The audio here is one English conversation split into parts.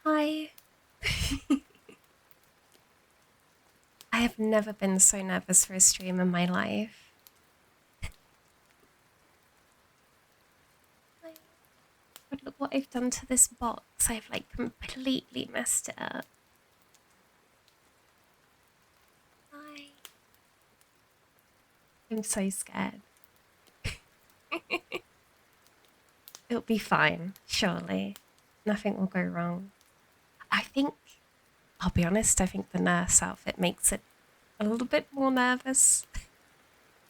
Hi. I have never been so nervous for a stream in my life. But look what I've done to this box. I've like completely messed it up. Hi. I'm so scared. It'll be fine, surely. Nothing will go wrong. I think, I'll be honest, I think the nurse outfit makes it a little bit more nervous.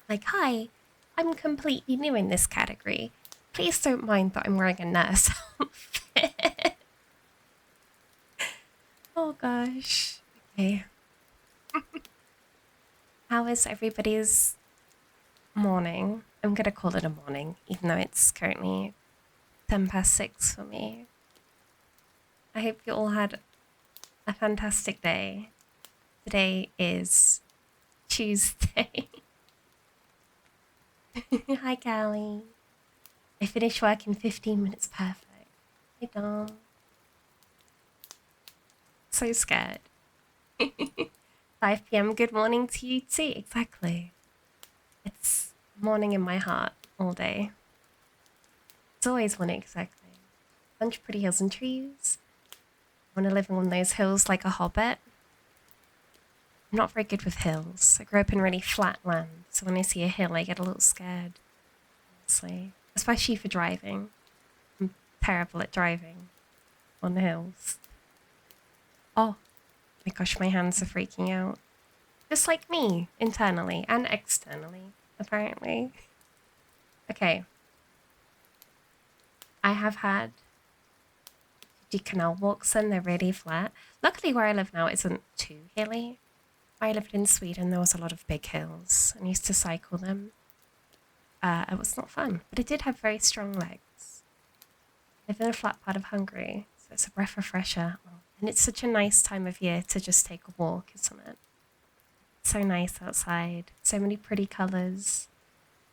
Like, hi, I'm completely new in this category. Please don't mind that I'm wearing a nurse outfit. Oh gosh. Okay. How is everybody's morning? I'm gonna call it a morning, even though it's currently 6:10 for me. I hope you all had a fantastic day. Today is Tuesday. Hi, Callie. I finished work in 15 minutes. Perfect. Hey, Dom. So scared. 5 p.m. Good morning to you too. Exactly. It's morning in my heart all day. It's always morning, exactly. Bunch of pretty hills and trees. I want to live on those hills like a hobbit. I'm not very good with hills. I grew up in really flat land, so when I see a hill, I get a little scared. Honestly, especially for driving. I'm terrible at driving on the hills. Oh my gosh, my hands are freaking out. Just like me, internally and externally, apparently. Okay. I have had canal walks and they're really flat. Luckily, where I live now isn't too hilly. Where I lived in Sweden, there was a lot of big hills and I used to cycle them. It was not fun, but it did have very strong legs. I live in a flat part of Hungary, so it's a breath of fresh air. And it's such a nice time of year to just take a walk, isn't it? It's so nice outside, so many pretty colours,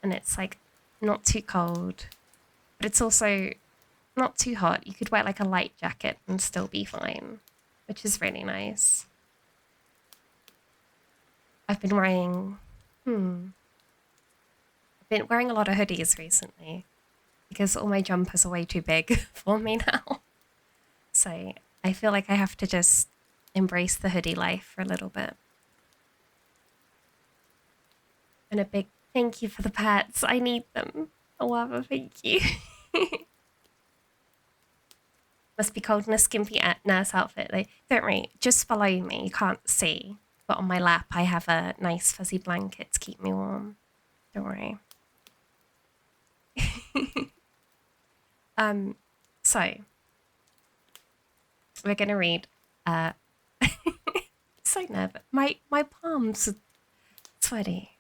and it's like not too cold, but it's also not too hot. You could wear like a light jacket and still be fine, which is really nice. I've been wearing, I've been wearing a lot of hoodies recently because all my jumpers are way too big for me now. So I feel like I have to just embrace the hoodie life for a little bit. And a big thank you for the pets. I need them. Oh, wow, thank you. Must be cold in a skimpy nurse outfit. Don't worry, just below me, you can't see. But on my lap, I have a nice fuzzy blanket to keep me warm. Don't worry. So we're gonna read. So nervous. My palms are sweaty.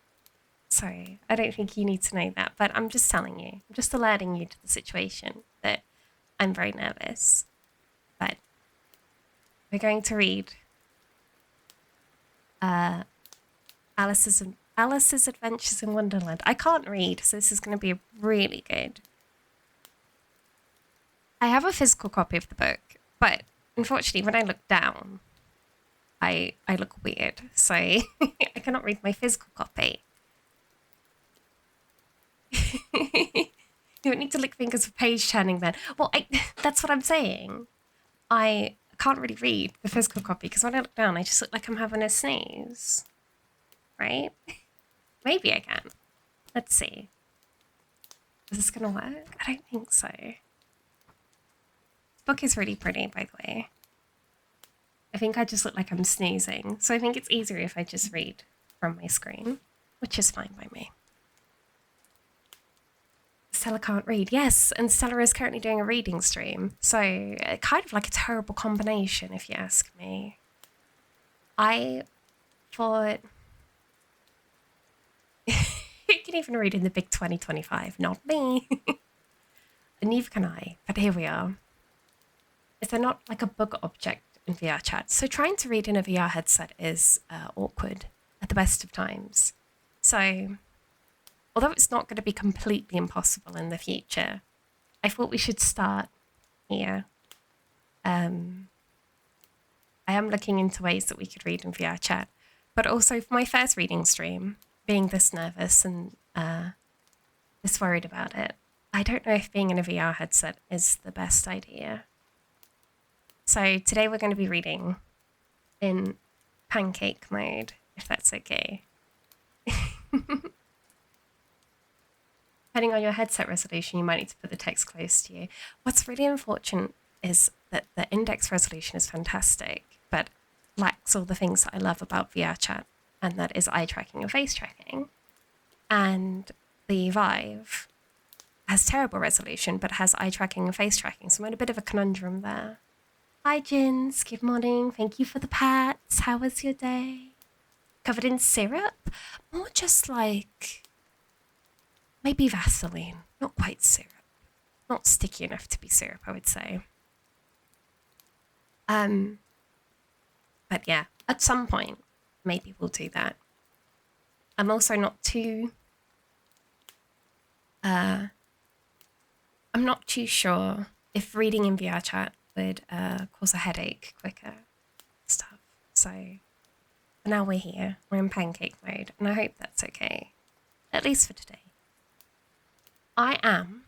Sorry, I don't think you need to know that, but I'm just telling you. I'm just alerting you to the situation that I'm very nervous. But we're going to read Alice's Adventures in Wonderland. I can't read, so this is going to be really good. I have a physical copy of the book, but unfortunately, when I look down, I look weird, so I cannot read my physical copy. You don't need to lick fingers for page turning then. Well, that's what I'm saying. I can't really read the physical copy because when I look down, I just look like I'm having a sneeze. Right? Maybe I can. Let's see. Is this gonna work? I don't think so. This book is really pretty, by the way. I think I just look like I'm sneezing, so I think it's easier if I just read from my screen, which is fine by me. Stella can't read. Yes, and Stella is currently doing a reading stream, so kind of like a terrible combination, if you ask me. I thought... Who can even read in the big 2025? Not me. Neither can I, but here we are. Is there not like a bug object in VR chat? So trying to read in a VR headset is awkward at the best of times. So, although it's not going to be completely impossible in the future, I thought we should start here. I am looking into ways that we could read in VR chat. But also for my first reading stream, being this nervous and this worried about it, I don't know if being in a VR headset is the best idea. So today we're going to be reading in pancake mode, if that's okay. Depending on your headset resolution, you might need to put the text close to you. What's really unfortunate is that the index resolution is fantastic, but lacks all the things that I love about VR chat, and that is eye tracking and face tracking. And the Vive has terrible resolution, but has eye tracking and face tracking, so I'm in a bit of a conundrum there. Hi, Jins. Good morning. Thank you for the pats. How was your day? Covered in syrup? More just like maybe Vaseline. Not quite syrup. Not sticky enough to be syrup, I would say. But yeah, at some point, maybe we'll do that. I'm also not too... I'm not too sure if reading in VR chat would cause a headache quicker stuff. So now we're here. We're in pancake mode, and I hope that's okay. At least for today. I am,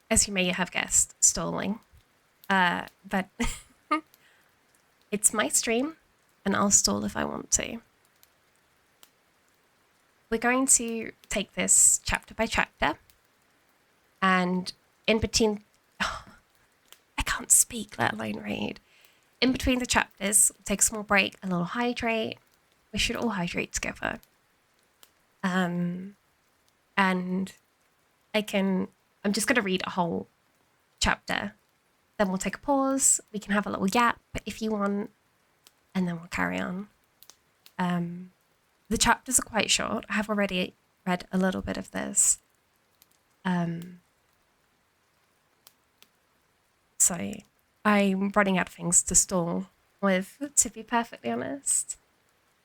as you may have guessed, stalling. But it's my stream, and I'll stall if I want to. We're going to take this chapter by chapter, and in between... Oh, I can't speak, let alone read. In between the chapters, we'll take a small break, a little hydrate. We should all hydrate together. And I'm just going to read a whole chapter. Then we'll take a pause. We can have a little yap if you want, and then we'll carry on. The chapters are quite short. I have already read a little bit of this. So I'm running out of things to stall with, to be perfectly honest.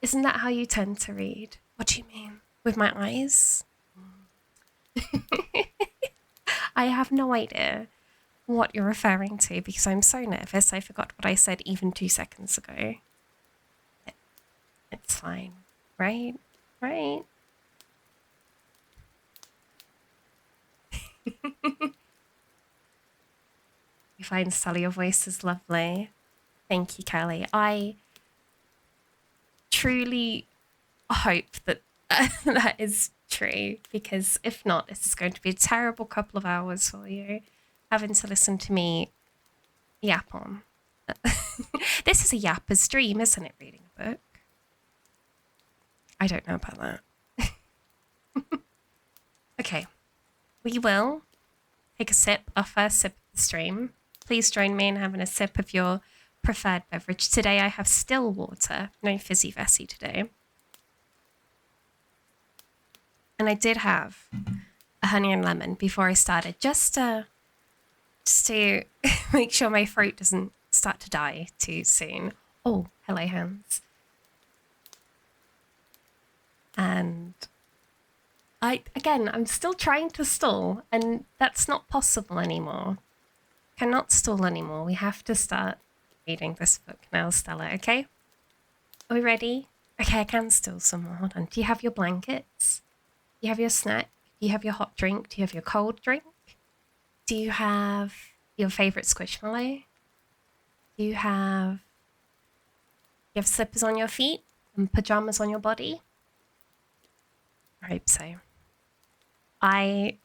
Isn't that how you tend to read? What do you mean? With my eyes? I have no idea what you're referring to because I'm so nervous I forgot what I said even 2 seconds ago. It's fine, right? Right? You find Sally, your voice is lovely. Thank you, Kelly. I truly hope that that is true, because if not, this is going to be a terrible couple of hours for you, having to listen to me yap on. This is a yapper's dream, isn't it, reading a book? I don't know about that. Okay, we will take a sip, our first sip of the stream. Please join me in having a sip of your preferred beverage. Today I have still water, no fizzy vessy today. And I did have a honey and lemon before I started, just to make sure my throat doesn't start to die too soon. Oh, hello, hands. And I'm still trying to stall, and that's not possible anymore. Cannot stall anymore. We have to start reading this book now, Stella, okay? Are we ready? Okay, I can stall some more. Hold on. Do you have your blankets? Do you have your snack? Do you have your hot drink? Do you have your cold drink? Do you have your favourite squishmallow? Do you have slippers on your feet and pyjamas on your body? I hope so. I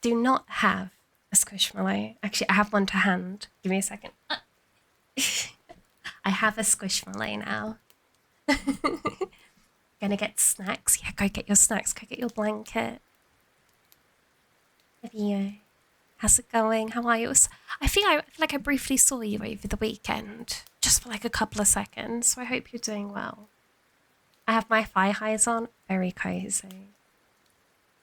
do not have a squishmallow. Actually, I have one to hand. Give me a second. I have a squishmallow now. Gonna get snacks. Yeah, go get your snacks. Go get your blanket. How's it going? How are you? I feel like I briefly saw you over the weekend, just for like a couple of seconds. So I hope you're doing well. I have my thigh highs on. Very cozy.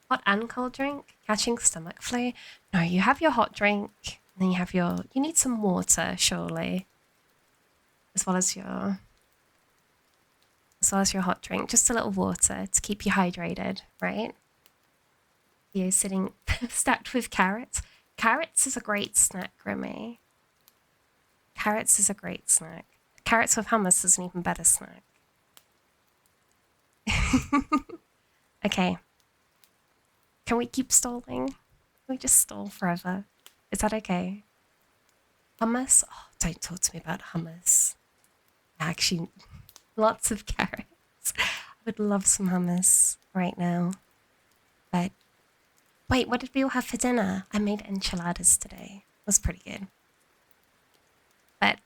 Hot and cold drink? Catching stomach flu? No, you have your hot drink. And then you need some water, surely. As well as your hot drink. Just a little water to keep you hydrated, right? You're sitting stacked with carrots. Carrots is a great snack, Grimmy. Carrots is a great snack. Carrots with hummus is an even better snack. Okay. Can we keep stalling? Can we just stall forever? Is that okay? Hummus? Oh, don't talk to me about hummus. Actually, lots of carrots. I would love some hummus right now. But wait, what did we all have for dinner? I made enchiladas today. It was pretty good. But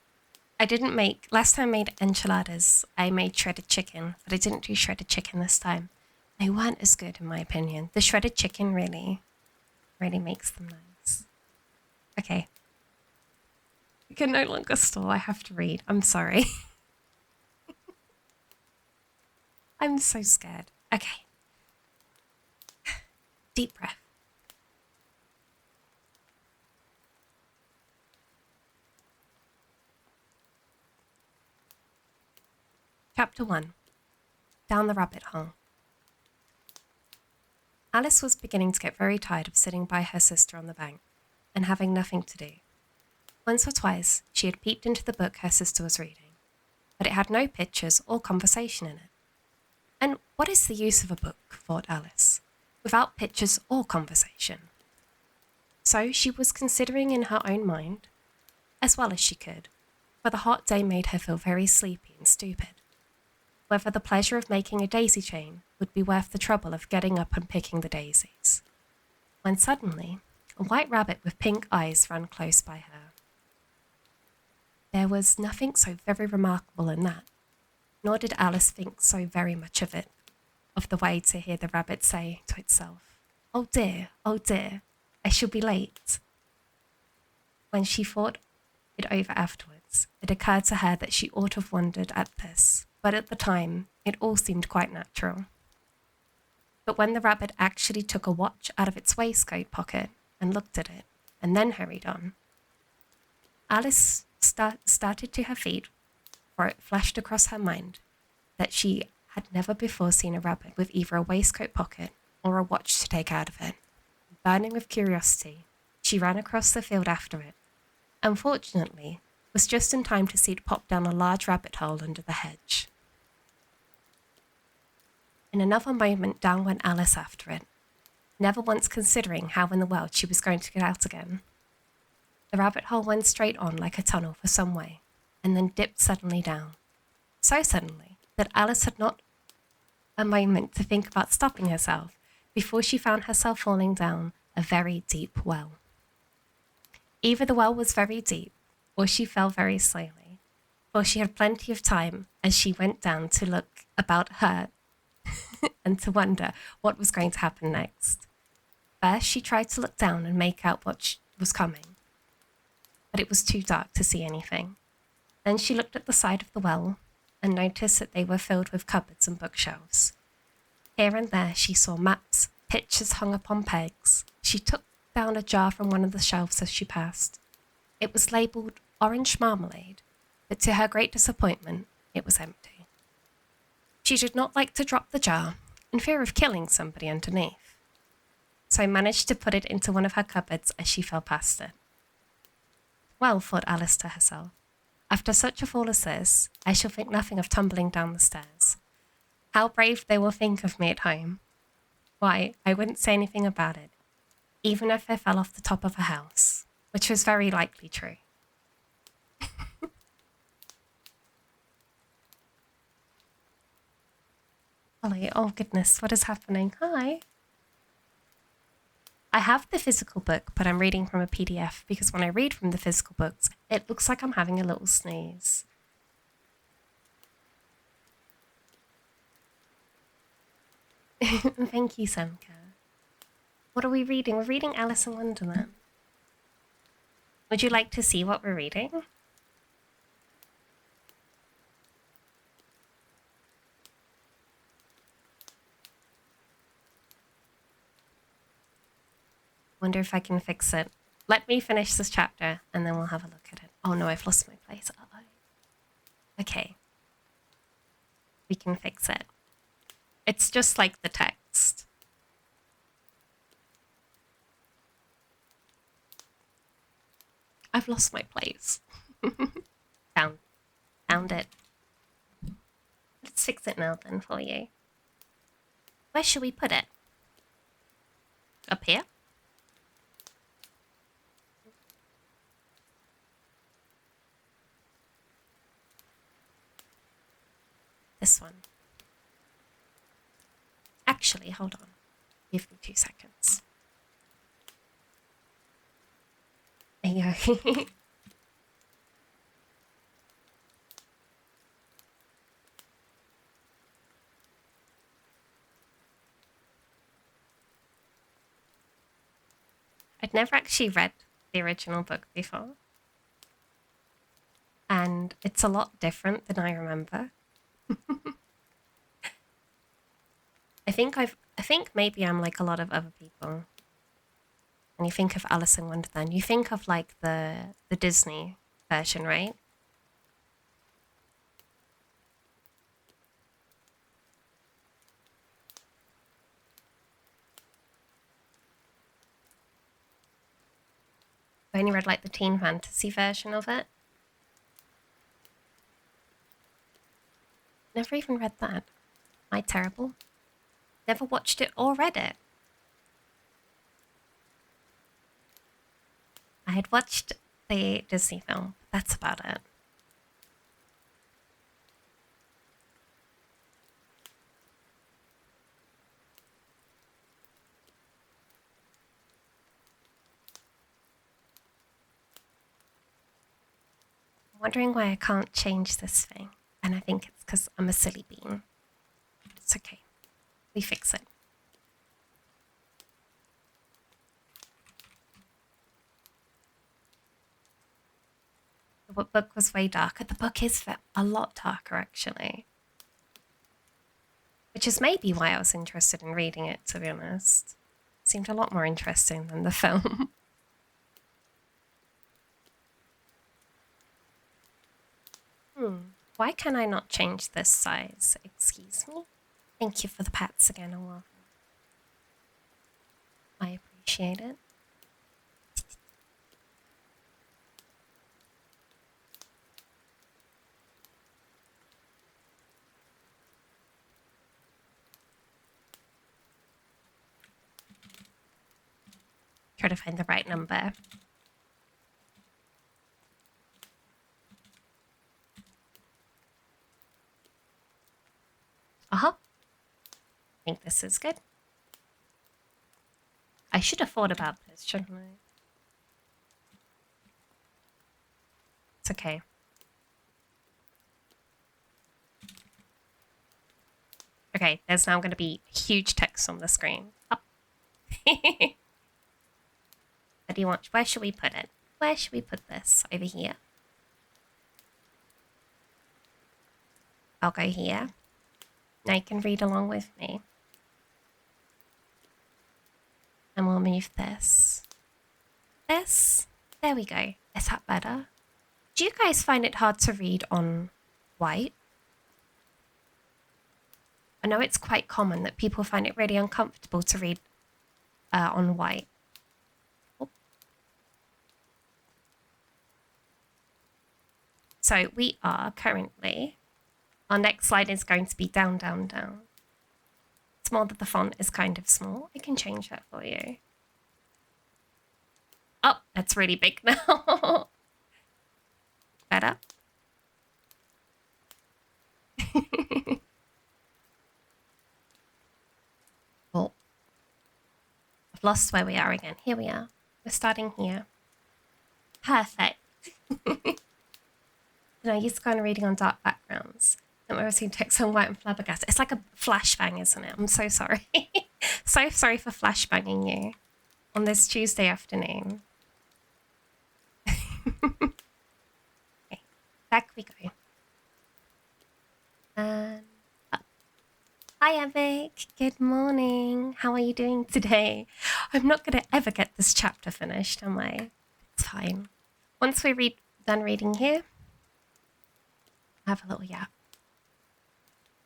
I didn't make, last time I made enchiladas, I made shredded chicken, but I didn't do shredded chicken this time. They weren't as good in my opinion. The shredded chicken really makes them nice. Okay. We can no longer stall. I have to read. I'm sorry. I'm so scared. Okay. Deep breath. Chapter 1. Down the Rabbit Hole. Alice was beginning to get very tired of sitting by her sister on the bank and having nothing to do. Once or twice she had peeped into the book her sister was reading, but it had no pictures or conversation in it. And what is the use of a book, thought Alice, without pictures or conversation? So she was considering in her own mind, as well as she could, for the hot day made her feel very sleepy and stupid, whether the pleasure of making a daisy chain would be worth the trouble of getting up and picking the daisies, when suddenly a white rabbit with pink eyes ran close by her. There was nothing so very remarkable in that, nor did Alice think so very much of it, of the way to hear the rabbit say to itself, oh dear, I shall be late." When she thought it over afterwards, it occurred to her that she ought to have wondered at this, but at the time it all seemed quite natural. But when the rabbit actually took a watch out of its waistcoat pocket and looked at it, and then hurried on, Alice started to her feet, for it flashed across her mind that she had never before seen a rabbit with either a waistcoat pocket or a watch to take out of it. Burning with curiosity, she ran across the field after it, and fortunately was just in time to see it pop down a large rabbit hole under the hedge. In another moment down went Alice after it, never once considering how in the world she was going to get out again. The rabbit hole went straight on like a tunnel for some way, and then dipped suddenly down. So suddenly that Alice had not a moment to think about stopping herself before she found herself falling down a very deep well. Either the well was very deep, or she fell very slowly, for she had plenty of time as she went down to look about her and to wonder what was going to happen next. First, she tried to look down and make out what was coming, but it was too dark to see anything. Then she looked at the side of the well and noticed that they were filled with cupboards and bookshelves. Here and there she saw maps, pictures hung upon pegs. She took down a jar from one of the shelves as she passed. It was labelled orange marmalade, but to her great disappointment, it was empty. She did not like to drop the jar, in fear of killing somebody underneath, so managed to put it into one of her cupboards as she fell past it. Well, thought Alice to herself, after such a fall as this, I shall think nothing of tumbling down the stairs. How brave they will think of me at home. Why, I wouldn't say anything about it, even if I fell off the top of a house, which was very likely true. Ollie, oh goodness, what is happening? Hi. I have the physical book, but I'm reading from a PDF because when I read from the physical books, it looks like I'm having a little sneeze. Thank you, Semka. What are we reading? We're reading Alice in Wonderland. Would you like to see what we're reading? Wonder if I can fix it. Let me finish this chapter and then we'll have a look at it. Oh no, I've lost my place. Uh-oh. Okay. We can fix it. It's just like the text. I've lost my place. Found found it. Let's fix it now then for you. Where should we put it? Up here? This one. Actually, hold on. Give me 2 seconds. There you go. I'd never actually read the original book before. And it's a lot different than I remember. I think maybe I'm like a lot of other people. When you think of Alice in Wonderland, you think of like the Disney version, right? I only read like the teen fantasy version of it. Never even read that. Am I terrible? Never watched it or read it. I had watched the Disney film, but that's about it. I'm wondering why I can't change this thing. And I think it's because I'm a silly bean. It's okay. We fix it. The book was way darker. The book is a lot darker, actually. Which is maybe why I was interested in reading it, to be honest. It seemed a lot more interesting than the film. Why can I not change this size? Excuse me? Thank you for the pats again, and welcome. I appreciate it. Try to find the right number. I think this is good. I should have thought about this, shouldn't I? It's okay. Okay, there's now going to be huge text on the screen. Up. What do you want? Where should we put it? Where should we put this? Over here? I'll go here. Now you can read along with me. And we'll move this. This. There we go. Is that better? Do you guys find it hard to read on white? I know it's quite common that people find it really uncomfortable to read on white. Oh. So we are currently... Our next slide is going to be down, down, down. It's more that the font is kind of small. I can change that for you. Oh, that's really big now. Better? Oh. I've lost where we are again. Here we are. We're starting here. Perfect. I used to go on reading on dark backgrounds. I've ever seen text on white and flabbergasted. It's like a flashbang, isn't it? I'm so sorry. So sorry for flashbanging you on this Tuesday afternoon. Okay, back we go. And up. Hi, Evic. Good morning. How are you doing today? I'm not going to ever get this chapter finished, am I? It's fine. Once we're done reading here, have a little yap.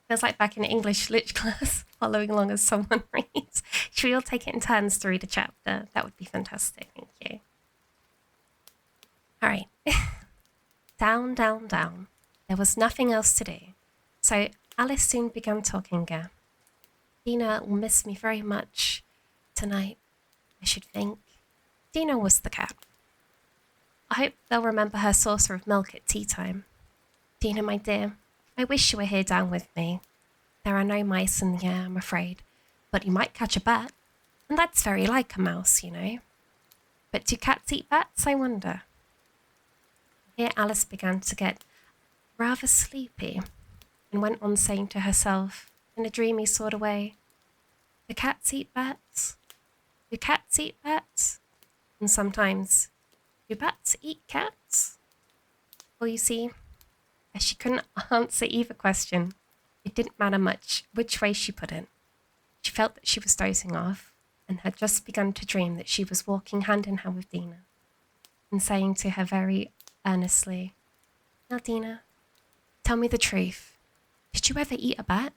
Feels like back in English lit class, following along as someone reads. Should we all take it in turns to read a chapter? That would be fantastic. Thank you. All right. Down, down, down. There was nothing else to do, so Alice soon began talking again. Dina will miss me very much tonight, I should think. Dina was the cat. I hope they'll remember her saucer of milk at tea time. Dina, my dear, I wish you were here down with me. There are no mice in the air, I'm afraid, but you might catch a bat, and that's very like a mouse, you know. But do cats eat bats, I wonder? Here Alice began to get rather sleepy and went on saying to herself, in a dreamy sort of way, "Do cats eat bats? Do cats eat bats? And sometimes, do bats eat cats?" Well, you see, as she couldn't answer either question, it didn't matter much which way she put it. She felt that she was dozing off and had just begun to dream that she was walking hand in hand with Dina and saying to her very earnestly, "Now, Dina, tell me the truth. Did you ever eat a bat?"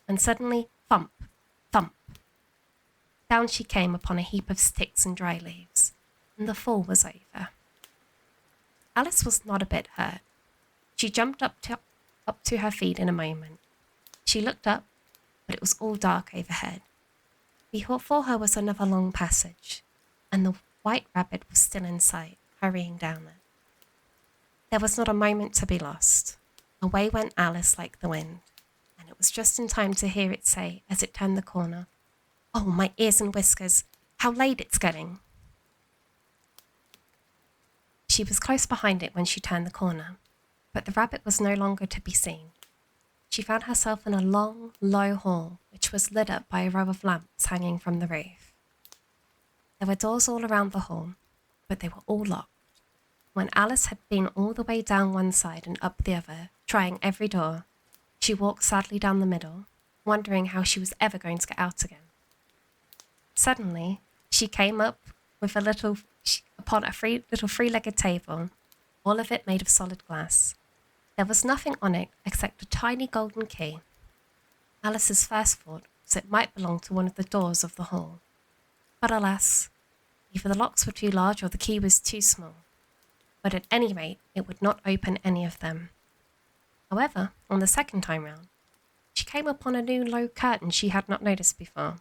And suddenly, thump, thump. Down she came upon a heap of sticks and dry leaves, and the fall was over. Alice was not a bit hurt. She jumped up to her feet in a moment. She looked up, but it was all dark overhead. Before her was another long passage, and the white rabbit was still in sight, hurrying down it. There was not a moment to be lost. Away went Alice like the wind, and it was just in time to hear it say, as it turned the corner, "Oh, my ears and whiskers, how late it's getting." She was close behind it when she turned the corner, but the rabbit was no longer to be seen. She found herself in a long, low hall, which was lit up by a row of lamps hanging from the roof. There were doors all around the hall, but they were all locked. When Alice had been all the way down one side and up the other, trying every door, she walked sadly down the middle, wondering how she was ever going to get out again. Suddenly, she came up with upon a little three-legged table, all of it made of solid glass. There was nothing on it except a tiny golden key. Alice's first thought was it might belong to one of the doors of the hall. But alas, either the locks were too large or the key was too small. But at any rate, it would not open any of them. However, on the second time round, she came upon a new low curtain she had not noticed before.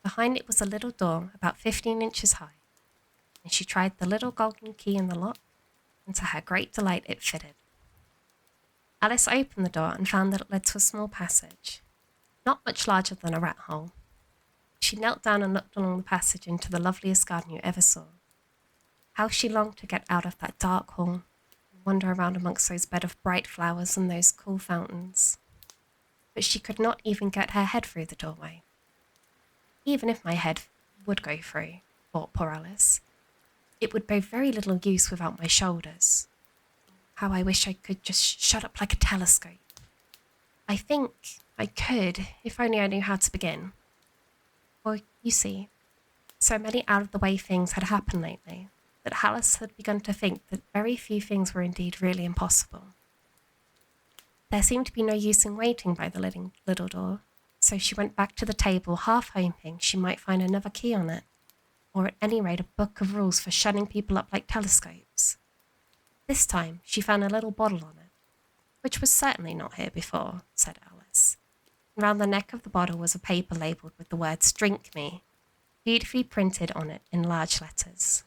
Behind it was a little door about 15 inches high, and she tried the little golden key in the lock, and to her great delight it fitted. Alice opened the door and found that it led to a small passage, not much larger than a rat hole. She knelt down and looked along the passage into the loveliest garden you ever saw. How she longed to get out of that dark hall and wander around amongst those beds of bright flowers and those cool fountains. But she could not even get her head through the doorway. Even if my head would go through, thought poor Alice, it would be very little use without my shoulders. How I wish I could just shut up like a telescope. I think I could, if only I knew how to begin. For, you see, so many out-of-the-way things had happened lately that Alice had begun to think that very few things were indeed really impossible. There seemed to be no use in waiting by the little door, so she went back to the table, half hoping she might find another key on it, or at any rate a book of rules for shutting people up like telescopes. This time she found a little bottle on it, which was certainly not here before, said Alice. Round the neck of the bottle was a paper labelled with the words "Drink Me," beautifully printed on it in large letters.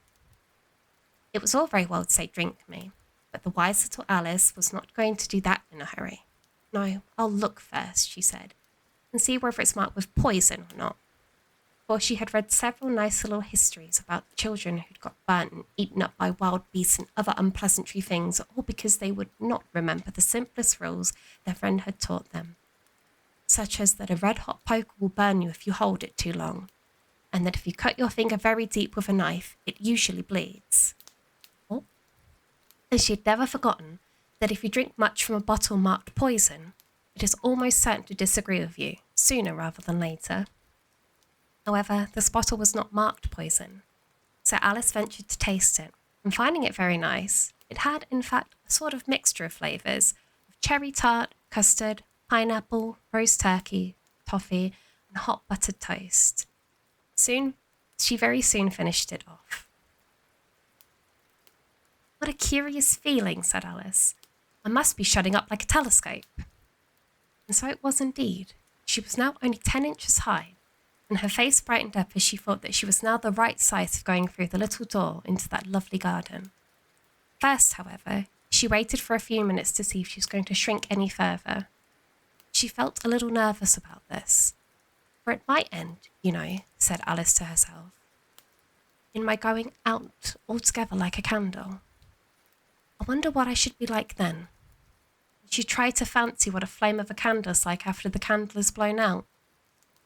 It was all very well to say "Drink Me," but the wise little Alice was not going to do that in a hurry. "No, I'll look first," she said, "and see whether it's marked with poison or not." For she had read several nice little histories about children who'd got burnt and eaten up by wild beasts and other unpleasantry things, all because they would not remember the simplest rules their friend had taught them, such as that a red-hot poker will burn you if you hold it too long, and that if you cut your finger very deep with a knife, it usually bleeds. Oh. And she had never forgotten that if you drink much from a bottle marked poison, it is almost certain to disagree with you, sooner rather than later. However, this bottle was not marked poison, so Alice ventured to taste it, and finding it very nice, it had, in fact, a sort of mixture of flavours of cherry tart, custard, pineapple, roast turkey, toffee, and hot buttered toast. She very soon finished it off. "What a curious feeling," said Alice. I must be shutting up like a telescope. And so it was indeed. She was now only 10 inches high, and her face brightened up as she thought that she was now the right size for going through the little door into that lovely garden. First, however, she waited for a few minutes to see if she was going to shrink any further. She felt a little nervous about this, for it might end, said Alice to herself, in my going out altogether like a candle. I wonder what I should be like then. She tried to fancy what a flame of a candle is like after the candle is blown out,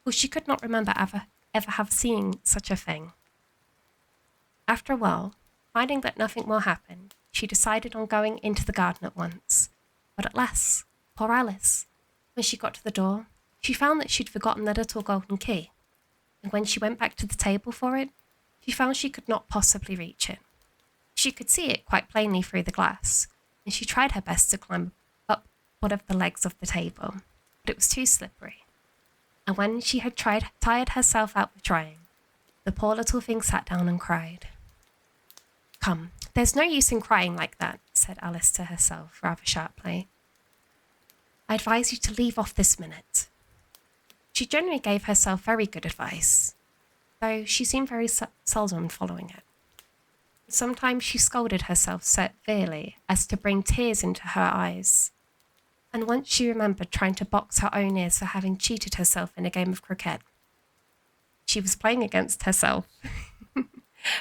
for she could not remember ever have seen such a thing. After a while, finding that nothing more happened, she decided on going into the garden at once. But alas, poor Alice, when she got to the door, she found that she'd forgotten the little golden key, and when she went back to the table for it, she found she could not possibly reach it. She could see it quite plainly through the glass, and she tried her best to climb up one of the legs of the table, but it was too slippery. And when she had tired herself out with trying, the poor little thing sat down and cried. Come, there's no use in crying like that, said Alice to herself rather sharply. I advise you to leave off this minute. She generally gave herself very good advice, though she seemed very seldom following it. Sometimes she scolded herself severely as to bring tears into her eyes, and once she remembered trying to box her own ears for having cheated herself in a game of croquet. She was playing against herself,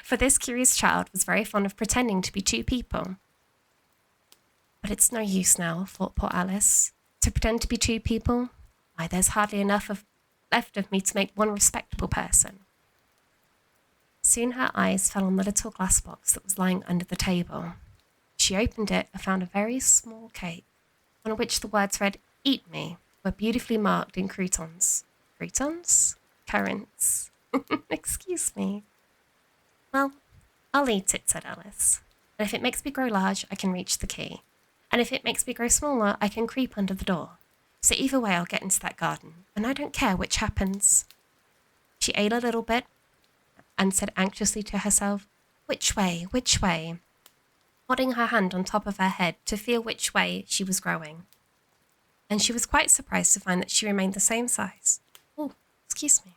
for this curious child was very fond of pretending to be two people. But it's no use now, thought poor Alice, to pretend to be two people. Why, there's hardly enough left of me to make one respectable person. Soon her eyes fell on the little glass box that was lying under the table. She opened it and found a very small cake, on which the words read, "Eat me," were beautifully marked in croutons. Croutons? Currants. Excuse me. Well, I'll eat it, said Alice. And if it makes me grow large, I can reach the key. And if it makes me grow smaller, I can creep under the door. So either way, I'll get into that garden, and I don't care which happens. She ate a little bit and said anxiously to herself, which way, nodding her hand on top of her head to feel which way she was growing. And she was quite surprised to find that she remained the same size. Oh, excuse me.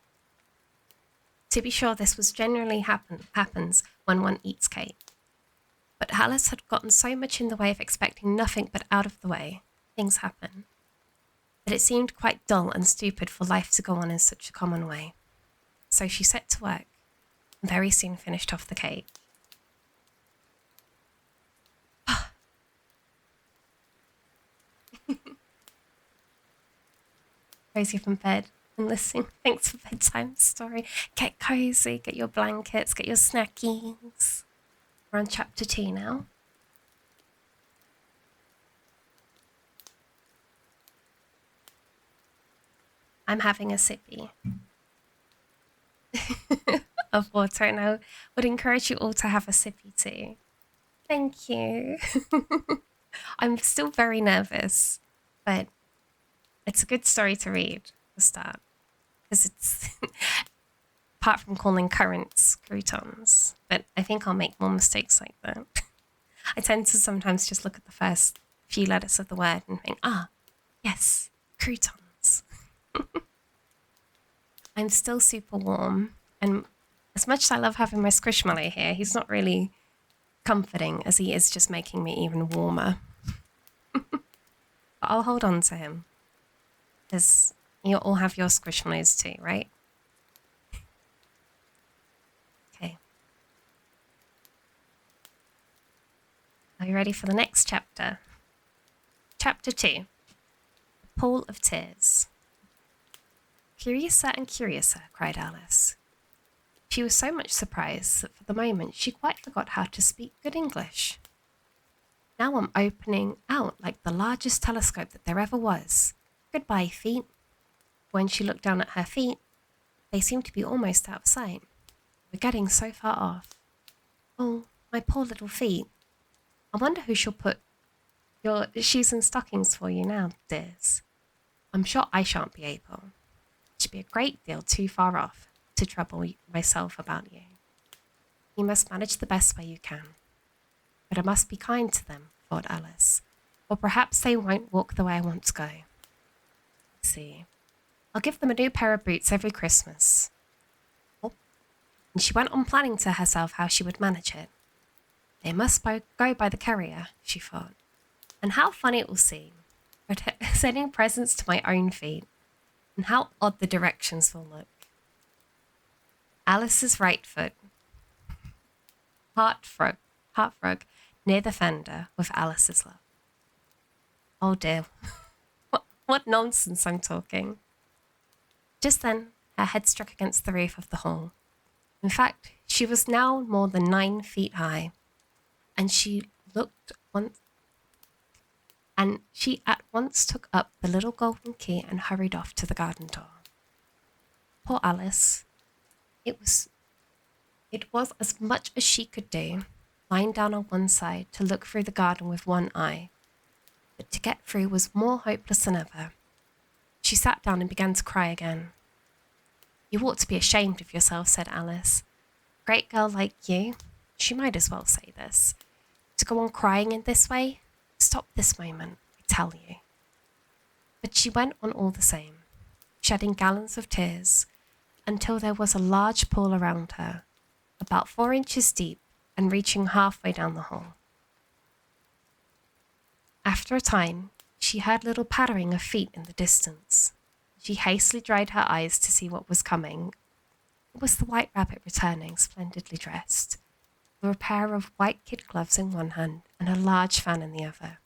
To be sure, this was generally happens when one eats cake. But Alice had gotten so much in the way of expecting nothing but out of the way, things happen, that it seemed quite dull and stupid for life to go on in such a common way. So she set to work, and very soon finished off the cake. Cozy from bed and listening. Thanks for bedtime story. Get cozy, get your blankets, get your snackies. We're on chapter 2 now. I'm having a sippy of water, and I would encourage you all to have a sippy too. Thank you. I'm still very nervous, but it's a good story to read to start, because it's apart from calling currants croutons, but I think I'll make more mistakes like that. I tend to sometimes just look at the first few letters of the word and think, yes, croutons. I'm still super warm, and as much as I love having my Squishmallow here, he's not really comforting as he is just making me even warmer. But I'll hold on to him, because you all have your Squishmallows too, right? Okay. Are you ready for the next chapter? Chapter 2. The Pool of Tears. Curiouser and curiouser, cried Alice. She was so much surprised that for the moment she quite forgot how to speak good English. Now I'm opening out like the largest telescope that there ever was. Goodbye, feet. When she looked down at her feet, they seemed to be almost out of sight. We're getting so far off. Oh, my poor little feet. I wonder who shall put your shoes and stockings for you now, dears. I'm sure I shan't be able. It should be a great deal too far off to trouble myself about you. You must manage the best way you can. But I must be kind to them, thought Alice, or perhaps they won't walk the way I want to go. Let's see. I'll give them a new pair of boots every Christmas. Oh. And she went on planning to herself how she would manage it. They must go by the carrier, she thought. And how funny it will seem, sending presents to my own feet, and how odd the directions will look. Alice's right foot, hearthrug near the fender with Alice's love. Oh dear, what nonsense I'm talking. Just then, her head struck against the roof of the hall. In fact, she was now more than 9 feet high, and she at once took up the little golden key and hurried off to the garden door. Poor Alice. It was as much as she could do, lying down on one side to look through the garden with one eye. But to get through was more hopeless than ever. She sat down and began to cry again. You ought to be ashamed of yourself, said Alice. A great girl like you, she might as well say this, to go on crying in this way? Stop this moment, I tell you. But she went on all the same, shedding gallons of tears, until there was a large pool around her, about 4 inches deep and reaching halfway down the hall. After a time, she heard little pattering of feet in the distance. She hastily dried her eyes to see what was coming. It was the White Rabbit returning, splendidly dressed, with a pair of white kid gloves in one hand and a large fan in the other.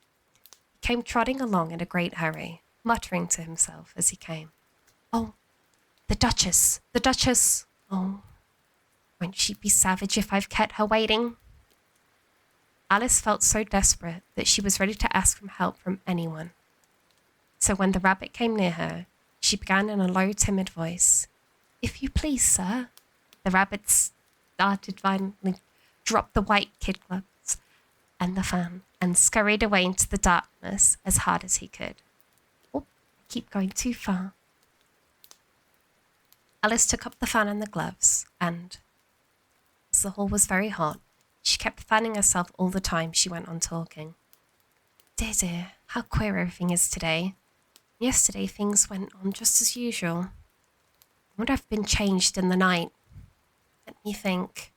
He came trotting along in a great hurry, muttering to himself as he came, Oh, the Duchess! The Duchess! Oh, won't she be savage if I've kept her waiting? Alice felt so desperate that she was ready to ask for help from anyone. So when the rabbit came near her, she began in a low, timid voice, If you please, sir. The rabbit started violently, dropped the white kid gloves and the fan, and scurried away into the darkness as hard as he could. Oh, I keep going too far. Alice took up the fan and the gloves, and as the hall was very hot, she kept fanning herself all the time she went on talking. Dear, dear, how queer everything is today. Yesterday things went on just as usual. Would have been changed in the night. Let me think.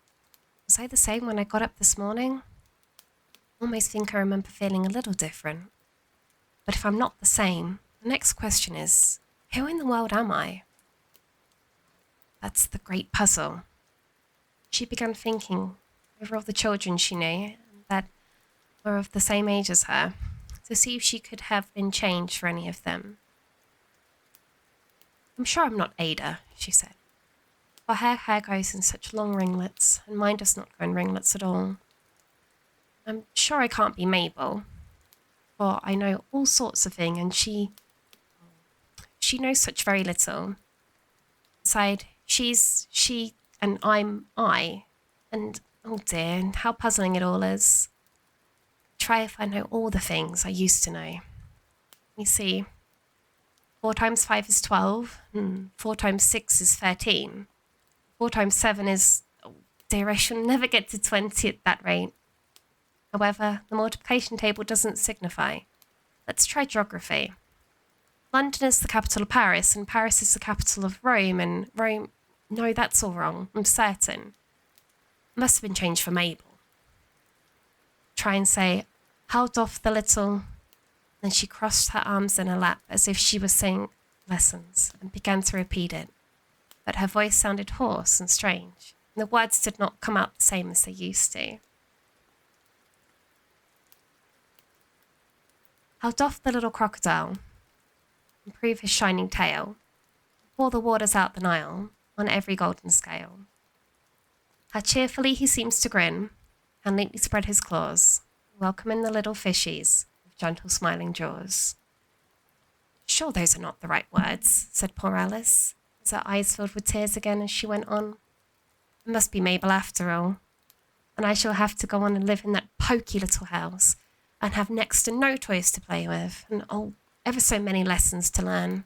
Was I the same when I got up this morning? Almost think I remember feeling a little different. But if I'm not the same, the next question is, who in the world am I? That's the great puzzle. She began thinking over all the children she knew that were of the same age as her, to see if she could have been changed for any of them. I'm sure I'm not Ada, she said, for her hair goes in such long ringlets, and mine does not go in ringlets at all. I'm sure I can't be Mabel, for I know all sorts of things, and she knows such very little. Besides, she's she and I'm I, and oh dear, and how puzzling it all is. Try if I know all the things I used to know. You see, 4 times 5 is 12, 4 times 6 is 13, 4 times 7 is, oh dear, I shall never get to 20 at that rate. However, the multiplication table doesn't signify. Let's try geography. London is the capital of Paris, and Paris is the capital of Rome, and Rome... No, that's all wrong, I'm certain. It must have been changed for Mabel. Try and say, how doth the little... Then she crossed her arms in her lap as if she was saying lessons, and began to repeat it. But her voice sounded hoarse and strange, and the words did not come out the same as they used to. How doth the little crocodile improve his shining tail, pour the waters out the Nile on every golden scale? How cheerfully he seems to grin, and neatly spread his claws, welcoming the little fishies with gentle smiling jaws. Sure those are not the right words, said poor Alice, as her eyes filled with tears again as she went on. It must be Mabel after all, and I shall have to go on and live in that poky little house, and have next to no toys to play with, and oh, ever so many lessons to learn.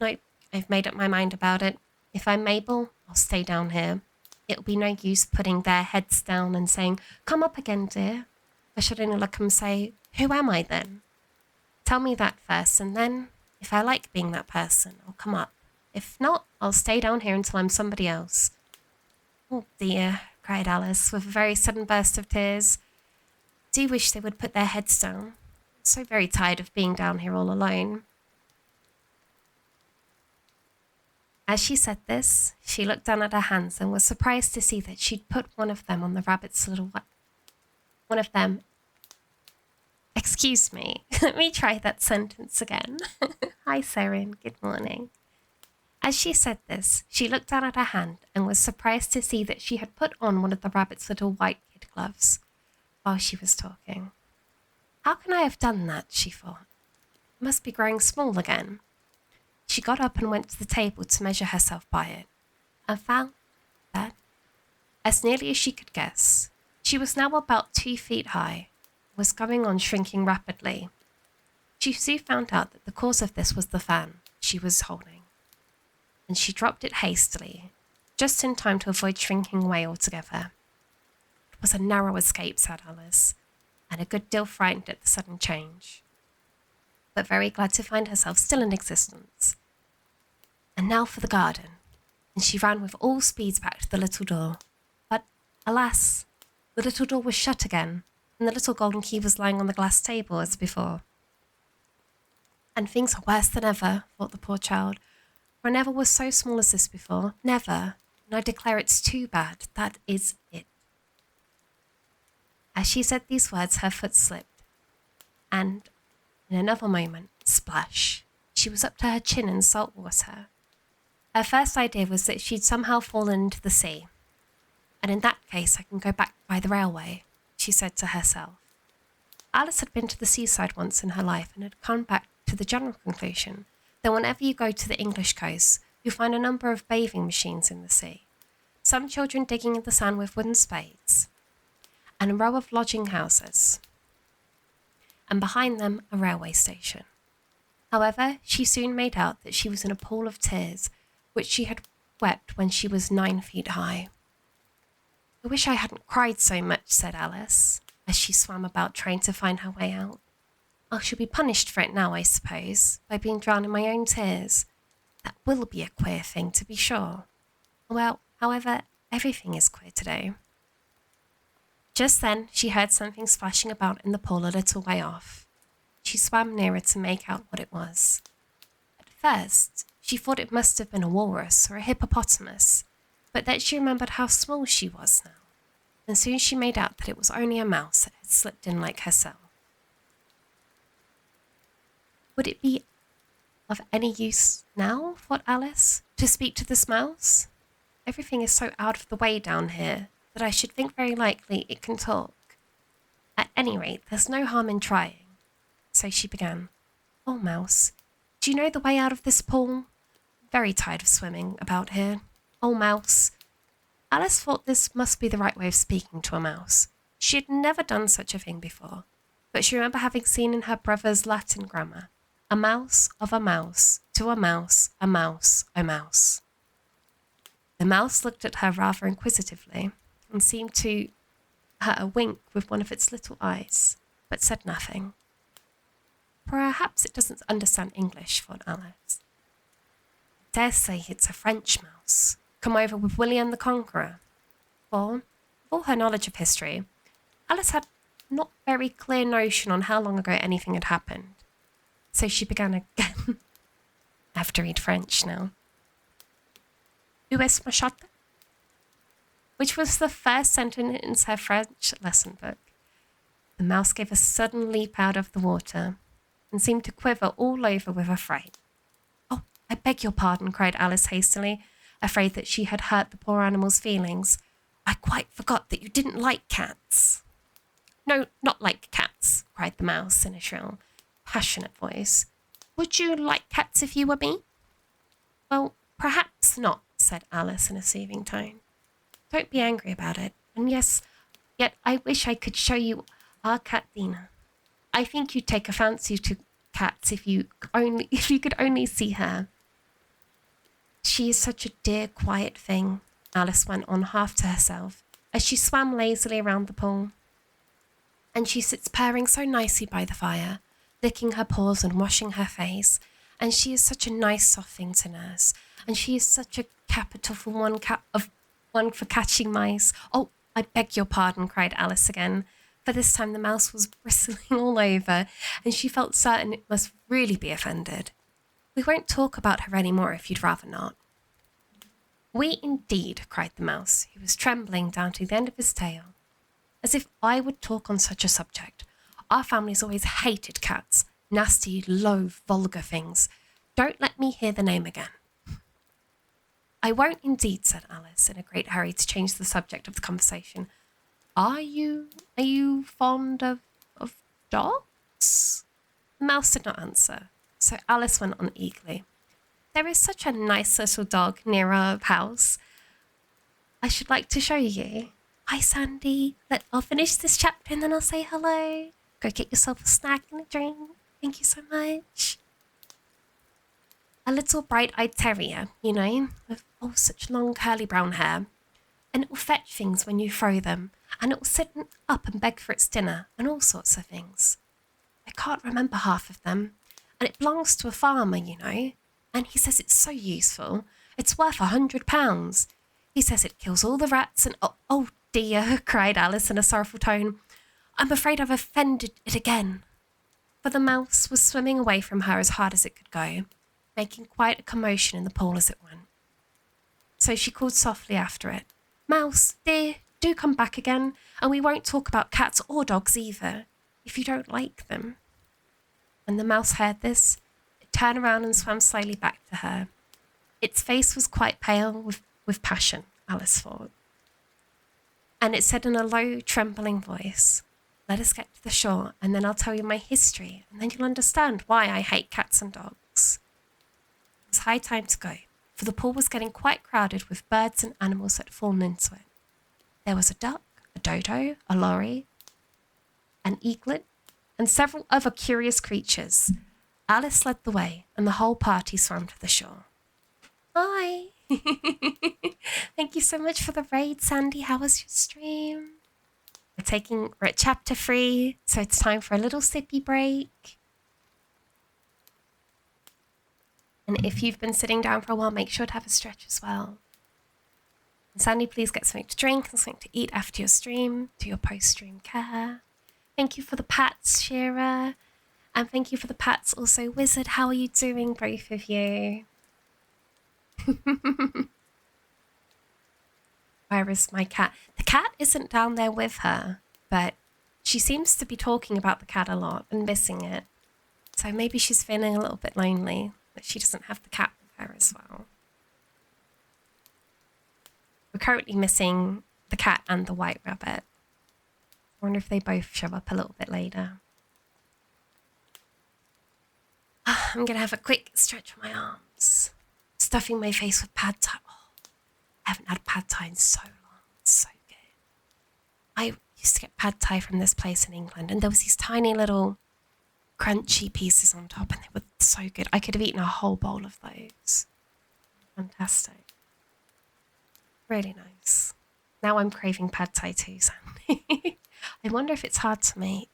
No, I've made up my mind about it. If I'm Mabel, I'll stay down here. It'll be no use putting their heads down and saying, come up again, dear. I should only look and say, who am I then? Tell me that first, and then, if I like being that person, I'll come up. If not, I'll stay down here until I'm somebody else." "Oh dear," cried Alice, with a very sudden burst of tears. "I do wish they would put their heads down. I'm so very tired of being down here all alone." As she said this, she looked down at her hands and was surprised to see that she'd put one of them on the rabbit's little one of them. Excuse me, let me try that sentence again. Hi, Seren, good morning. As she said this, she looked down at her hand and was surprised to see that she had put on one of the rabbit's little white kid gloves while she was talking. How can I have done that, she thought. I must be growing small again. She got up and went to the table to measure herself by it, and found that, as nearly as she could guess, she was now about 2 feet high, and was going on shrinking rapidly. She soon found out that the cause of this was the fan she was holding, and she dropped it hastily, just in time to avoid shrinking away altogether. It was a narrow escape, said Alice, and a good deal frightened at the sudden change, but very glad to find herself still in existence. And now for the garden, and she ran with all speeds back to the little door. But, alas, the little door was shut again, and the little golden key was lying on the glass table as before. And things are worse than ever, thought the poor child, for I never was so small as this before, never, and I declare it's too bad, that is it. As she said these words, her foot slipped, and in another moment, splash, she was up to her chin in salt water. Her first idea was that she'd somehow fallen into the sea. And in that case, I can go back by the railway, she said to herself. Alice had been to the seaside once in her life and had come back to the general conclusion that whenever you go to the English coast, you'll find a number of bathing machines in the sea, some children digging in the sand with wooden spades, and a row of lodging houses, and behind them a railway station. However, she soon made out that she was in a pool of tears, which she had wept when she was 9 feet high. I wish I hadn't cried so much, said Alice, as she swam about trying to find her way out. I shall be punished for it now, I suppose, by being drowned in my own tears. That will be a queer thing, to be sure. Well, however, everything is queer today. Just then, she heard something splashing about in the pool a little way off. She swam nearer to make out what it was. At first, she thought it must have been a walrus or a hippopotamus, but then she remembered how small she was now, and soon she made out that it was only a mouse that had slipped in like herself. Would it be of any use now, thought Alice, to speak to this mouse? Everything is so out of the way down here that I should think very likely it can talk. At any rate, there's no harm in trying. So she began. Oh, Mouse, do you know the way out of this pool? Very tired of swimming about here. Oh, Mouse. Alice thought this must be the right way of speaking to a mouse. She had never done such a thing before, but she remembered having seen in her brother's Latin grammar, a mouse of a mouse, to a mouse, a mouse, a mouse. The mouse looked at her rather inquisitively, and seemed to her a wink with one of its little eyes, but said nothing. Perhaps it doesn't understand English, thought Alice. I dare say it's a French mouse, come over with William the Conqueror. For, with all her knowledge of history, Alice had not very clear notion on how long ago anything had happened. So she began again. I have to read French now. Où est ma chatte? Which was the first sentence in her French lesson book. The mouse gave a sudden leap out of the water and seemed to quiver all over with affright. Oh, I beg your pardon, cried Alice hastily, afraid that she had hurt the poor animal's feelings. I quite forgot that you didn't like cats. No, not like cats, cried the mouse in a shrill, passionate voice. Would you like cats if you were me? Well, perhaps not, said Alice in a soothing tone. Don't be angry about it. And yes, yet I wish I could show you our cat Dina. I think you'd take a fancy to cats if you could only see her. She is such a dear, quiet thing, Alice went on half to herself, as she swam lazily around the pool. And she sits purring so nicely by the fire, licking her paws and washing her face. And she is such a nice, soft thing to nurse. And she is such a capital for one for catching mice. Oh, I beg your pardon, cried Alice again. For this time the mouse was bristling all over, and she felt certain it must really be offended. We won't talk about her any more if you'd rather not. We indeed, cried the mouse, who was trembling down to the end of his tail. As if I would talk on such a subject. Our family's always hated cats. Nasty, low, vulgar things. Don't let me hear the name again. I won't indeed, said Alice, in a great hurry to change the subject of the conversation. Are you fond of dogs? The mouse did not answer, so Alice went on eagerly. There is such a nice little dog near our house. I should like to show you. Hi, Sandy. I'll finish this chapter and then I'll say hello. Go get yourself a snack and a drink. Thank you so much. A little bright-eyed terrier, you know, with such long curly brown hair. And it will fetch things when you throw them. And it will sit up and beg for its dinner and all sorts of things. I can't remember half of them. And it belongs to a farmer, you know. And he says it's so useful. It's worth £100. He says it kills all the rats and... Oh dear, cried Alice in a sorrowful tone. I'm afraid I've offended it again. For the mouse was swimming away from her as hard as it could go, making quite a commotion in the pool as it went. So she called softly after it. Mouse, dear, do come back again, and we won't talk about cats or dogs either, if you don't like them. When the mouse heard this, it turned around and swam slowly back to her. Its face was quite pale with passion, Alice thought. And it said in a low, trembling voice, let us get to the shore, and then I'll tell you my history, and then you'll understand why I hate cats and dogs. It was high time to go, for the pool was getting quite crowded with birds and animals that had fallen into it. There was a duck, a dodo, a lorry, an eaglet, and several other curious creatures. Alice led the way, and the whole party swam to the shore. Hi! Thank you so much for the raid, Sandy. How was your stream? We're at chapter 3, so it's time for a little sippy break. And if you've been sitting down for a while, make sure to have a stretch as well. And Sandy, please get something to drink and something to eat after your stream. Do your post-stream care. Thank you for the pats, Shira. And thank you for the pats also. Wizard, how are you doing, both of you? Where is my cat? The cat isn't down there with her, but she seems to be talking about the cat a lot and missing it. So maybe she's feeling a little bit lonely that she doesn't have the cat with her as well. We're currently missing the cat and the white rabbit. I wonder if they both show up a little bit later. I'm going to have a quick stretch of my arms. Stuffing my face with pad thai. Oh, I haven't had pad thai in so long. It's so good. I used to get pad thai from this place in England, and there was these tiny little crunchy pieces on top, and they were so good. I could have eaten a whole bowl of those. Fantastic. Really nice. Now I'm craving pad thai too, Sandy. I wonder if it's hard to make.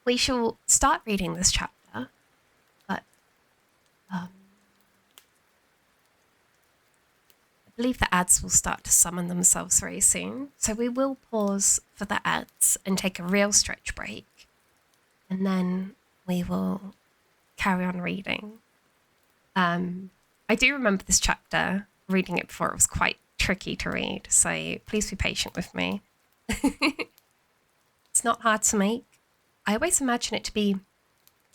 We shall start reading this chapter, but I believe the ads will start to summon themselves very soon. So we will pause for the ads and take a real stretch break. And then we will carry on reading. I do remember this chapter, reading it before. It was quite tricky to read. So please be patient with me. It's not hard to make. I always imagine it to be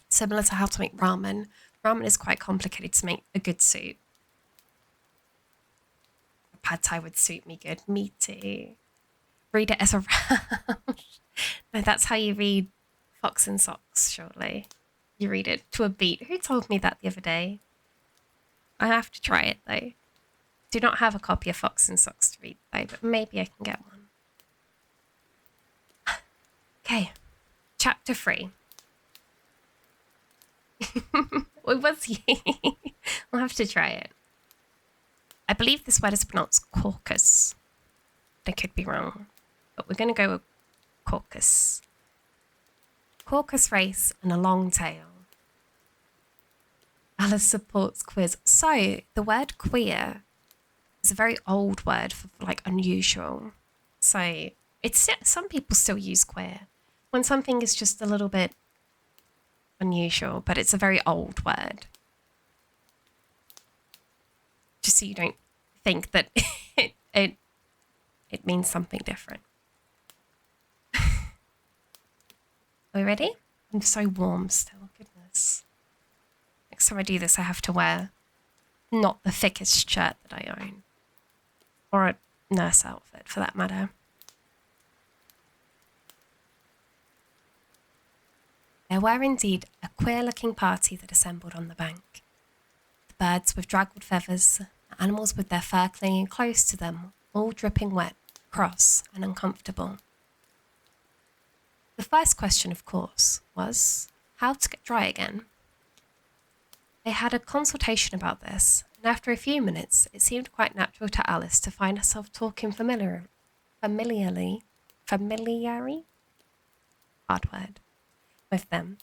similar to how to make ramen. Ramen is quite complicated to make a good soup. Pad thai would suit me good. Me too. Read it as a round. No, that's how you read Fox and Socks, surely. You read it to a beat. Who told me that the other day? I have to try it, though. Do not have a copy of Fox and Socks to read, though, but maybe I can get one. Okay. Chapter 3. What was he? I'll have to try it. I believe this word is pronounced caucus. I could be wrong, but we're going to go with caucus. caucus race and a long tail. Alice supports quiz. So, the word queer is a very old word for like unusual. So, it's some people still use queer when something is just a little bit unusual, but it's a very old word. Just so you don't think that it means something different. Are we ready? I'm so warm still, goodness. Next time I do this, I have to wear not the thickest shirt that I own. Or a nurse outfit, for that matter. There were indeed a queer-looking party that assembled on the bank. The birds with draggled feathers, the animals with their fur clinging close to them, all dripping wet, cross, and uncomfortable. The first question, of course, was how to get dry again. They had a consultation about this, and after a few minutes, it seemed quite natural to Alice to find herself talking familiarly, hard word, with them,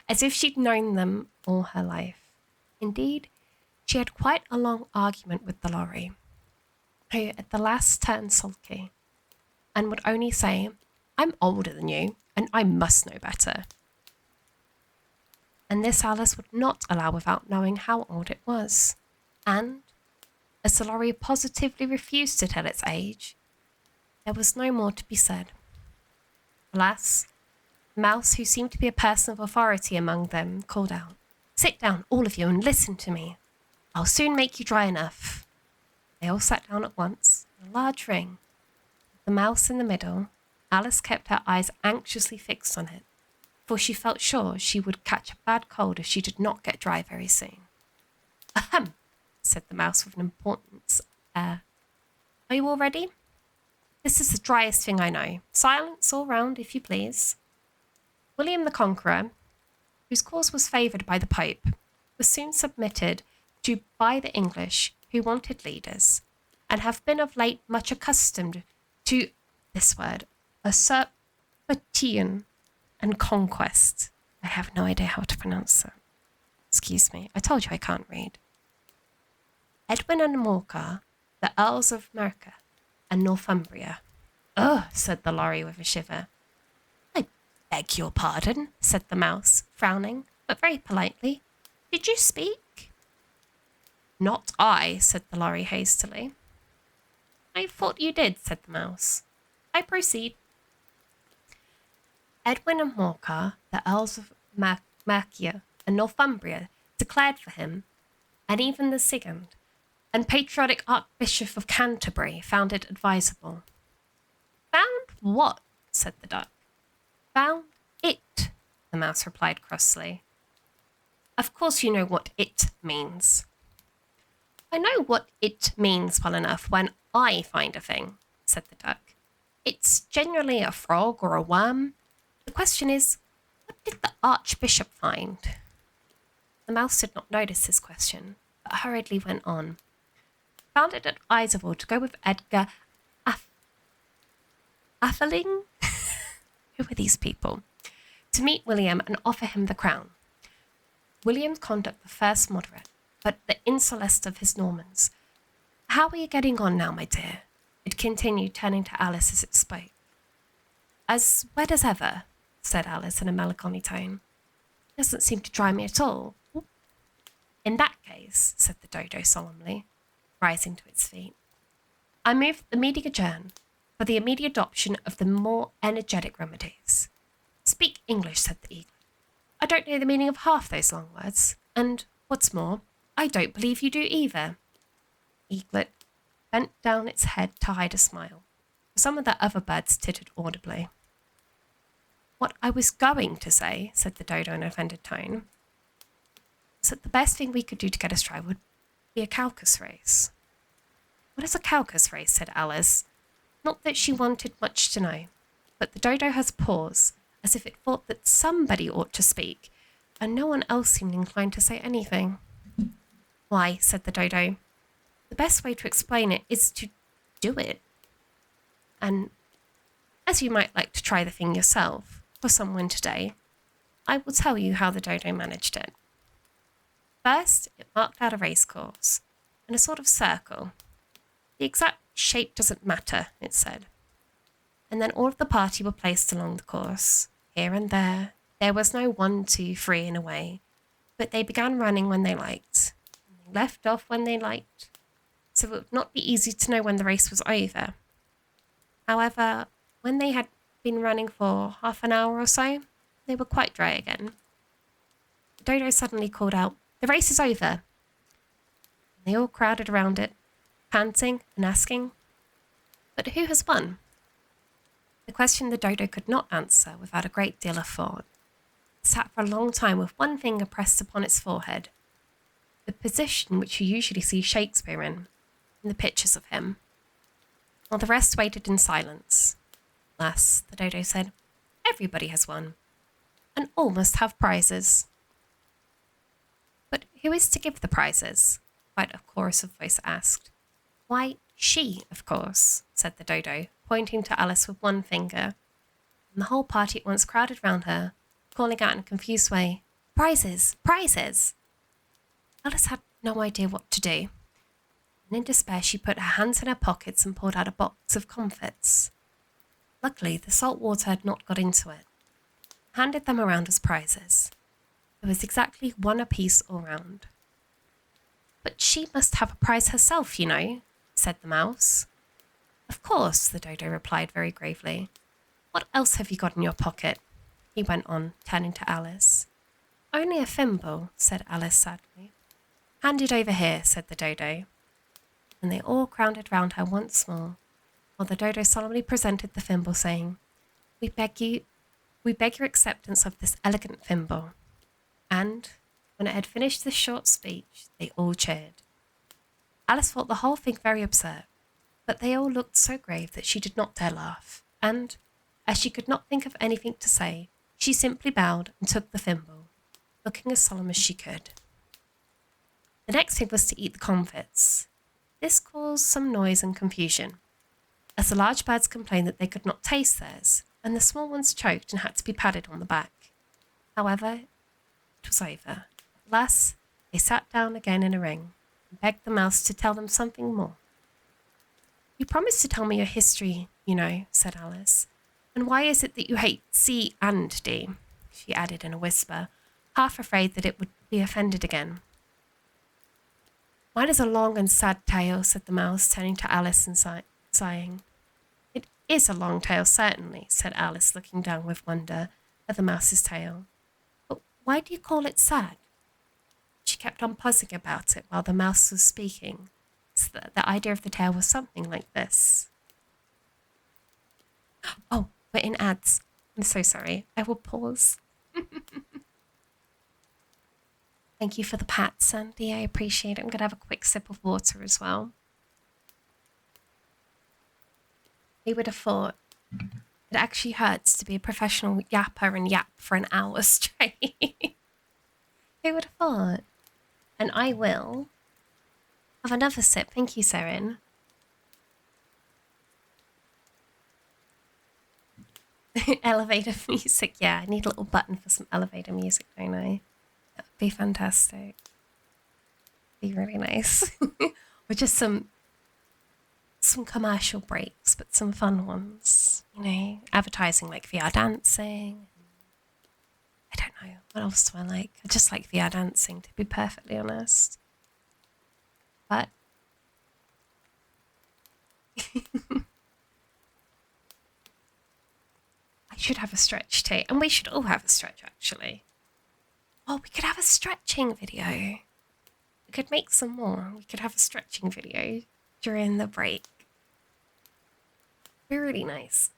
as if she'd known them all her life. Indeed, she had quite a long argument with the lorry, who at the last turned sulky, and would only say, "I'm older than you, and I must know better." And this Alice would not allow without knowing how old it was. And, as the lorry positively refused to tell its age, there was no more to be said. Alas, the mouse, who seemed to be a person of authority among them, called out, "Sit down, all of you, and listen to me. I'll soon make you dry enough." They all sat down at once, in a large ring. The mouse in the middle, Alice kept her eyes anxiously fixed on it, for she felt sure she would catch a bad cold if she did not get dry very soon. "Ahem," said the mouse with an important air. "Are you all ready? This is the driest thing I know. Silence all round, if you please." William the Conqueror, whose cause was favoured by the Pope, was soon submitted to by the English, who wanted leaders, and have been of late much accustomed to this word, usurpation and conquest. I have no idea how to pronounce it. Excuse me, I told you I can't read. Edwin and Morcar, the Earls of Mercia and Northumbria. "Ugh," said the lorry with a shiver. "I beg your pardon," said the mouse, frowning, but very politely. "Did you speak?" "Not I," said the lorry hastily. "I thought you did," said the mouse. "I proceed." Edwin and Morcar, the Earls of Mercia and Northumbria, declared for him, and even the second and patriotic Archbishop of Canterbury found it advisable. "Found what?" said the duck. "Found it," the mouse replied crossly. "Of course you know what it means." "I know what it means well enough when I find a thing," said the duck. "It's generally a frog or a worm. The question is, what did the Archbishop find?" The mouse did not notice his question, but hurriedly went on. "Found it advisable to go with Edgar Atheling?" Who are these people? "To meet William and offer him the crown. William's conduct the first moderate, but the insolest of his Normans. How are you getting on now, my dear?" it continued, turning to Alice as it spoke. "As wet as ever," said Alice in a melancholy tone. "It doesn't seem to dry me at all." "In that case," said the dodo solemnly, rising to its feet, "I move the meeting adjourn for the immediate adoption of the more energetic remedies." "Speak English," said the eagle. "I don't know the meaning of half those long words, and, what's more, I don't believe you do either." Eaglet bent down its head to hide a smile. Some of the other birds tittered audibly. "What I was going to say," said the dodo in an offended tone, "is that the best thing we could do to get us dry would be a caucus race." "What is a caucus race?" said Alice. Not that she wanted much to know, but the dodo has paused, as if it thought that somebody ought to speak, and no one else seemed inclined to say anything. "Why," said the dodo, "the best way to explain it is to do it. And as you might like to try the thing yourself for some winter day, I will tell you how the dodo managed it. First, it marked out a race course in a sort of circle. The exact shape doesn't matter, it said. And then all of the party were placed along the course, here and there. There was no 1, 2, 3 in a way, but they began running when they liked, and they left off when they liked, so it would not be easy to know when the race was over. However, when they had been running for half an hour or so, they were quite dry again. The dodo suddenly called out, "The race is over!" And they all crowded around it, panting and asking, "But who has won?" The question the dodo could not answer without a great deal of thought. It sat for a long time with one finger pressed upon its forehead, the position which you usually see Shakespeare in the pictures of him, while the rest waited in silence. Last, the dodo said, "Everybody has won, and all must have prizes." "But who is to give the prizes?" quite a chorus of voices asked. "Why, she, of course," said the dodo, pointing to Alice with one finger. And the whole party at once crowded round her, calling out in a confused way, "Prizes! Prizes!" Alice had no idea what to do, and in despair she put her hands in her pockets and pulled out a box of comfits. Luckily, the salt water had not got into it. Handed them around as prizes. There was exactly 1 apiece all round. "But she must have a prize herself, you know," said the mouse. "Of course," the dodo replied very gravely. "What else have you got in your pocket?" he went on, turning to Alice. "Only a thimble," said Alice sadly. "Hand it over here," said the dodo. And they all crowded round her once more, while the dodo solemnly presented the thimble, saying, We beg your acceptance of this elegant thimble." And when it had finished this short speech, they all cheered. Alice thought the whole thing very absurd, but they all looked so grave that she did not dare laugh, and, as she could not think of anything to say, she simply bowed and took the thimble, looking as solemn as she could. The next thing was to eat the comfits. This caused some noise and confusion, as the large birds complained that they could not taste theirs, and the small ones choked and had to be patted on the back. However, it was over. At last, they sat down again in a ring and begged the mouse to tell them something more. "You promised to tell me your history, you know," said Alice. "And why is it that you hate C and D?" she added in a whisper, half afraid that it would be offended again. "Mine is a long and sad tale," said the mouse, turning to Alice and sighing. "It is a long tale, certainly," said Alice, looking down with wonder at the mouse's tail. "But why do you call it sad?" She kept on puzzling about it while the mouse was speaking, so that the idea of the tale was something like this. Oh, we're in ads. I'm so sorry. I will pause. Thank you for the pat, Sandy. I appreciate it. I'm going to have a quick sip of water as well. Who would have thought it actually hurts to be a professional yapper and yap for an hour straight? Who would have thought? And I will have another sip. Thank you, Seren. Elevator music. Yeah, I need a little button for some elevator music, don't I? That would be fantastic. Be really nice. Or just some commercial breaks, but some fun ones. You know, advertising like VR dancing. I don't know. What else do I like? I just like VR dancing, to be perfectly honest. But I should have a stretch too. And we should all have a stretch, actually. Oh, we could have a stretching video. We could make some more. We could have a stretching video during the break. Be really nice.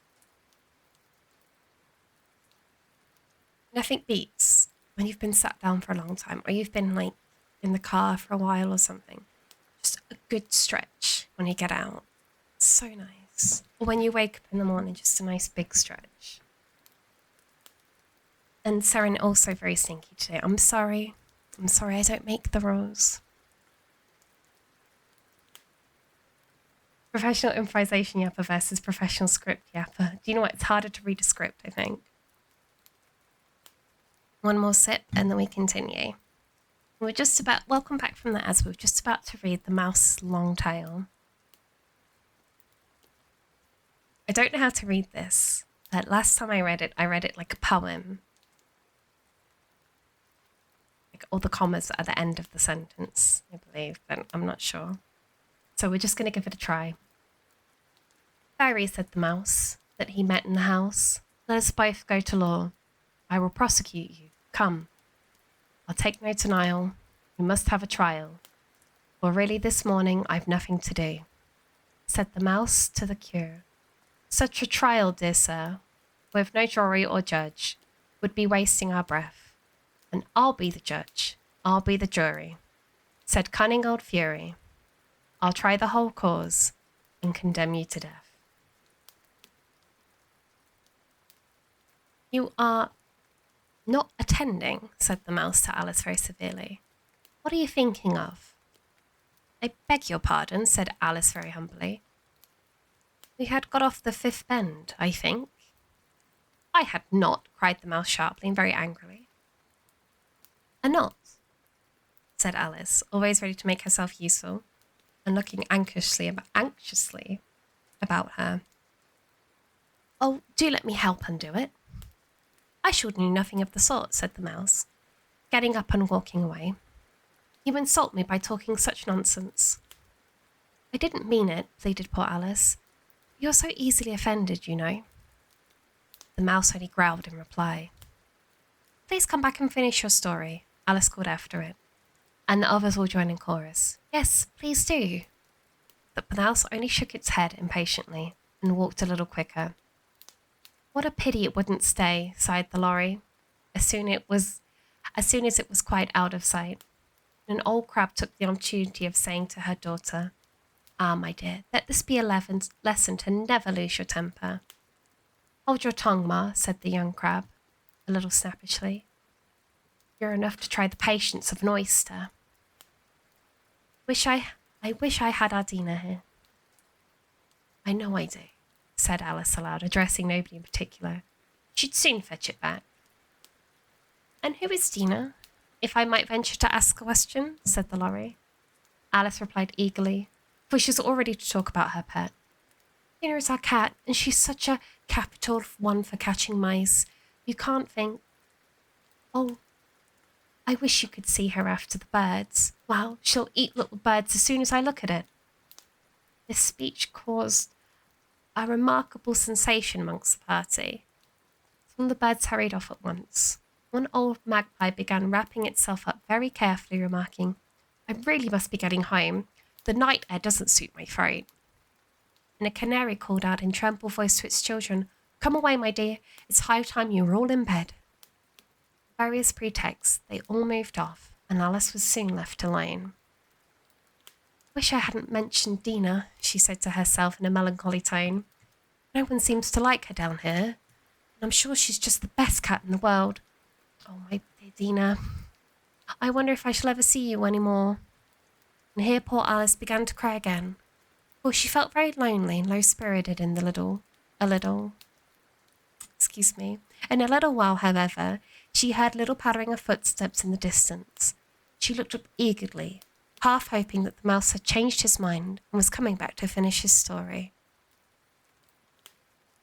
Nothing beats when you've been sat down for a long time, or you've been like in the car for a while or something. Just a good stretch when you get out. It's so nice. Or when you wake up in the morning, just a nice big stretch. And Seren also very stinky today. I'm sorry. I don't make the rules. Professional improvisation yapper versus professional script yapper. Do you know what? It's harder to read a script, I think. One more sip and then we continue. We're just about, welcome back from the as we're just about to read The Mouse's Long Tale. I don't know how to read this, but last time I read it like a poem. Like all the commas at the end of the sentence, I believe, but I'm not sure. So we're just going to give it a try. Fairy, said the mouse, that he met in the house. Let us both go to law. I will prosecute you. Come. I'll take no denial. We must have a trial. For really this morning I've nothing to do. Said the mouse to the cure. Such a trial, dear sir, with no jury or judge, would be wasting our breath. And I'll be the judge. I'll be the jury. Said cunning old Fury. I'll try the whole cause and condemn you to death. You are not attending, said the mouse to Alice very severely. What are you thinking of? I beg your pardon, said Alice very humbly. We had got off the fifth bend, I think. I had not, cried the mouse sharply and very angrily. A not, said Alice, always ready to make herself useful, and looking anxiously about her. Oh, do let me help undo it. I shall do nothing of the sort, said the mouse, getting up and walking away. You insult me by talking such nonsense. I didn't mean it, pleaded poor Alice. You're so easily offended, you know. The mouse only growled in reply. Please come back and finish your story, Alice called after it, and the others all joined in chorus. Yes, please do. But the mouse only shook its head impatiently and walked a little quicker. What a pity it wouldn't stay, sighed the lorry, as soon as it was quite out of sight. An old crab took the opportunity of saying to her daughter, Ah, my dear, let this be a lesson to never lose your temper. Hold your tongue, Ma, said the young crab, a little snappishly. You're enough to try the patience of an oyster. I wish I had Ardina here. I know I do, said Alice aloud, addressing nobody in particular. She'd soon fetch it back. And who is Dina, if I might venture to ask a question, said the lorry. Alice replied eagerly, for she was all ready to talk about her pet. Dina is our cat, and she's such a capital one for catching mice. You can't think. Oh, I wish you could see her after the birds. Well, she'll eat little birds as soon as I look at it. This speech caused a remarkable sensation amongst the party. Some of the birds hurried off at once. One old magpie began wrapping itself up very carefully, remarking, I really must be getting home. The night air doesn't suit my throat. And a canary called out in trembled voice to its children, Come away, my dear. It's high time you were all in bed. Various pretexts, they all moved off, and Alice was soon left alone. Wish I hadn't mentioned Dina, she said to herself in a melancholy tone. No one seems to like her down here, and I'm sure she's just the best cat in the world. Oh, my dear Dina, I wonder if I shall ever see you any more. And here poor Alice began to cry again, for she felt very lonely and low-spirited in In a little while, however, she heard little pattering of footsteps in the distance. She looked up eagerly, half hoping that the mouse had changed his mind and was coming back to finish his story.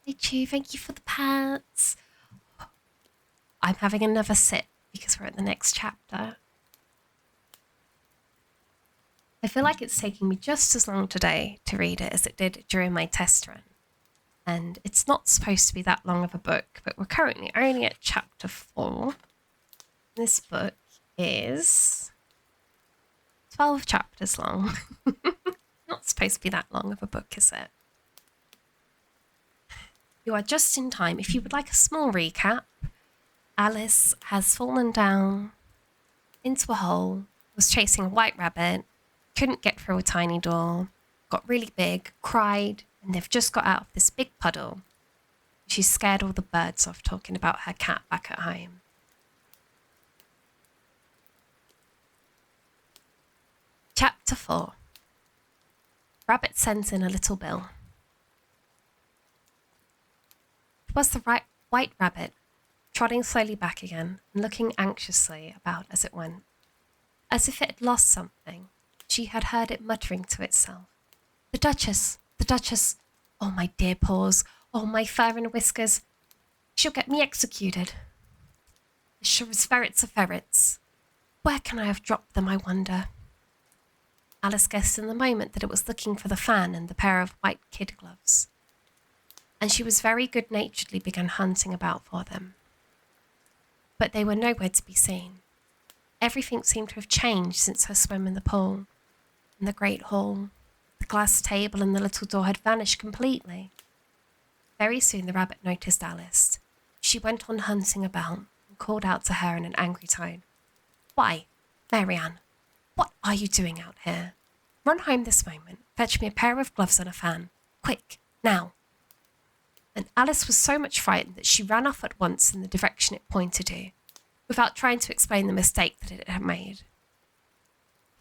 Thank you for the pats. I'm having another sip because we're at the next chapter. I feel like it's taking me just as long today to read it as it did during my test run. And it's not supposed to be that long of a book, but we're currently only at chapter 4. This book is 12 chapters long. Not supposed to be that long of a book, is it? You are just in time. If you would like a small recap, Alice has fallen down into a hole, was chasing a white rabbit, couldn't get through a tiny door, got really big, cried, and they've just got out of this big puddle. She scared all the birds off talking about her cat back at home. Chapter 4. Rabbit sends in a little bill. It was the white rabbit, trotting slowly back again and looking anxiously about as it went. As if it had lost something, she had heard it muttering to itself. The Duchess! The Duchess! Oh, my dear paws! Oh, my fur and whiskers! She'll get me executed! As sure as ferrets are ferrets. Where can I have dropped them, I wonder? Alice guessed in the moment that it was looking for the fan and the pair of white kid gloves, and she was very good-naturedly began hunting about for them. But they were nowhere to be seen. Everything seemed to have changed since her swim in the pool, and the great hall, the glass table and the little door had vanished completely. Very soon the rabbit noticed Alice. She went on hunting about and called out to her in an angry tone. Why, Marianne, what are you doing out here? Run home this moment. Fetch me a pair of gloves and a fan. Quick, now. And Alice was so much frightened that she ran off at once in the direction it pointed to, without trying to explain the mistake that it had made.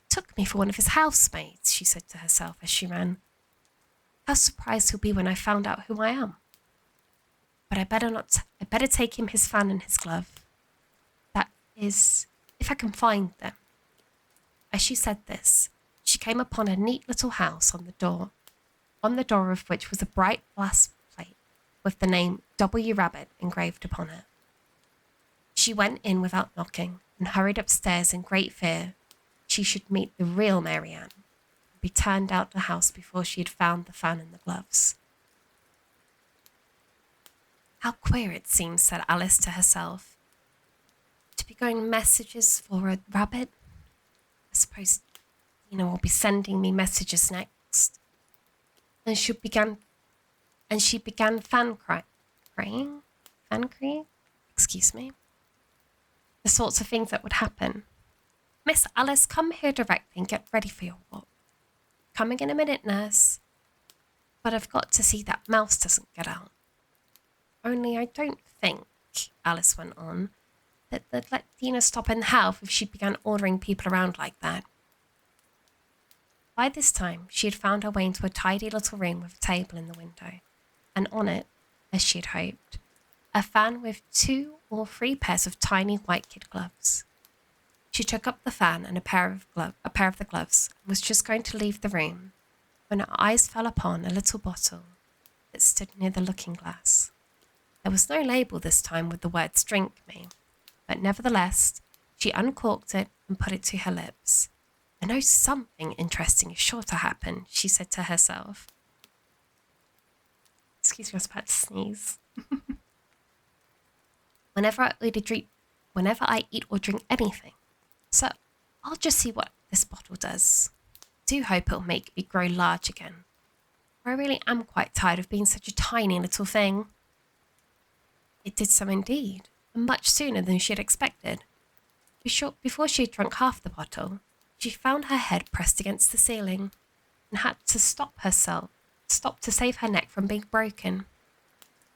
He took me for one of his housemaids, she said to herself as she ran. How surprised he'll be when I found out who I am. But I better take him his fan and his glove. That is, if I can find them. As she said this, she came upon a neat little house on the door of which was a bright glass plate with the name W. Rabbit engraved upon it. She went in without knocking and hurried upstairs in great fear she should meet the real Marianne and be turned out the house before she had found the fan and the gloves. How queer it seems, said Alice to herself, to be going messages for a rabbit. I suppose Dina will be sending me messages next. And she began fan crying? Excuse me. The sorts of things that would happen. Miss Alice, come here directly and get ready for your walk. Coming in a minute, nurse. But I've got to see that mouse doesn't get out. Only I don't think, Alice went on, that they'd let Dina stop in the house if she began ordering people around like that. By this time, she had found her way into a tidy little room with a table in the window, and on it, as she had hoped, a fan with 2 or 3 pairs of tiny white kid gloves. She took up the fan and a pair of the gloves and was just going to leave the room when her eyes fell upon a little bottle that stood near the looking-glass. There was no label this time with the words "Drink Me," but nevertheless, she uncorked it and put it to her lips. I know something interesting is sure to happen, she said to herself. Excuse me, I was about to sneeze. Whenever I eat or drink anything. So I'll just see what this bottle does. Do hope it'll make me grow large again. For I really am quite tired of being such a tiny little thing. It did so indeed, and much sooner than she had expected. Before she had drunk half the bottle, she found her head pressed against the ceiling and had to stop to save her neck from being broken.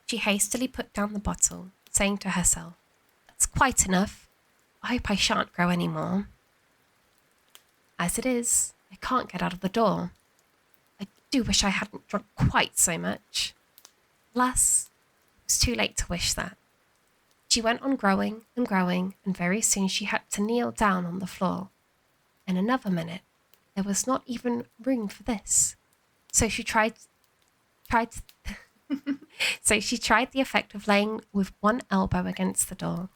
She hastily put down the bottle, saying to herself, That's quite enough. I hope I shan't grow any more. As it is, I can't get out of the door. I do wish I hadn't drunk quite so much. Alas, it was too late to wish that. She went on growing, and very soon she had to kneel down on the floor. In another minute, there was not even room for this. So she tried the effect of laying with one elbow against the door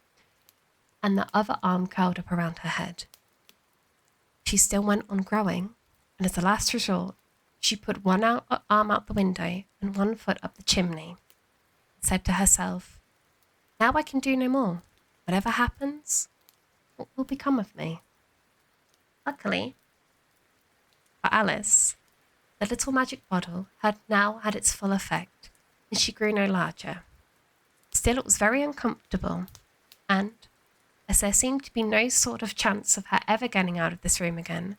and the other arm curled up around her head. She still went on growing, and as a last resort, she put one arm out the window and one foot up the chimney and said to herself, Now I can do no more. Whatever happens, what will become of me? Luckily for Alice, the little magic bottle had now had its full effect, and she grew no larger. Still, it was very uncomfortable, and, as there seemed to be no sort of chance of her ever getting out of this room again,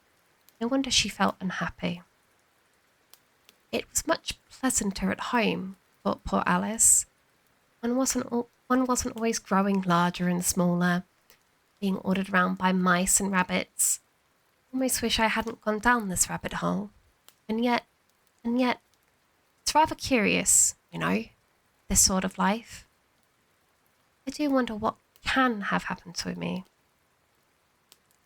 no wonder she felt unhappy. It was much pleasanter at home, thought poor Alice. One wasn't always growing larger and smaller, being ordered around by mice and rabbits. Almost wish I hadn't gone down this rabbit hole. And yet, it's rather curious, this sort of life. I do wonder what can have happened to me.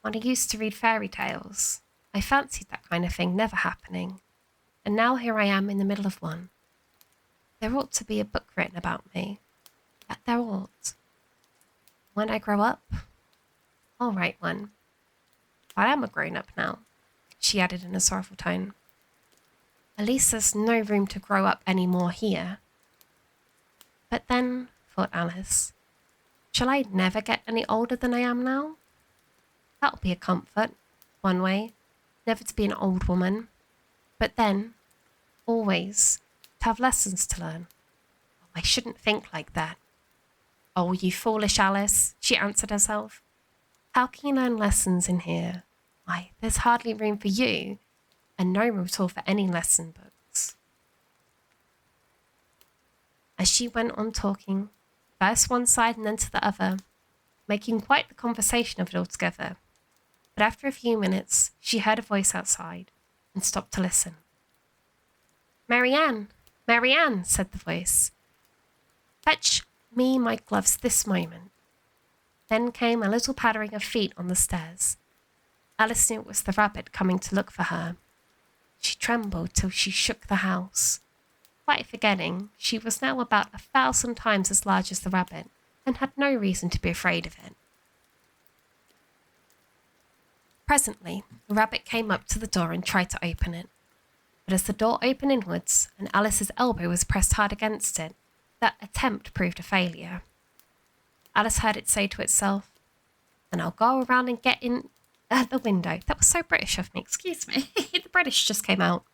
When I used to read fairy tales, I fancied that kind of thing never happening, and now here I am in the middle of one. There ought to be a book written about me. That there ought. When I grow up, I'll write one. I am a grown-up now, she added in a sorrowful tone. At least there's no room to grow up any more here. But then, thought Alice, shall I never get any older than I am now? That'll be a comfort, one way, never to be an old woman. But then, always, to have lessons to learn. Oh, I shouldn't think like that. Oh, you foolish Alice, she answered herself. How can you learn lessons in here? Why, there's hardly room for you, and no room at all for any lesson books. As she went on talking, first one side and then to the other, making quite the conversation of it altogether, but after a few minutes she heard a voice outside and stopped to listen. Marianne, Marianne, said the voice. Fetch me my gloves this moment. Then came a little pattering of feet on the stairs. Alice knew it was the rabbit coming to look for her. She trembled till she shook the house, quite forgetting she was now about 1,000 times as large as the rabbit and had no reason to be afraid of it. Presently, the rabbit came up to the door and tried to open it. But as the door opened inwards and Alice's elbow was pressed hard against it, that attempt proved a failure. Alice heard it say to itself, "Then I'll go around and get in at the window." That was so British of me, excuse me. The British just came out.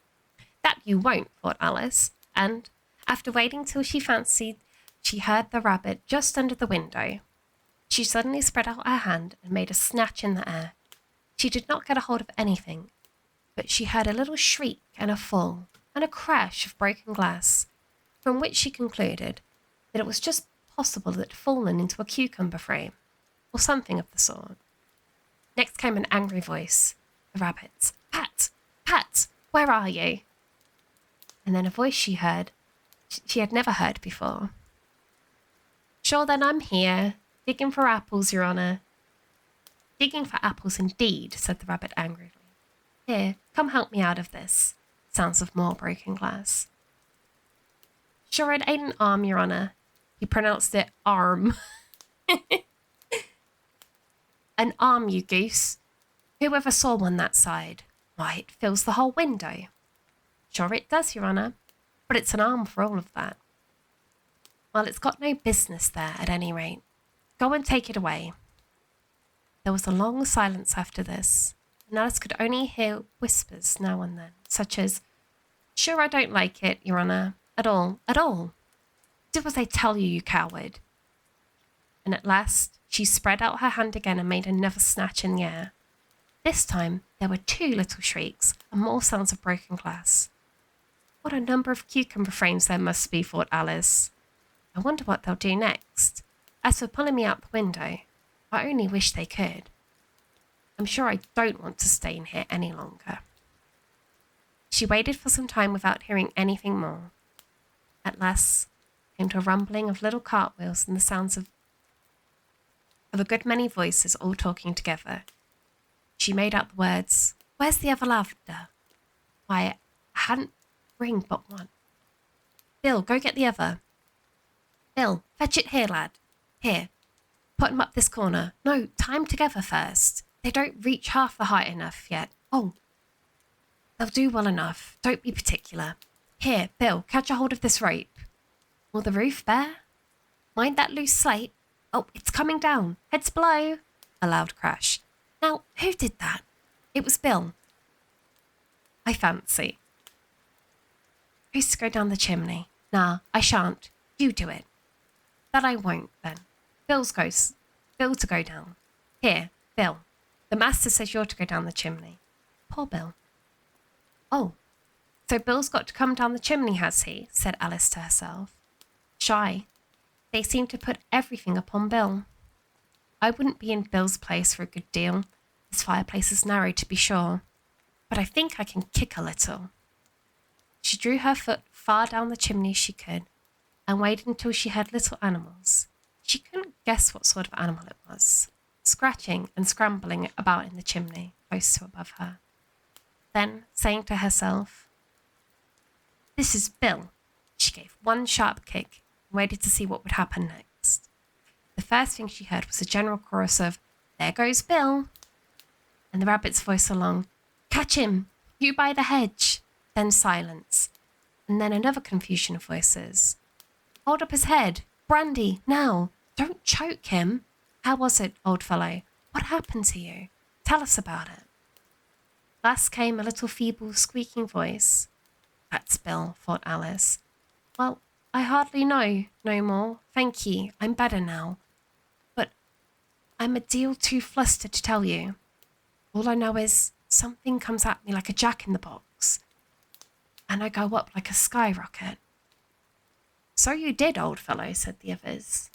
That you won't, thought Alice, and, after waiting till she fancied she heard the rabbit just under the window, she suddenly spread out her hand and made a snatch in the air. She did not get a hold of anything, but she heard a little shriek and a fall and a crash of broken glass, from which she concluded that it was just possible that it had fallen into a cucumber frame, or something of the sort. Next came an angry voice, the rabbit's. Pat! Pat! Where are you? And then a voice she heard, she had never heard before. Sure then I'm here, digging for apples, Your Honour. Digging for apples indeed, said the rabbit angrily. Here, come help me out of this. Sounds of more broken glass. Sure it ain't an arm, Your Honour. He pronounced it arm. An arm, you goose. Who ever saw one that side? Why, it fills the whole window. Sure it does, Your Honour, but it's an arm for all of that. Well, it's got no business there, at any rate. Go and take it away. There was a long silence after this, and Alice could only hear whispers now and then, such as, Sure I don't like it, Your Honour, at all, at all. Do as I tell you, you coward. And at last she spread out her hand again and made another snatch in the air. This time there were 2 little shrieks and more sounds of broken glass. What a number of cucumber frames there must be, thought Alice. I wonder what they'll do next. As for pulling me out the window, I only wish they could. I'm sure I don't want to stay in here any longer. She waited for some time without hearing anything more. At last came to a rumbling of little cartwheels and the sounds of a good many voices all talking together. She made out the words, Where's the other lavender? Why, I hadn't ring but one. Bill, go get the other. Bill, fetch it here, lad. Here, put 'em up this corner. No, tie 'em together first. They don't reach half the height enough yet. Oh, they'll do well enough. Don't be particular. Here, Bill, catch a hold of this rope. Will the roof bear? Mind that loose slate. Oh, it's coming down. Heads below. A loud crash. Now, who did that? It was Bill. I fancy. Who's to go down the chimney? Nah, I shan't. You do it. That I won't, then. Bill to go down. Here, Bill. The master says you're to go down the chimney. Poor Bill. Oh, so Bill's got to come down the chimney, has he? Said Alice to herself. Shy. They seem to put everything upon Bill. I wouldn't be in Bill's place for a good deal. His fireplace is narrow, to be sure, but I think I can kick a little. She drew her foot far down the chimney as she could, and waited until she heard little animals. She couldn't guess what sort of animal it was, scratching and scrambling about in the chimney close to above her. Then, saying to herself, "This is Bill," she gave one sharp kick and waited to see what would happen next. The first thing she heard was a general chorus of, "There goes Bill," and the rabbit's voice along, "Catch him! You by the hedge!" Then silence, and then another confusion of voices. "Hold up his head! Brandy, now! Don't choke him! How was it, old fellow? What happened to you? Tell us about it." Last came a little feeble, squeaking voice. "That's Bill," thought Alice. "Well, I hardly know no more. Thank ye, I'm better now. But I'm a deal too flustered to tell you. All I know is something comes at me like a jack-in-the-box, and I go up like a skyrocket." "So you did, old fellow," said the others.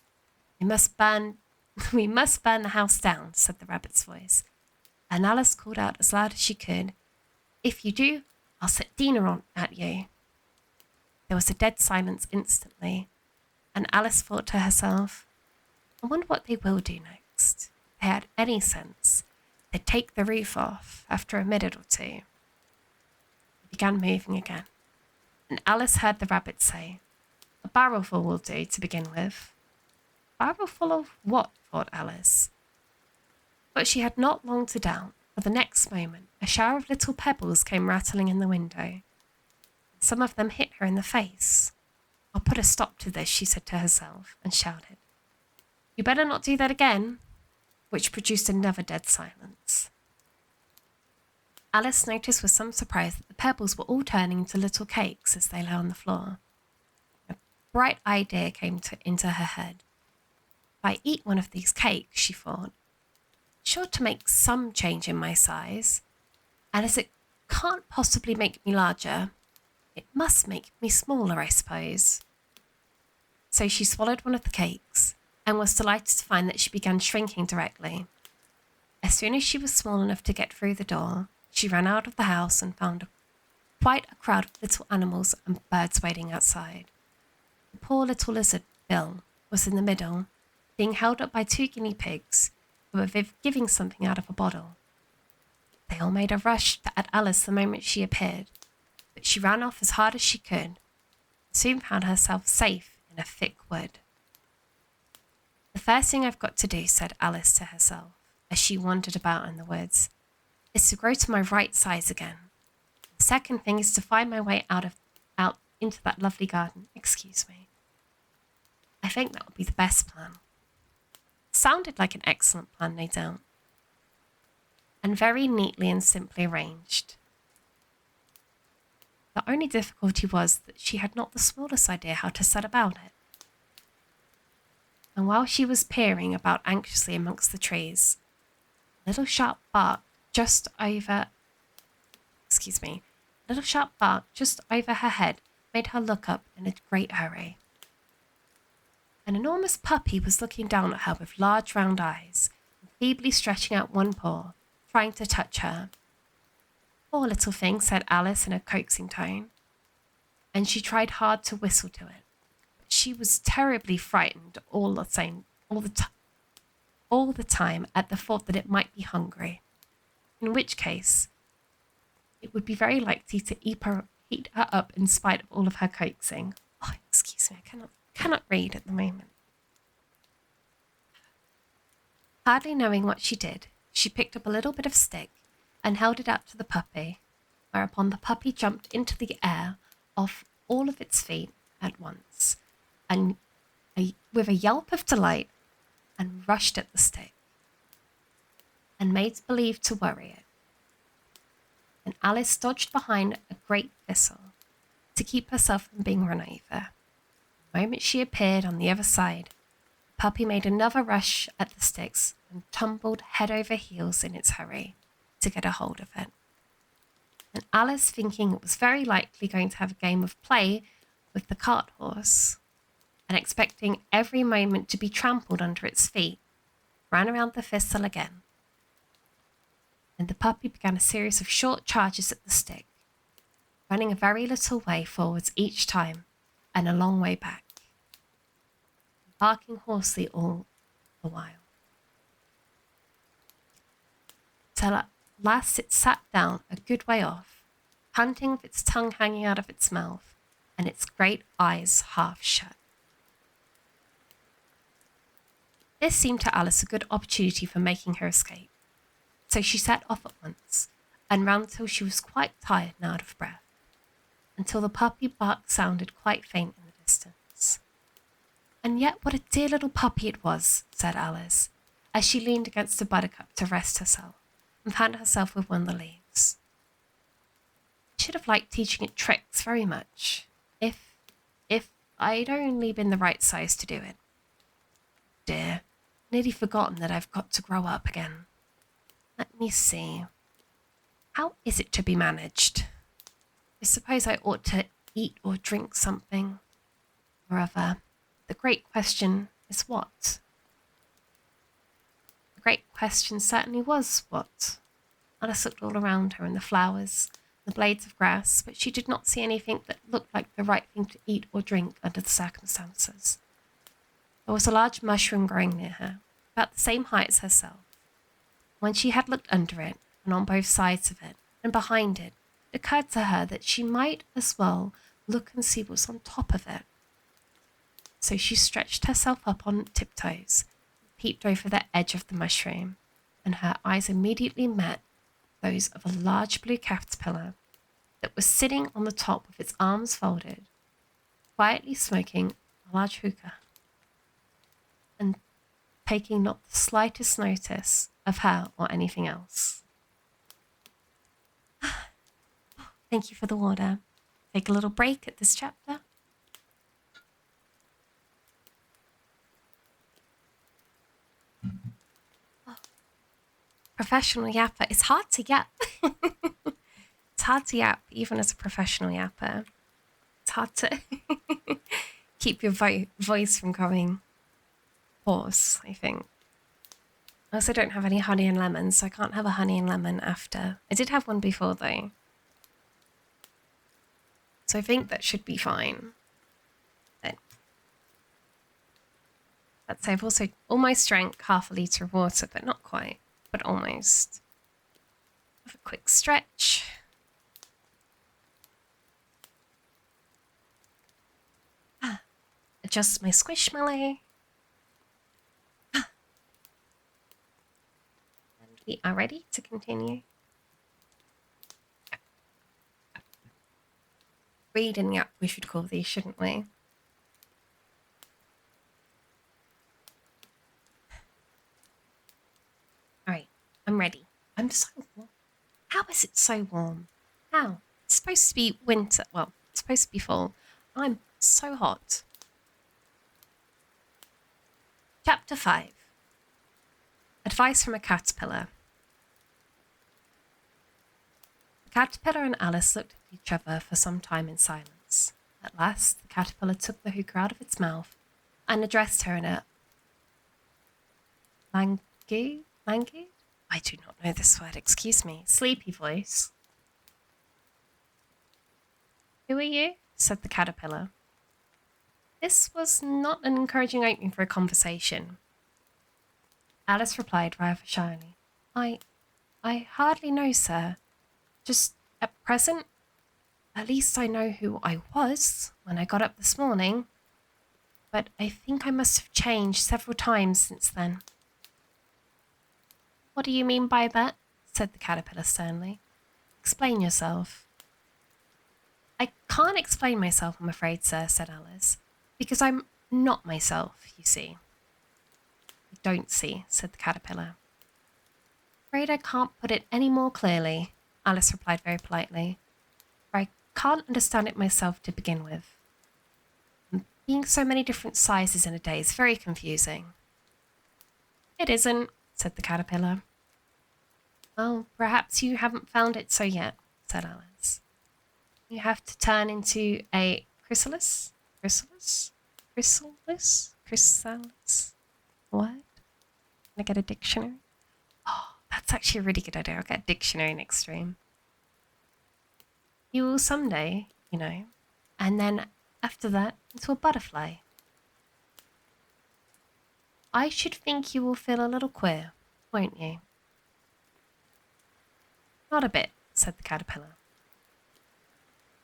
We must burn the house down," said the rabbit's voice, and Alice called out as loud as she could, "If you do, I'll set Dina on at you." There was a dead silence instantly, and Alice thought to herself, "I wonder what they will do next. If they had any sense, they'd take the roof off after a minute or two." It began moving again, and Alice heard the rabbit say, "A barrelful will do to begin with." Barrelful of what? Thought Alice. But she had not long to doubt, for the next moment a shower of little pebbles came rattling in the window. Some of them hit her in the face. "I'll put a stop to this," she said to herself, and shouted, "You better not do that again," which produced another dead silence. Alice noticed with some surprise that the pebbles were all turning into little cakes as they lay on the floor. A bright idea came into her head. If I eat one of these cakes, she thought, sure to make some change in my size, and as it can't possibly make me larger, it must make me smaller, I suppose. So she swallowed one of the cakes and was delighted to find that she began shrinking directly. As soon as she was small enough to get through the door, she ran out of the house and found quite a crowd of little animals and birds waiting outside. The poor little lizard, Bill, was in the middle, being held up by 2 guinea pigs who were giving something out of a bottle. They all made a rush at Alice the moment she appeared, but she ran off as hard as she could and soon found herself safe in a thick wood. "The first thing I've got to do," said Alice to herself as she wandered about in the woods, "is to grow to my right size again. The second thing is to find my way out into that lovely garden. Excuse me. I think that would be the best plan." Sounded like an excellent plan, no doubt, and very neatly and simply arranged. The only difficulty was that she had not the smallest idea how to set about it. And while she was peering about anxiously amongst the trees, a little sharp bark just over her head made her look up in a great hurry. An enormous puppy was looking down at her with large round eyes and feebly stretching out one paw, trying to touch her. "Poor little thing," said Alice in a coaxing tone, and she tried hard to whistle to it. But she was terribly frightened all the time at the thought that it might be hungry, in which case it would be very likely to eat her up in spite of all of her coaxing. Oh, excuse me, I cannot read at the moment. Hardly knowing what she did, she picked up a little bit of stick and held it out to the puppy, whereupon the puppy jumped into the air off all of its feet at once, and with a yelp of delight, and rushed at the stick, and made believe to worry it. And Alice dodged behind a great thistle to keep herself from being run over. The moment she appeared on the other side, the puppy made another rush at the sticks and tumbled head over heels in its hurry to get a hold of it. And Alice, thinking it was very likely going to have a game of play with the cart horse, and expecting every moment to be trampled under its feet, ran around the thistle again. And the puppy began a series of short charges at the stick, running a very little way forwards each time and a long way back. barking hoarsely all the while. Till at last it sat down a good way off, panting with its tongue hanging out of its mouth and its great eyes half shut. This seemed to Alice a good opportunity for making her escape, so she set off at once and ran till she was quite tired and out of breath, until the puppy bark sounded quite faint in the distance. And yet what a dear little puppy it was, said Alice, as she leaned against a buttercup to rest herself and fan herself with one of the leaves. I should have liked teaching it tricks very much, if I'd only been the right size to do it. Dear, nearly forgotten that I've got to grow up again. Let me see. How is it to be managed? I suppose I ought to eat or drink something or other. The great question is what? The great question certainly was what. Alice looked all around her and the flowers, the blades of grass, but she did not see anything that looked like the right thing to eat or drink under the circumstances. There was a large mushroom growing near her, about the same height as herself. When she had looked under it, and on both sides of it, and behind it, it occurred to her that she might as well look and see what was on top of it. So she stretched herself up on tiptoes, and peeped over the edge of the mushroom, and her eyes immediately met those of a large blue caterpillar that was sitting on the top with its arms folded, quietly smoking a large hookah, and taking not the slightest notice of her or anything else. Thank you for the water. Take a little break at this chapter. Oh, professional yapper. It's hard to yap. It's hard to yap even as a professional yapper. It's hard to keep your voice from going hoarse, I think. I also don't have any honey and lemon, so I can't have a honey and lemon after. I did have one before, though. So I think that should be fine. But let's say I've also almost drank half a litre of water, but not quite, but almost. Have a quick stretch. Adjust my squishmallow. And we are ready to continue. Reading up, we should call these, shouldn't we? Alright, I'm ready. I'm so warm. How is it so warm? How? It's supposed to be winter. Well, it's supposed to be fall. I'm so hot. Chapter 5. Advice from a Caterpillar. The caterpillar and Alice looked at each other for some time in silence. At last, the caterpillar took the hookah out of its mouth and addressed her in a languid? I do not know this word, excuse me. Sleepy voice. Who are you? Said the caterpillar. This was not an encouraging opening for a conversation. Alice replied rather shyly. I hardly know, sir. Just at present, at least I know who I was when I got up this morning. But I think I must have changed several times since then. What do you mean by that? Said the caterpillar sternly. Explain yourself. I can't explain myself, I'm afraid, sir, said Alice, because I'm not myself, you see. I don't see, said the caterpillar. Afraid I can't put it any more clearly, Alice replied very politely, for I can't understand it myself to begin with. And being so many different sizes in a day is very confusing. It isn't, said the caterpillar. Well, perhaps you haven't found it so yet, said Alice. You have to turn into a chrysalis? What? Can I get a dictionary? Oh, that's actually a really good idea. I'll get a dictionary next stream. You will someday, you know, and then after that, into a butterfly. I should think you will feel a little queer, won't you? Not a bit, said the caterpillar.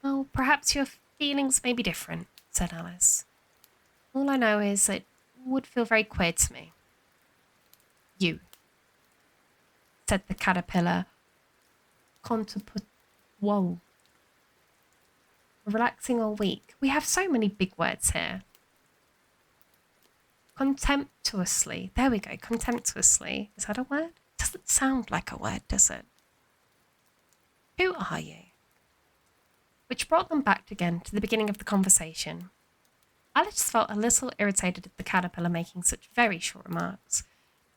Well, perhaps your feelings may be different, said Alice. All I know is it would feel very queer to me. You, said the caterpillar. Whoa. Relaxing all week. We have so many big words here. Contemptuously. There we go. Contemptuously. Is that a word? Doesn't sound like a word, does it? Who are you? Which brought them back again to the beginning of the conversation. Alice felt a little irritated at the caterpillar making such very short remarks.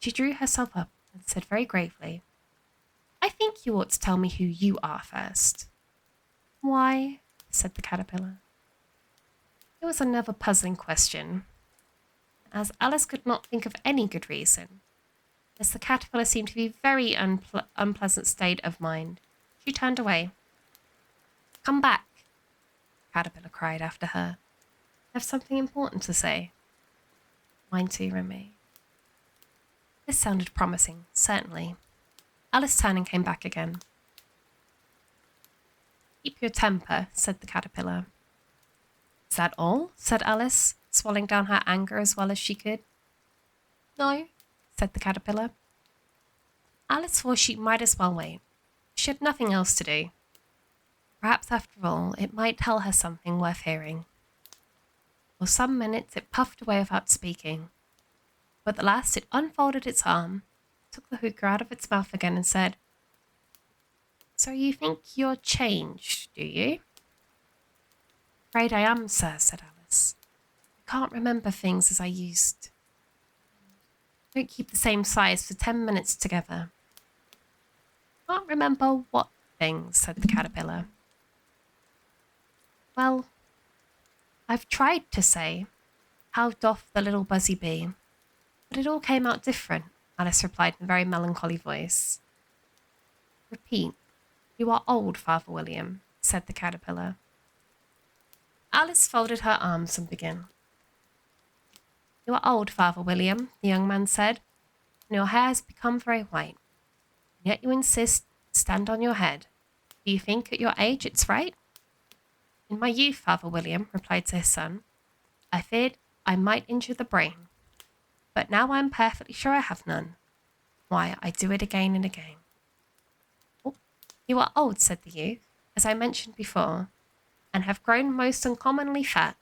She drew herself up and said very gravely, I think you ought to tell me who you are first. Why? Said the caterpillar. It was another puzzling question, as Alice could not think of any good reason. As the caterpillar seemed to be in a very unpleasant state of mind, she turned away. Come back, the caterpillar cried after her. I have something important to say. Mine too, Remy. This sounded promising, certainly. Alice turned and came back again. Keep your temper, said the caterpillar. Is that all? Said Alice, swallowing down her anger as well as she could. No, said the caterpillar. Alice thought she might as well wait. She had nothing else to do. Perhaps after all, it might tell her something worth hearing. For some minutes it puffed away without speaking, but at last it unfolded its arm, took the hookah out of its mouth again and said, So you think you're changed, do you? Afraid I am, sir, said Alice. I can't remember things as I used. Don't keep the same size for 10 minutes together. Can't remember what things, said the caterpillar. Well, I've tried to say, how doth the little buzzy bee? But it all came out different, Alice replied in a very melancholy voice. Repeat, you are old, Father William, said the caterpillar. Alice folded her arms and began. You are old, Father William, the young man said, and your hair has become very white. And yet you insist to stand on your head. Do you think at your age it's right? In my youth, Father William, replied to his son, I feared I might injure the brain. But now I am perfectly sure I have none. Why, I do it again and again. Oh, you are old, said the youth, as I mentioned before, and have grown most uncommonly fat.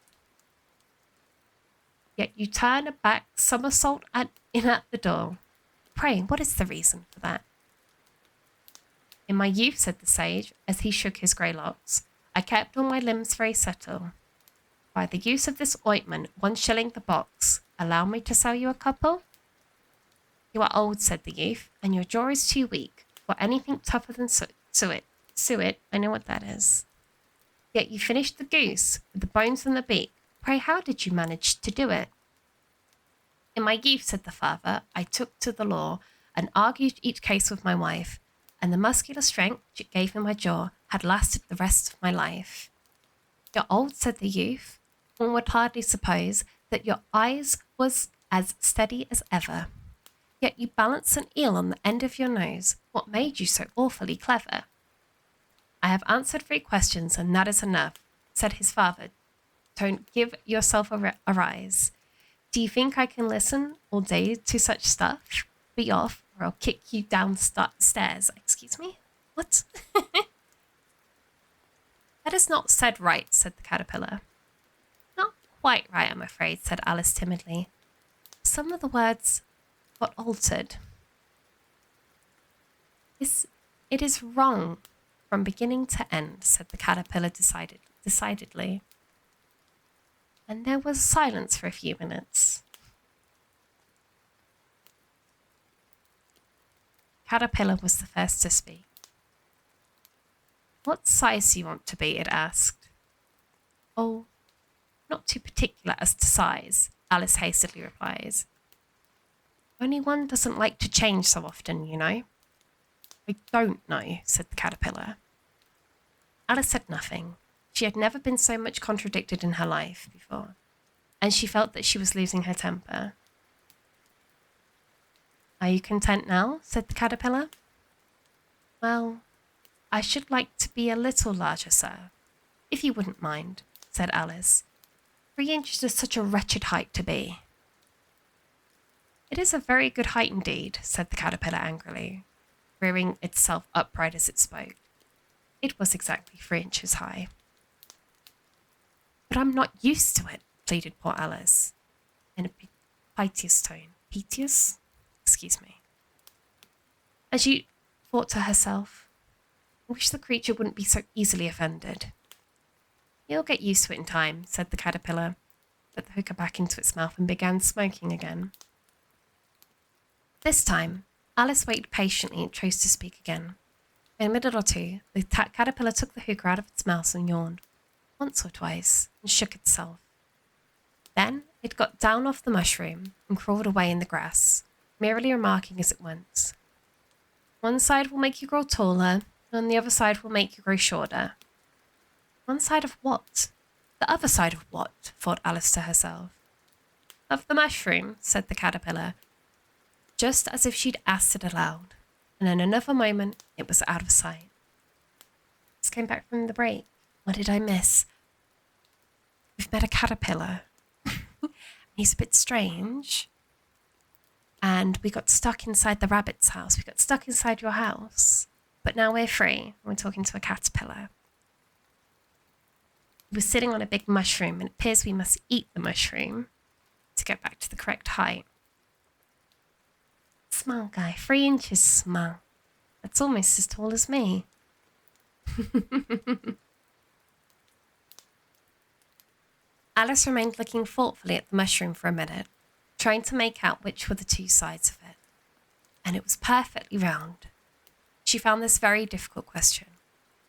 Yet you turn a back somersault in at the door. Pray, what is the reason for that? In my youth, said the sage, as he shook his grey locks, I kept all my limbs very subtle. By the use of this ointment, 1 shilling the box. Allow me to sell you a couple? You are old, said the youth, and your jaw is too weak for anything tougher than suet. Suet, I know what that is. Yet you finished the goose with the bones and the beak. Pray, how did you manage to do it? In my youth, said the father, I took to the law and argued each case with my wife, and the muscular strength which it gave in my jaw had lasted the rest of my life. You're old, said the youth. One would hardly suppose that your eyes was as steady as ever. Yet you balance an eel on the end of your nose. What made you so awfully clever? I have answered 3 questions, and that is enough, said his father. Don't give yourself a rise. Do you think I can listen all day to such stuff? Be off, or I'll kick you down stairs. Excuse me? What? That is not said right, said the caterpillar. Not quite right, I'm afraid, said Alice timidly. Some of the words got altered. It is wrong from beginning to end, said the caterpillar decidedly. And there was silence for a few minutes. Caterpillar was the first to speak. What size do you want to be? It asked. Oh, not too particular as to size, Alice hastily replies. Only one doesn't like to change so often, you know. I don't know, said the caterpillar. Alice said nothing. She had never been so much contradicted in her life before, and she felt that she was losing her temper. Are you content now? Said the caterpillar. Well, I should like to be a little larger, sir, if you wouldn't mind, said Alice. 3 inches is such a wretched height to be. It is a very good height indeed, said the caterpillar angrily, rearing itself upright as it spoke. It was exactly 3 inches high. But I'm not used to it, pleaded poor Alice, in a piteous tone. Piteous? Excuse me. As she thought to herself, I wish the creature wouldn't be so easily offended. You'll get used to it in time, said the caterpillar, put the hookah back into its mouth and began smoking again. This time, Alice waited patiently and chose to speak again. In a minute or two, the caterpillar took the hookah out of its mouth and yawned, once or twice, and shook itself. Then it got down off the mushroom and crawled away in the grass, merely remarking as it went, One side will make you grow taller, and the other side will make you grow shorter. One side of what? The other side of what? Thought Alice to herself. Of the mushroom, said the caterpillar, just as if she'd asked it aloud, and in another moment it was out of sight. Just came back from the break. What did I miss? We've met a caterpillar. He's a bit strange. And we got stuck inside the rabbit's house. We got stuck inside your house. But now we're free. We're talking to a caterpillar. We're sitting on a big mushroom, and it appears we must eat the mushroom to get back to the correct height. Small guy, 3 inches small. That's almost as tall as me. Alice remained looking thoughtfully at the mushroom for a minute, trying to make out which were the 2 sides of it. And it was perfectly round. She found this very difficult question.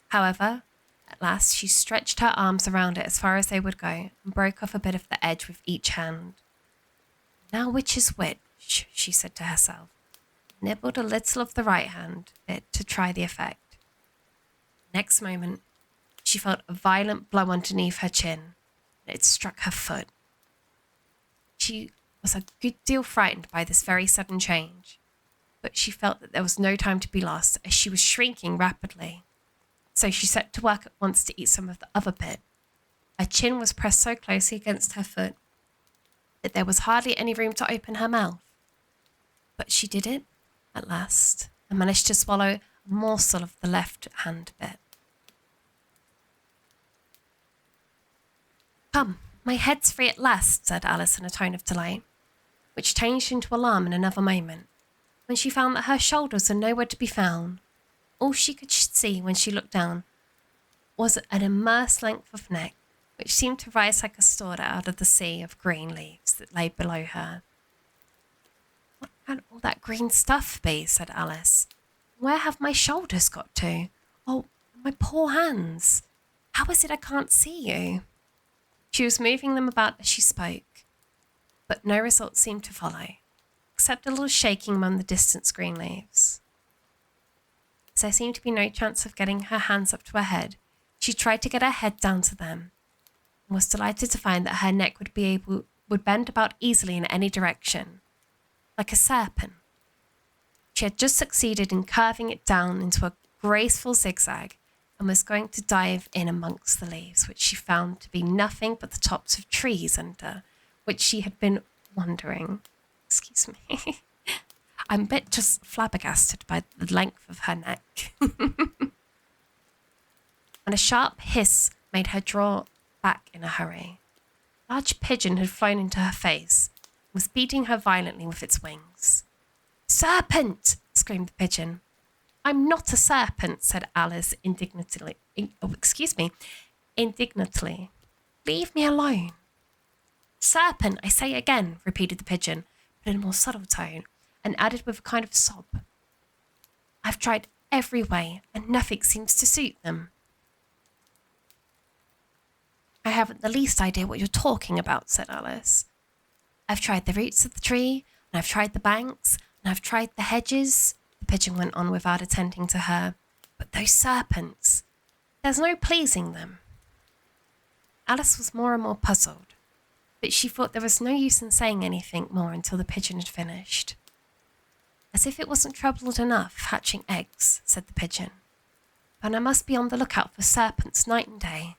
However, at last she stretched her arms around it as far as they would go and broke off a bit of the edge with each hand. Now which is which, she said to herself, nibbled a little of the right hand bit to try the effect. Next moment, she felt a violent blow underneath her chin, and it struck her foot. She was a good deal frightened by this very sudden change, but she felt that there was no time to be lost as she was shrinking rapidly. So she set to work at once to eat some of the other bit. Her chin was pressed so closely against her foot that there was hardly any room to open her mouth. But she did it, at last, and managed to swallow a morsel of the left hand bit. Come, my head's free at last, said Alice in a tone of delight, which changed into alarm in another moment, when she found that her shoulders were nowhere to be found. All she could see when she looked down was an immense length of neck, which seemed to rise like a sword out of the sea of green leaves that lay below her. What can all that green stuff be? Said Alice. Where have my shoulders got to? Oh, my poor hands. How is it I can't see you? She was moving them about as she spoke, but no result seemed to follow, except a little shaking among the distant green leaves. As there seemed to be no chance of getting her hands up to her head, she tried to get her head down to them, and was delighted to find that her neck would bend about easily in any direction, like a serpent. She had just succeeded in curving it down into a graceful zigzag, and was going to dive in amongst the leaves, which she found to be nothing but the tops of trees under which she had been wandering. Excuse me. I'm a bit just flabbergasted by the length of her neck. And a sharp hiss made her draw back in a hurry. A large pigeon had flown into her face and was beating her violently with its wings. Serpent! Screamed the pigeon. I'm not a serpent, said Alice indignantly. Indignantly. Leave me alone. Serpent, I say again, repeated the pigeon, but in a more subtle tone, and added with a kind of sob. I've tried every way, and nothing seems to suit them. I haven't the least idea what you're talking about, said Alice. I've tried the roots of the tree, and I've tried the banks, and I've tried the hedges, the pigeon went on without attending to her. But those serpents, there's no pleasing them. Alice was more and more puzzled, but she thought there was no use in saying anything more until the pigeon had finished. As if it wasn't troubled enough hatching eggs, said the pigeon. But I must be on the lookout for serpents night and day.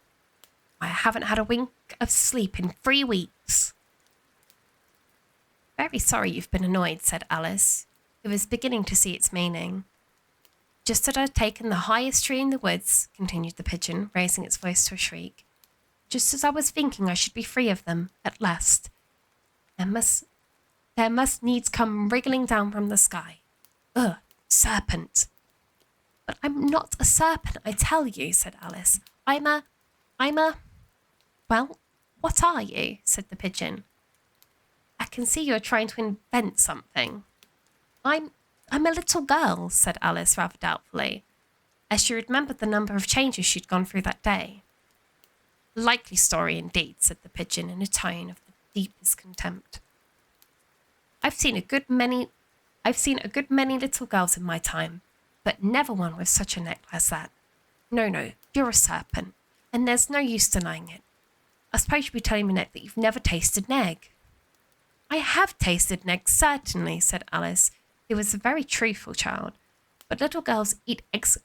I haven't had a wink of sleep in 3 weeks. Very sorry you've been annoyed, said Alice, who was beginning to see its meaning. Just as I'd taken the highest tree in the woods, continued the pigeon, raising its voice to a shriek, just as I was thinking I should be free of them, at last, there must needs come wriggling down from the sky. Ugh, serpent. But I'm not a serpent, I tell you, said Alice. I'm a... Well, what are you? Said the pigeon. I can see you're trying to invent something. I'm a little girl, said Alice rather doubtfully, as she remembered the number of changes she'd gone through that day. Likely story indeed, said the pigeon in a tone of the deepest contempt. I've seen a good many little girls in my time, but never one with such a neck as that. No, you're a serpent, and there's no use denying it. I suppose you'd be telling me, Nick, that you've never tasted an egg. I have tasted an egg, certainly, said Alice, who was a very truthful child, but little girls eat eggs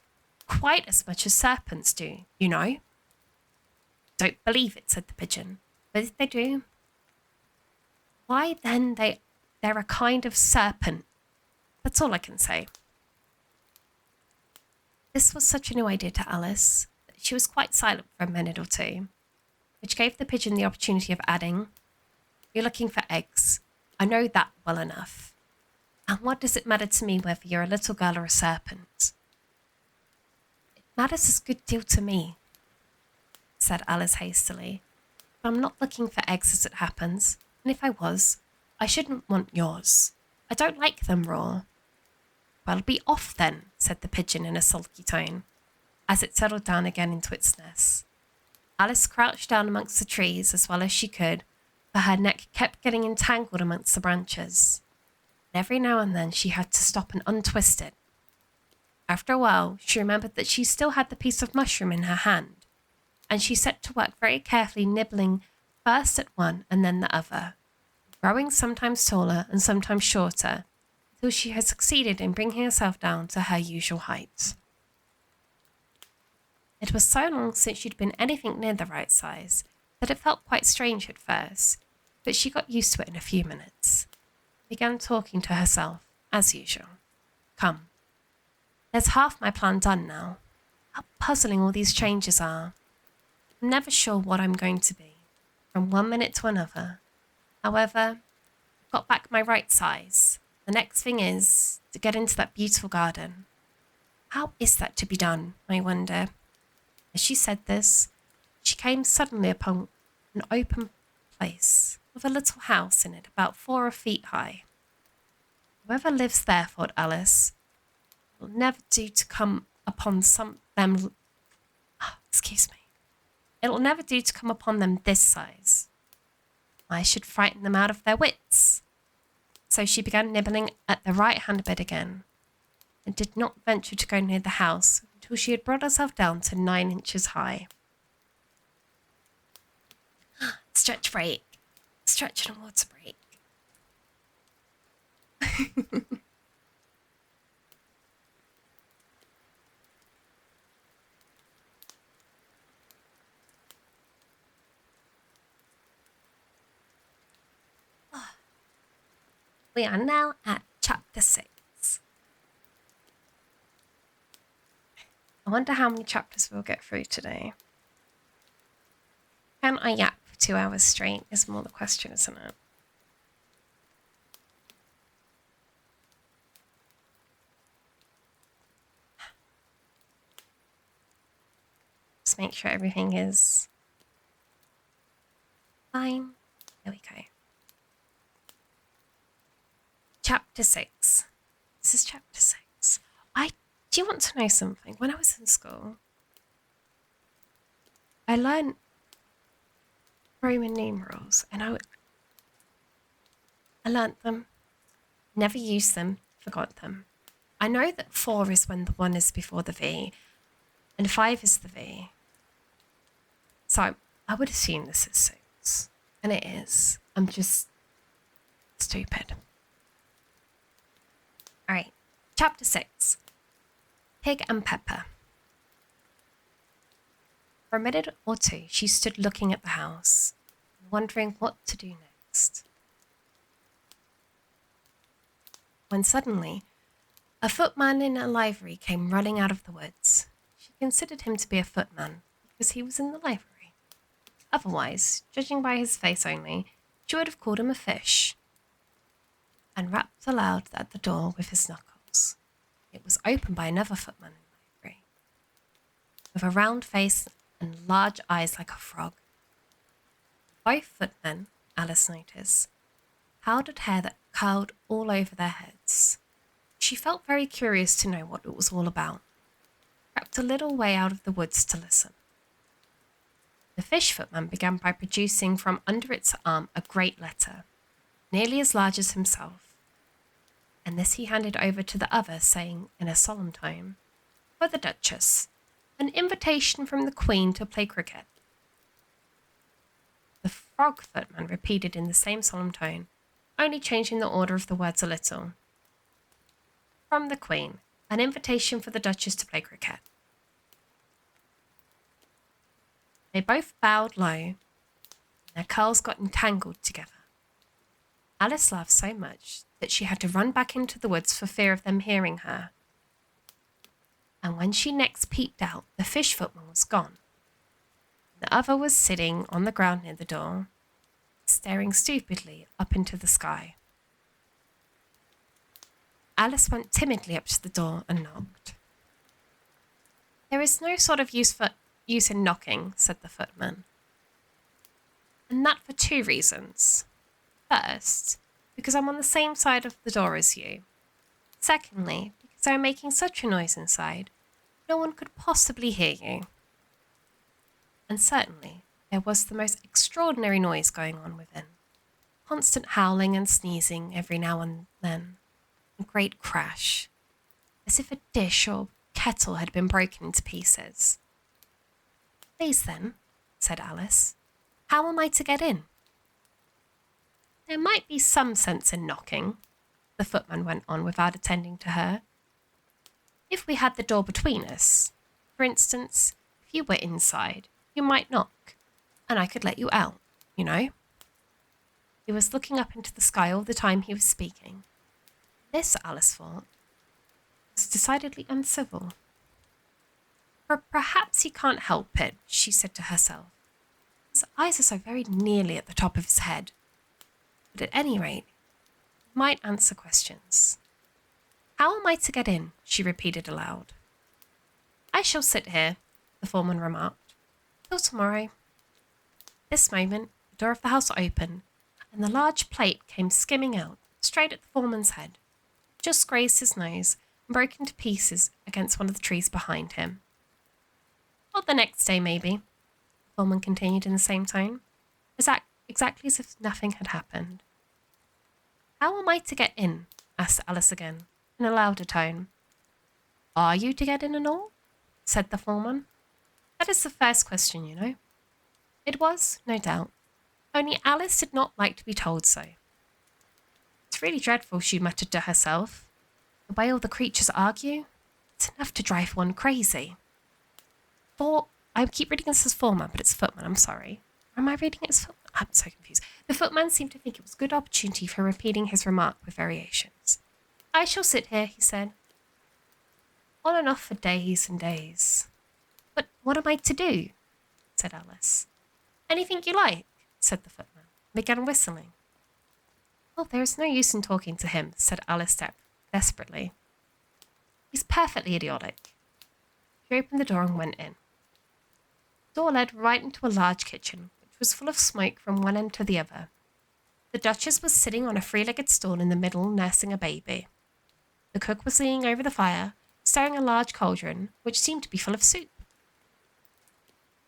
quite as much as serpents do, you know. Don't believe it, said the pigeon, but if they do, why then they're a kind of serpent. That's all I can say. This was such a new idea to Alice that she was quite silent for a minute or two, which gave the pigeon the opportunity of adding, You're looking for eggs. I know that well enough. And what does it matter to me whether you're a little girl or a serpent? It matters a good deal to me, said Alice hastily. But I'm not looking for eggs as it happens, and if I was, I shouldn't want yours. I don't like them raw. Well, be off then, said the pigeon in a sulky tone, as it settled down again into its nest. Alice crouched down amongst the trees as well as she could, for her neck kept getting entangled amongst the branches. And every now and then she had to stop and untwist it. After a while, she remembered that she still had the piece of mushroom in her hand, and she set to work very carefully nibbling first at one and then the other, growing sometimes taller and sometimes shorter, till she had succeeded in bringing herself down to her usual height. It was so long since she'd been anything near the right size that it felt quite strange at first, but she got used to it in a few minutes. Began talking to herself, as usual. Come, there's half my plan done now. How puzzling all these changes are. I'm never sure what I'm going to be, from one minute to another. However, I've got back my right size. The next thing is to get into that beautiful garden. How is that to be done, I wonder? As she said this, she came suddenly upon an open place with a little house in it about 4 feet high. Whoever lives there, thought Alice, will never do to come upon It'll never do to come upon them this size. I should frighten them out of their wits. So she began nibbling at the right-hand bit again, and did not venture to go near the house until she had brought herself down to 9 inches high. Stretch break. Stretch and water break. We are now at chapter 6. I wonder how many chapters we'll get through today. Can I yap for 2 hours straight is more the question, isn't it? Just make sure everything is fine. There we go. Chapter 6. This is chapter 6. Do you want to know something? When I was in school, I learned Roman numerals, and I learnt them, never used them, forgot them. I know that 4 is when the 1 is before the V, and 5 is the V. So I would assume this is 6, and it is. I'm just stupid. All right, chapter 6, Pig and Pepper. For a minute or two, she stood looking at the house, wondering what to do next. When suddenly, a footman in a livery came running out of the woods. She considered him to be a footman because he was in the livery. Otherwise, judging by his face only, she would have called him a fish, and rapped aloud at the door with his knuckles. It was opened by another footman in the livery, with a round face and large eyes like a frog. Both footmen, Alice noticed, powdered hair that curled all over their heads. She felt very curious to know what it was all about. Crept a little way out of the woods to listen. The fish footman began by producing from under its arm a great letter, nearly as large as himself, and this he handed over to the other, saying in a solemn tone, "For the Duchess, an invitation from the Queen to play cricket." The frog footman repeated in the same solemn tone, only changing the order of the words a little. "From the Queen, an invitation for the Duchess to play cricket." They both bowed low, and their curls got entangled together. Alice laughed so much that she had to run back into the woods for fear of them hearing her. And when she next peeped out, the fish footman was gone. The other was sitting on the ground near the door, staring stupidly up into the sky. Alice went timidly up to the door and knocked. "There is no sort of use in knocking," said the footman. "And that for 2 reasons. First, because I'm on the same side of the door as you. Secondly, because I'm making such a noise inside, no one could possibly hear you." And certainly, there was the most extraordinary noise going on within. Constant howling and sneezing every now and then. A great crash, as if a dish or kettle had been broken into pieces. "Please then," said Alice, "how am I to get in?" "There might be some sense in knocking," the footman went on without attending to her. "If we had the door between us, for instance, if you were inside, you might knock, and I could let you out, you know." He was looking up into the sky all the time he was speaking. This, Alice thought, was decidedly uncivil. Perhaps he can't help it," she said to herself. "His eyes are so very nearly at the top of his head. But at any rate, he might answer questions." "How am I to get in?" she repeated aloud. "I shall sit here," the foreman remarked, "till tomorrow." This moment, the door of the house opened, and the large plate came skimming out, straight at the foreman's head, just grazed his nose, and broke into pieces against one of the trees behind him. "Or the next day, maybe," the foreman continued in the same tone, exactly as if nothing had happened. "How am I to get in?" asked Alice again, in a louder tone. "Are you to get in and all?" said the foreman. "That is the first question, you know." It was, no doubt, only Alice did not like to be told so. "It's really dreadful," she muttered to herself. "The way all the creatures argue, it's enough to drive one crazy." I keep reading this as foreman, but it's footman, I'm sorry. Or am I reading it as footman? I'm so confused. The footman seemed to think it was a good opportunity for repeating his remark with variations. "I shall sit here," he said, "on and off for days and days." "But what am I to do?" said Alice. "Anything you like," said the footman, and began whistling. "Well, there is no use in talking to him," said Alice desperately. "He's perfectly idiotic." She opened the door and went in. The door led right into a large kitchen, which was full of smoke from one end to the other. The Duchess was sitting on a 3-legged stool in the middle, nursing a baby. The cook was leaning over the fire, stirring a large cauldron, which seemed to be full of soup.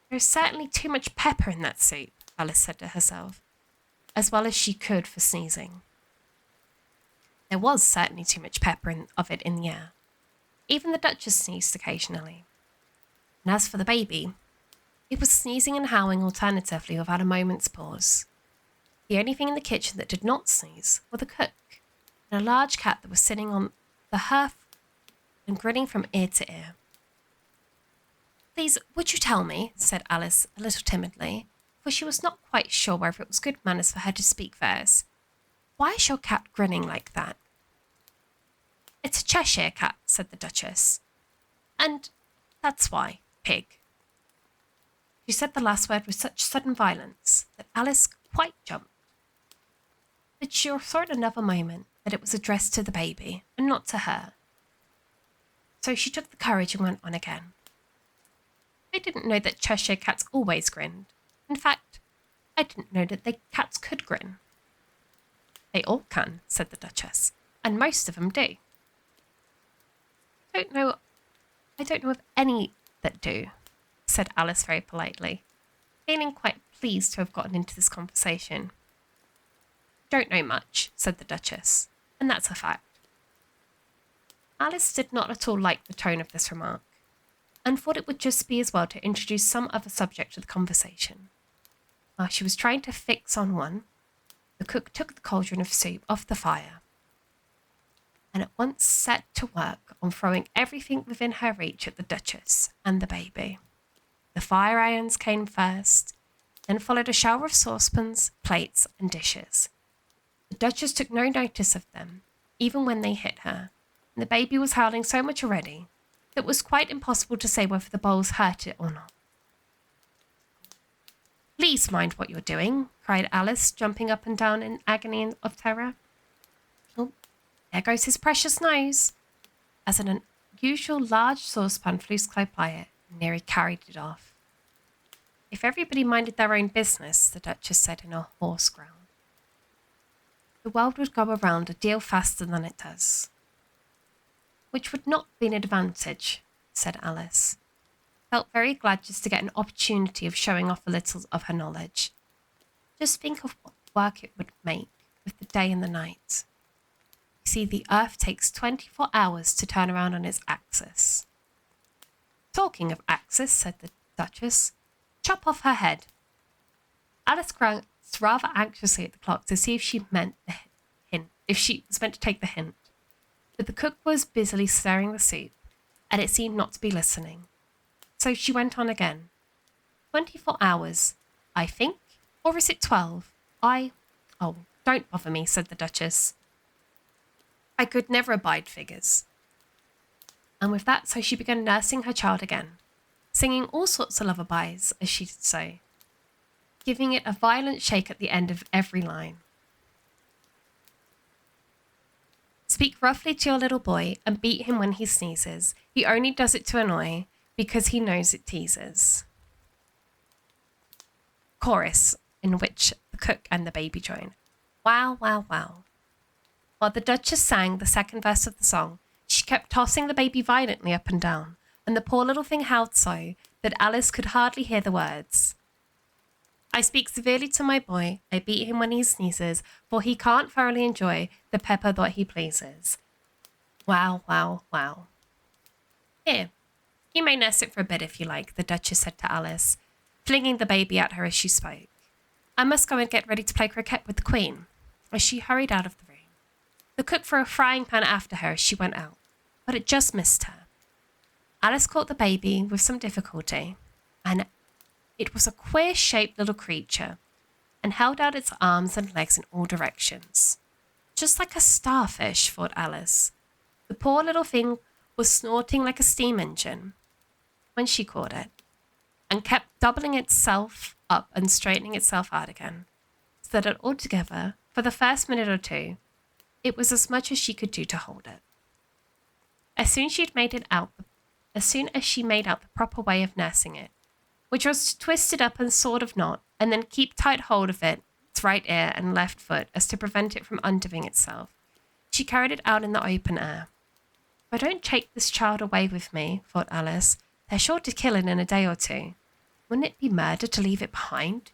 "There is certainly too much pepper in that soup," Alice said to herself, as well as she could for sneezing. There was certainly too much pepper of it in the air. Even the Duchess sneezed occasionally. And as for the baby, it was sneezing and howling alternatively without a moment's pause. The only thing in the kitchen that did not sneeze were the cook and a large cat that was sitting on the hearth and grinning from ear to ear. "Please, would you tell me," said Alice a little timidly, for she was not quite sure whether it was good manners for her to speak first, "why is your cat grinning like that?" "It's a Cheshire cat," said the Duchess. "And that's why, pig." She said the last word with such sudden violence that Alice quite jumped. But she saw in another moment that it was addressed to the baby and not to her. So she took the courage and went on again. "I didn't know that Cheshire cats always grinned. In fact, I didn't know that cats could grin." "They all can," said the Duchess, "and most of them do." I don't know of any that do," said Alice very politely, feeling quite pleased to have gotten into this conversation. "Don't know much," said the Duchess, "and that's a fact." Alice did not at all like the tone of this remark, and thought it would just be as well to introduce some other subject to the conversation. While she was trying to fix on one, the cook took the cauldron of soup off the fire and at once set to work on throwing everything within her reach at the Duchess and the baby. The fire irons came first, then followed a shower of saucepans, plates, and dishes. The Duchess took no notice of them, even when they hit her, and the baby was howling so much already that it was quite impossible to say whether the bowls hurt it or not. "Please mind what you're doing," cried Alice, jumping up and down in agony of terror. "Oh, there goes his precious nose," as an unusual large saucepan flew close by it and nearly carried it off. "If everybody minded their own business," the Duchess said in a hoarse growl, "the world would go around a deal faster than it does." "Which would not be an advantage," said Alice. Felt very glad just to get an opportunity of showing off a little of her knowledge. Just think of what work it would make with the day and the night. You see, the Earth takes 24 hours to turn around on its axis. "Talking of axis," said the Duchess, "chop off her head." Alice glanced rather anxiously at the clock to see if she was meant to take the hint. But the cook was busily stirring the soup, and it seemed not to be listening. So she went on again. 24 hours, I think, or is it 12? Oh, don't bother me," said the Duchess. "I could never abide figures." And with that, so she began nursing her child again, singing all sorts of lullabies as she did so, giving it a violent shake at the end of every line. "Speak roughly to your little boy and beat him when he sneezes. He only does it to annoy, because he knows it teases." Chorus, in which the cook and the baby join. Wow, wow, wow. While the Duchess sang the second verse of the song, she kept tossing the baby violently up and down, and the poor little thing howled so that Alice could hardly hear the words. "I speak severely to my boy, I beat him when he sneezes, for he can't thoroughly enjoy the pepper that he pleases." Wow, wow, wow. "Here, you may nurse it for a bit if you like," the Duchess said to Alice, flinging the baby at her as she spoke. "I must go and get ready to play croquet with the Queen," as she hurried out of the room. The cook threw a frying pan after her as she went out, but it just missed her. Alice caught the baby with some difficulty, and it was a queer-shaped little creature, and held out its arms and legs in all directions. Just like a starfish, thought Alice. The poor little thing was snorting like a steam engine when she caught it, and kept doubling itself up and straightening itself out again, so that altogether, for the first minute or two, it was as much as she could do to hold it. As soon as she made out the proper way of nursing it, which was to twist it up and sort of knot, and then keep tight hold of its right ear and left foot as to prevent it from undoing itself, she carried it out in the open air. "If I don't take this child away with me," thought Alice, "they're sure to kill it in a day or two. Wouldn't it be murder to leave it behind?"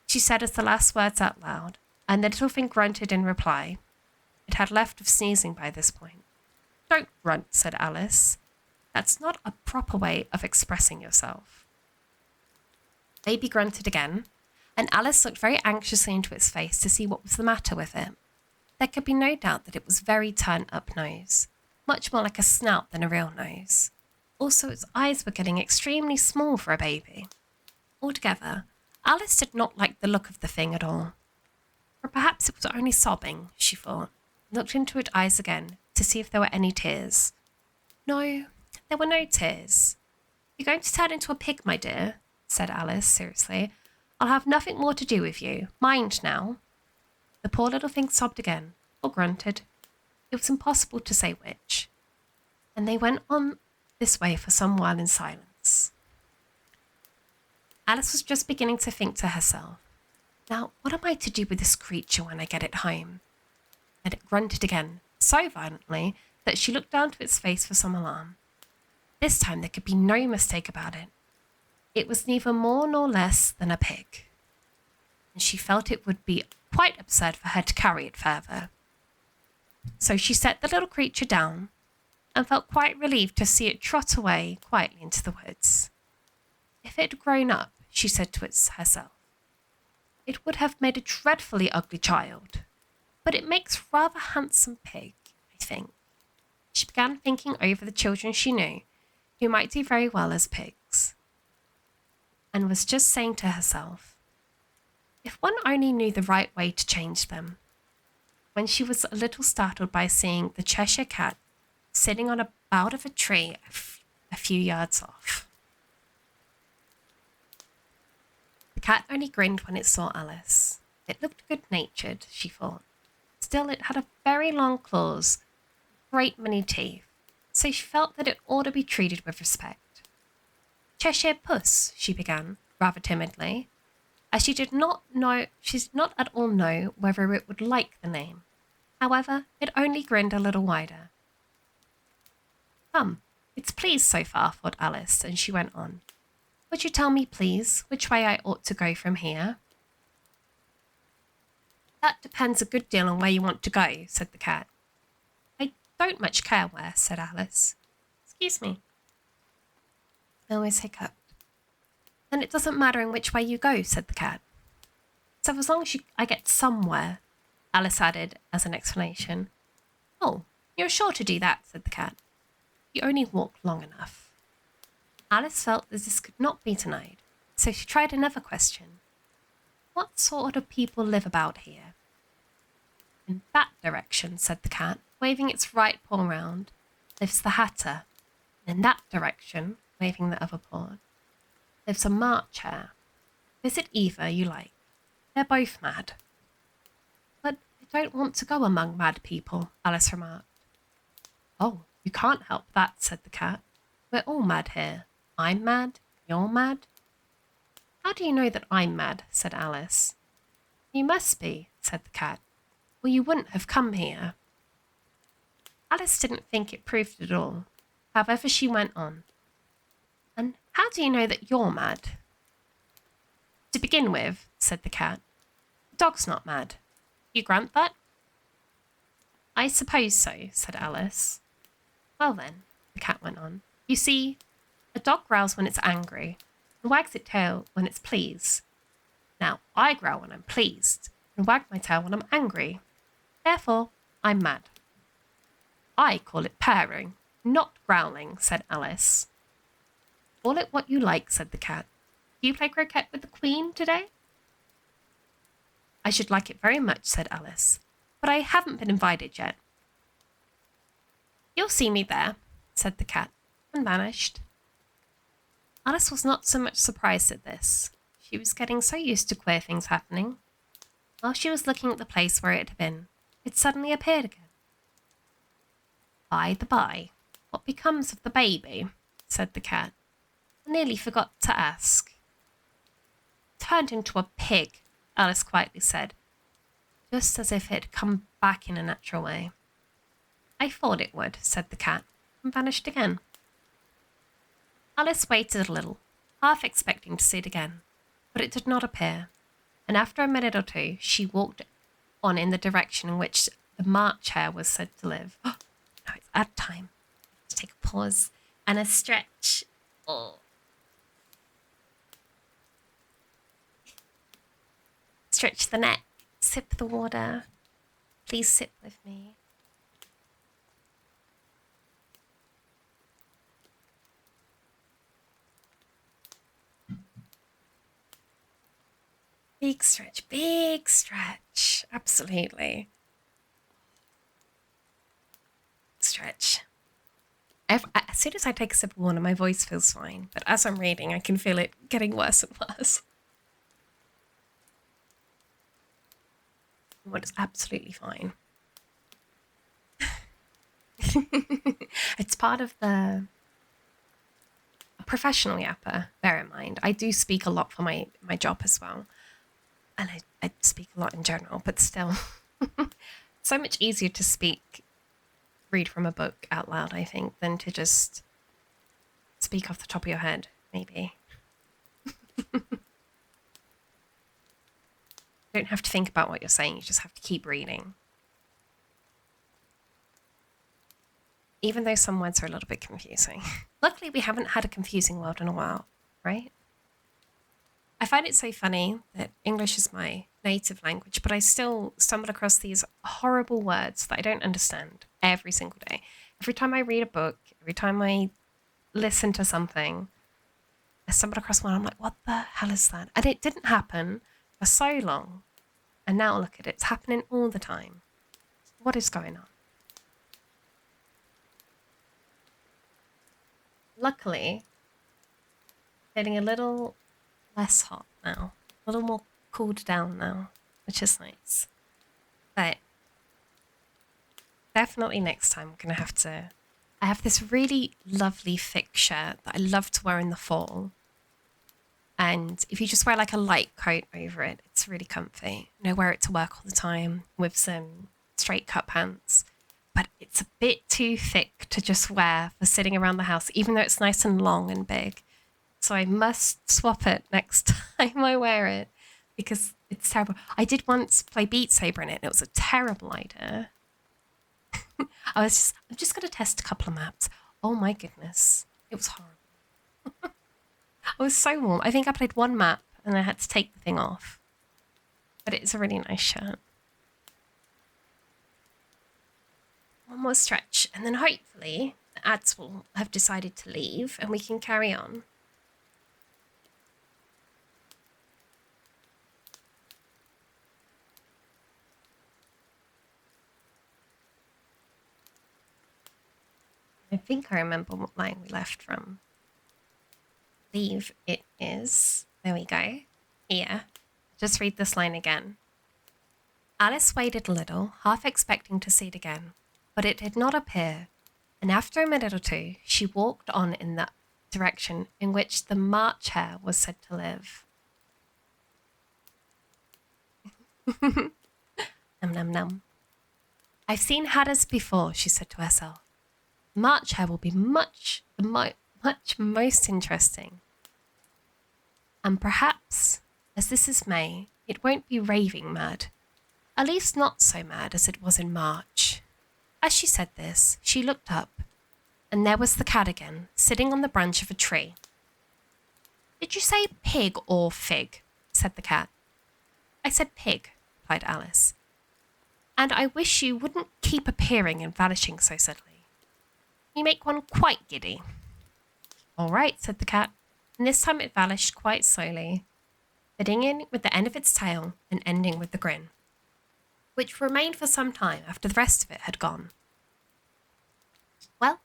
she said as the last words out loud, and the little thing grunted in reply. It had left off sneezing by this point. "Don't grunt," said Alice. "That's not a proper way of expressing yourself." Baby grunted again, and Alice looked very anxiously into its face to see what was the matter with it. There could be no doubt that it was very turned up nose. much more like a snout than a real nose. Also, its eyes were getting extremely small for a baby. Altogether, Alice did not like the look of the thing at all. Or perhaps it was only sobbing, she thought, and looked into its eyes again to see if there were any tears. No, there were no tears. You're going to turn into a pig, my dear, said Alice seriously. I'll have nothing more to do with you. Mind now. The poor little thing sobbed again, or grunted. It was impossible to say which. And they went on this way for some while in silence. Alice was just beginning to think to herself, now, what am I to do with this creature when I get it home? And it grunted again, so violently that she looked down to its face for some alarm. This time there could be no mistake about it. It was neither more nor less than a pig. And she felt it would be quite absurd for her to carry it further. So she set the little creature down and felt quite relieved to see it trot away quietly into the woods. If it had grown up, she said to herself, it would have made a dreadfully ugly child, but it makes rather handsome pig, I think. She began thinking over the children she knew, who might do very well as pigs, and was just saying to herself, if one only knew the right way to change them, when she was a little startled by seeing the Cheshire Cat sitting on a bough of a tree a few yards off. The cat only grinned when it saw Alice. It looked good-natured, she thought. Still, it had a very long claws, a great many teeth, so she felt that it ought to be treated with respect. Cheshire Puss, she began, rather timidly, as she did not at all know whether it would like the name. However, it only grinned a little wider. Come, it's pleased so far, thought Alice, and she went on. Would you tell me, please, which way I ought to go from here? That depends a good deal on where you want to go, said the cat. I don't much care where, said Alice. Excuse me. I always hiccuped. Then it doesn't matter in which way you go, said the cat. So as long as I get somewhere, Alice added as an explanation. Oh, you're sure to do that, said the cat. You only walk long enough. Alice felt that this could not be denied, so she tried another question. What sort of people live about here? In that direction, said the cat, waving its right paw round, lives the Hatter. And in that direction, waving the other paw, lives a March Hare. Visit either you like. They're both mad. But I don't want to go among mad people, Alice remarked. Oh, you can't help that, said the cat. We're all mad here. I'm mad. You're mad. How do you know that I'm mad? Said Alice. You must be, said the cat, or you wouldn't have come here. Alice didn't think it proved it all. However, she went on. And how do you know that you're mad? To begin with, said the cat, the dog's not mad. You grant that? I suppose so, said Alice. Well then, the cat went on, you see, a dog growls when it's angry and wags its tail when it's pleased. Now, I growl when I'm pleased and wag my tail when I'm angry. Therefore, I'm mad. I call it purring, not growling, said Alice. Call it what you like, said the cat. Do you play croquet with the Queen today? I should like it very much, said Alice, but I haven't been invited yet. You'll see me there, said the cat, and vanished. Alice was not so much surprised at this. She was getting so used to queer things happening. While she was looking at the place where it had been, it suddenly appeared again. By the by, what becomes of the baby? Said the cat. I nearly forgot to ask. Turned into a pig, Alice quietly said, just as if it had come back in a natural way. I thought it would, said the cat, and vanished again. Alice waited a little, half expecting to see it again, but it did not appear, and after a minute or two she walked on in the direction in which the March Hare was said to live. Oh, no, it's ad time. Let's take a pause and a stretch. Oh. Stretch the neck, sip the water. Please sip with me. Big stretch, big stretch. Absolutely. Stretch. As soon as I take a sip of water, my voice feels fine. But as I'm reading, I can feel it getting worse and worse. Water's absolutely fine. It's part of the professional yapper, bear in mind. I do speak a lot for my job as well. And I speak a lot in general, but still. So much easier to read from a book out loud, I think, than to just speak off the top of your head, maybe. You don't have to think about what you're saying, you just have to keep reading. Even though some words are a little bit confusing. Luckily, we haven't had a confusing word in a while, right? I find it so funny that English is my native language, but I still stumble across these horrible words that I don't understand every single day. Every time I read a book, every time I listen to something, I stumble across one, I'm like, what the hell is that? And it didn't happen for so long. And now look at it, it's happening all the time. What is going on? Luckily, getting a little less hot now, a little more cooled down now, which is nice. But definitely next time I'm going to have to... I have this really lovely thick shirt that I love to wear in the fall. And if you just wear like a light coat over it, it's really comfy. You know, wear it to work all the time with some straight cut pants. But it's a bit too thick to just wear for sitting around the house, even though it's nice and long and big. So I must swap it next time I wear it because it's terrible. I did once play Beat Saber in it, and it was a terrible idea. I'm just going to test a couple of maps. Oh my goodness. It was horrible. I was so warm. I think I played one map and I had to take the thing off. But it's a really nice shirt. One more stretch, and then hopefully the ads will have decided to leave and we can carry on. I think I remember what line we left from. Leave it is. There we go. Here. Just read this line again. Alice waited a little, half expecting to see it again, but it did not appear, and after a minute or two, she walked on in that direction in which the March Hare was said to live. Num num num. I've seen hatters before, she said to herself. March Hare will be much most interesting. And perhaps, as this is May, it won't be raving mad. At least not so mad as it was in March. As she said this, she looked up, and there was the cat again, sitting on the branch of a tree. Did you say pig or fig? Said the cat. I said pig, replied Alice. And I wish you wouldn't keep appearing and vanishing so suddenly. You make one quite giddy. All right, said the cat, and this time it vanished quite slowly, beginning with the end of its tail and ending with the grin, which remained for some time after the rest of it had gone. Well,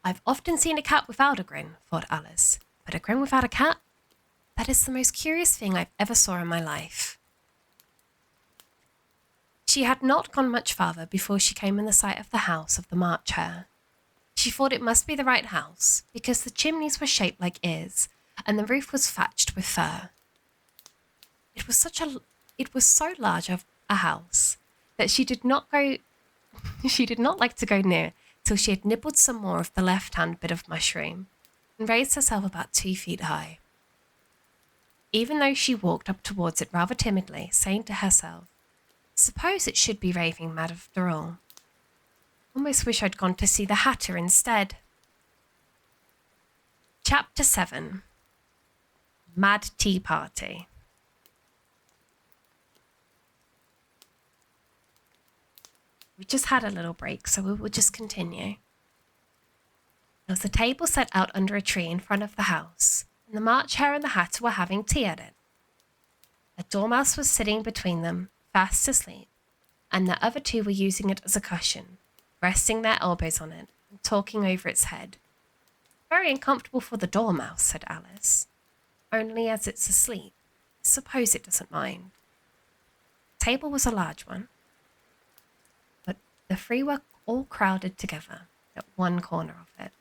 I've often seen a cat without a grin, thought Alice, but a grin without a cat? That is the most curious thing I've ever saw in my life. She had not gone much farther before she came in the sight of the house of the March Hare. She thought it must be the right house, because the chimneys were shaped like ears, and the roof was thatched with fur. It was so large of a house that she did not like to go near till she had nibbled some more of the left-hand bit of mushroom, and raised herself about 2 feet high. Even though she walked up towards it rather timidly, saying to herself, suppose it should be raving mad after all. Almost wish I'd gone to see the Hatter instead. Chapter 7. Mad Tea Party. We just had a little break, so we will just continue. There was a table set out under a tree in front of the house, and the March Hare and the Hatter were having tea at it. A A dormouse was sitting between them, fast asleep, and the other two were using it as a cushion, resting their elbows on it and talking over its head. Very uncomfortable for the dormouse, said Alice. Only as it's asleep, I suppose it doesn't mind. The table was a large one, but the three were all crowded together at one corner of it.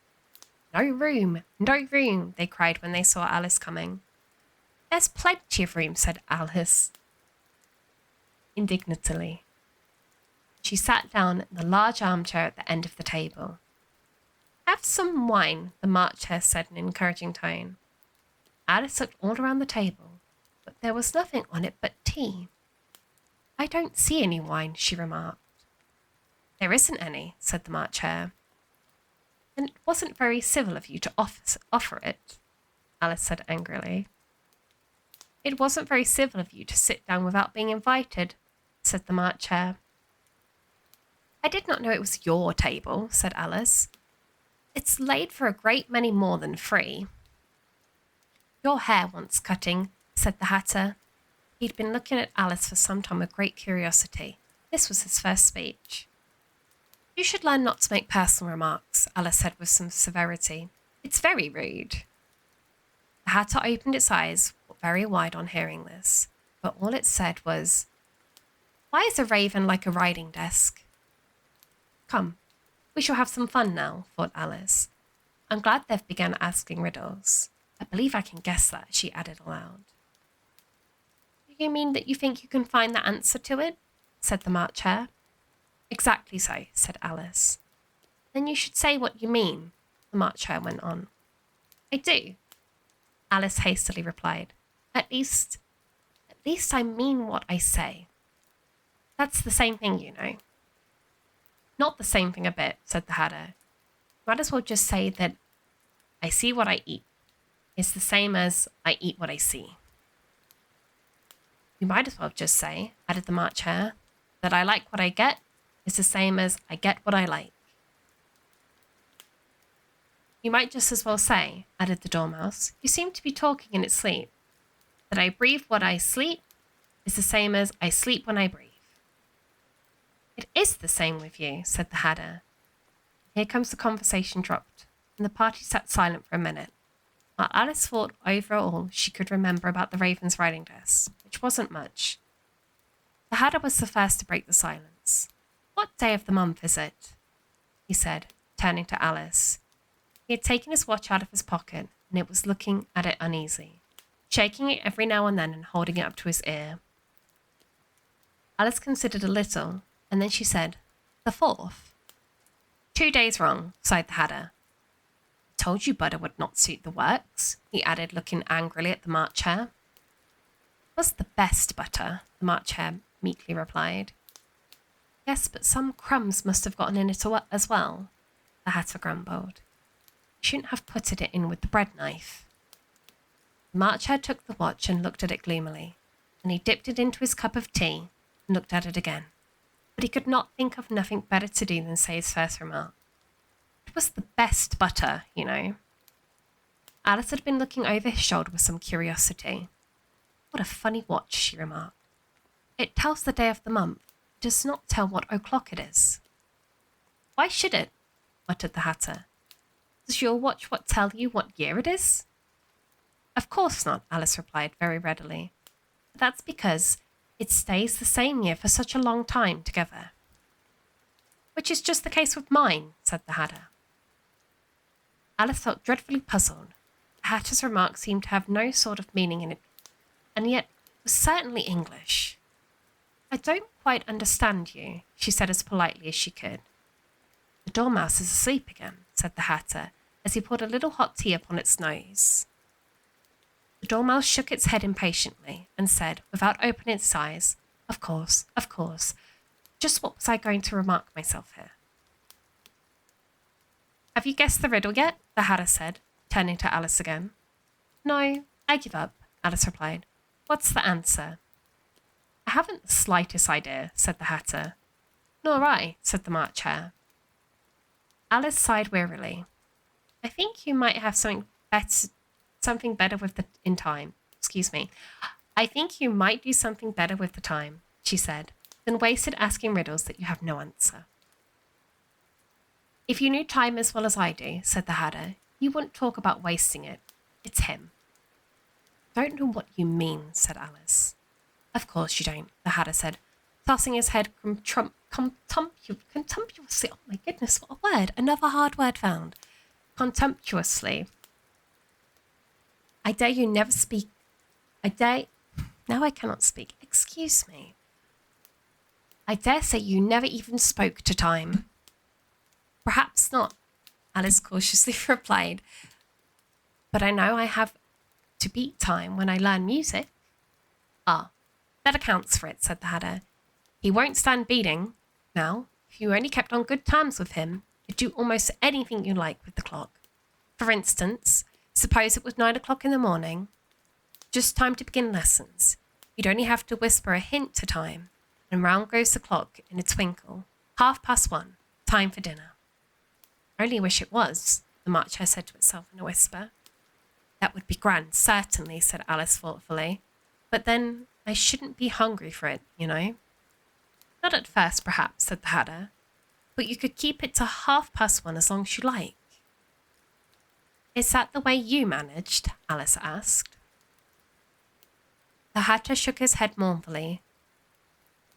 No room, no room, they cried when they saw Alice coming. There's plenty of room, said Alice indignantly. She sat down in the large armchair at the end of the table. Have some wine, the March Hare said in an encouraging tone. Alice looked all around the table, but there was nothing on it but tea. I don't see any wine, she remarked. There isn't any, said the March Hare. Then it wasn't very civil of you to offer it, Alice said angrily. It wasn't very civil of you to sit down without being invited, said the March Hare. I did not know it was your table, said Alice. It's laid for a great many more than 3. Your hair wants cutting, said the Hatter. He'd been looking at Alice for some time with great curiosity. This was his first speech. You should learn not to make personal remarks, Alice said with some severity. It's very rude. The Hatter opened its eyes very wide on hearing this, but all it said was, Why is a raven like a writing desk? Come, we shall have some fun now, thought Alice. I'm glad they've begun asking riddles. I believe I can guess that, she added aloud. Do you mean that you think you can find the answer to it? Said the March Hare. Exactly so, said Alice. Then you should say what you mean, the March Hare went on. I do, Alice hastily replied. At least I mean what I say. That's the same thing, you know. Not the same thing a bit, said the Hatter. Might as well just say that I see what I eat is the same as I eat what I see. You might as well just say, added the March Hare, that I like what I get is the same as I get what I like. You might just as well say, added the Dormouse, who seemed to be talking in its sleep, that I breathe what I sleep is the same as I sleep when I breathe. It is the same with you, said the Hatter. Here comes the conversation dropped, and the party sat silent for a minute, while Alice thought over all she could remember about the Raven's writing desk, which wasn't much. The Hatter was the first to break the silence. What day of the month is it? He said, turning to Alice. He had taken his watch out of his pocket, and it was looking at it uneasily, shaking it every now and then and holding it up to his ear. Alice considered a little, and then she said, The 4th. 2 days wrong, sighed the Hatter. I told you butter would not suit the works, he added, looking angrily at the March Hare. It was the best butter, the March Hare meekly replied. Yes, but some crumbs must have gotten in it as well, the Hatter grumbled. You shouldn't have put it in with the bread knife. The March Hare took the watch and looked at it gloomily, and he dipped it into his cup of tea and looked at it again. But he could not think of nothing better to do than say his first remark. It was the best butter, you know. Alice had been looking over his shoulder with some curiosity. What a funny watch, she remarked. It tells the day of the month. It does not tell what o'clock it is. Why should it? Muttered the Hatter. Does your watch tell you what year it is? Of course not, Alice replied very readily. But that's because it stays the same year for such a long time together. Which is just the case with mine, said the Hatter. Alice felt dreadfully puzzled. The Hatter's remark seemed to have no sort of meaning in it, and yet it was certainly English. I don't quite understand you, she said as politely as she could. The Dormouse is asleep again, said the Hatter, as he poured a little hot tea upon its nose. The Dormouse shook its head impatiently and said, without opening its eyes, Of course. Just what was I going to remark myself here? Have you guessed the riddle yet? The Hatter said, turning to Alice again. No, I give up, Alice replied. What's the answer? I haven't the slightest idea, said the Hatter. Nor I, said the March Hare. Alice sighed wearily. I think you might have something better in time. Excuse me. I think you might do something better with the time, she said, than wasted asking riddles that you have no answer. If you knew time as well as I do, said the Hatter, you wouldn't talk about wasting it. It's him. Don't know what you mean, said Alice. Of course you don't, the Hatter said, tossing his head contemptuously. Oh my goodness, what a word. Another hard word found. Contemptuously. I dare you never speak. Now I cannot speak. Excuse me. I dare say you never even spoke to time. Perhaps not, Alice cautiously replied. But I know I have to beat time when I learn music. Ah, that accounts for it, said the Hatter. He won't stand beating. Now, if you only kept on good terms with him, you'd do almost anything you like with the clock. For instance, suppose it was 9 o'clock in the morning. Just time to begin lessons. You'd only have to whisper a hint to time, and round goes the clock in a twinkle. 1:30, time for dinner. I only wish it was, the March Hare said to itself in a whisper. That would be grand, certainly, said Alice thoughtfully. But then I shouldn't be hungry for it, you know. Not at first, perhaps, said the Hatter, but you could keep it to 1:30 as long as you like. Is that the way you managed? Alice asked. The Hatter shook his head mournfully.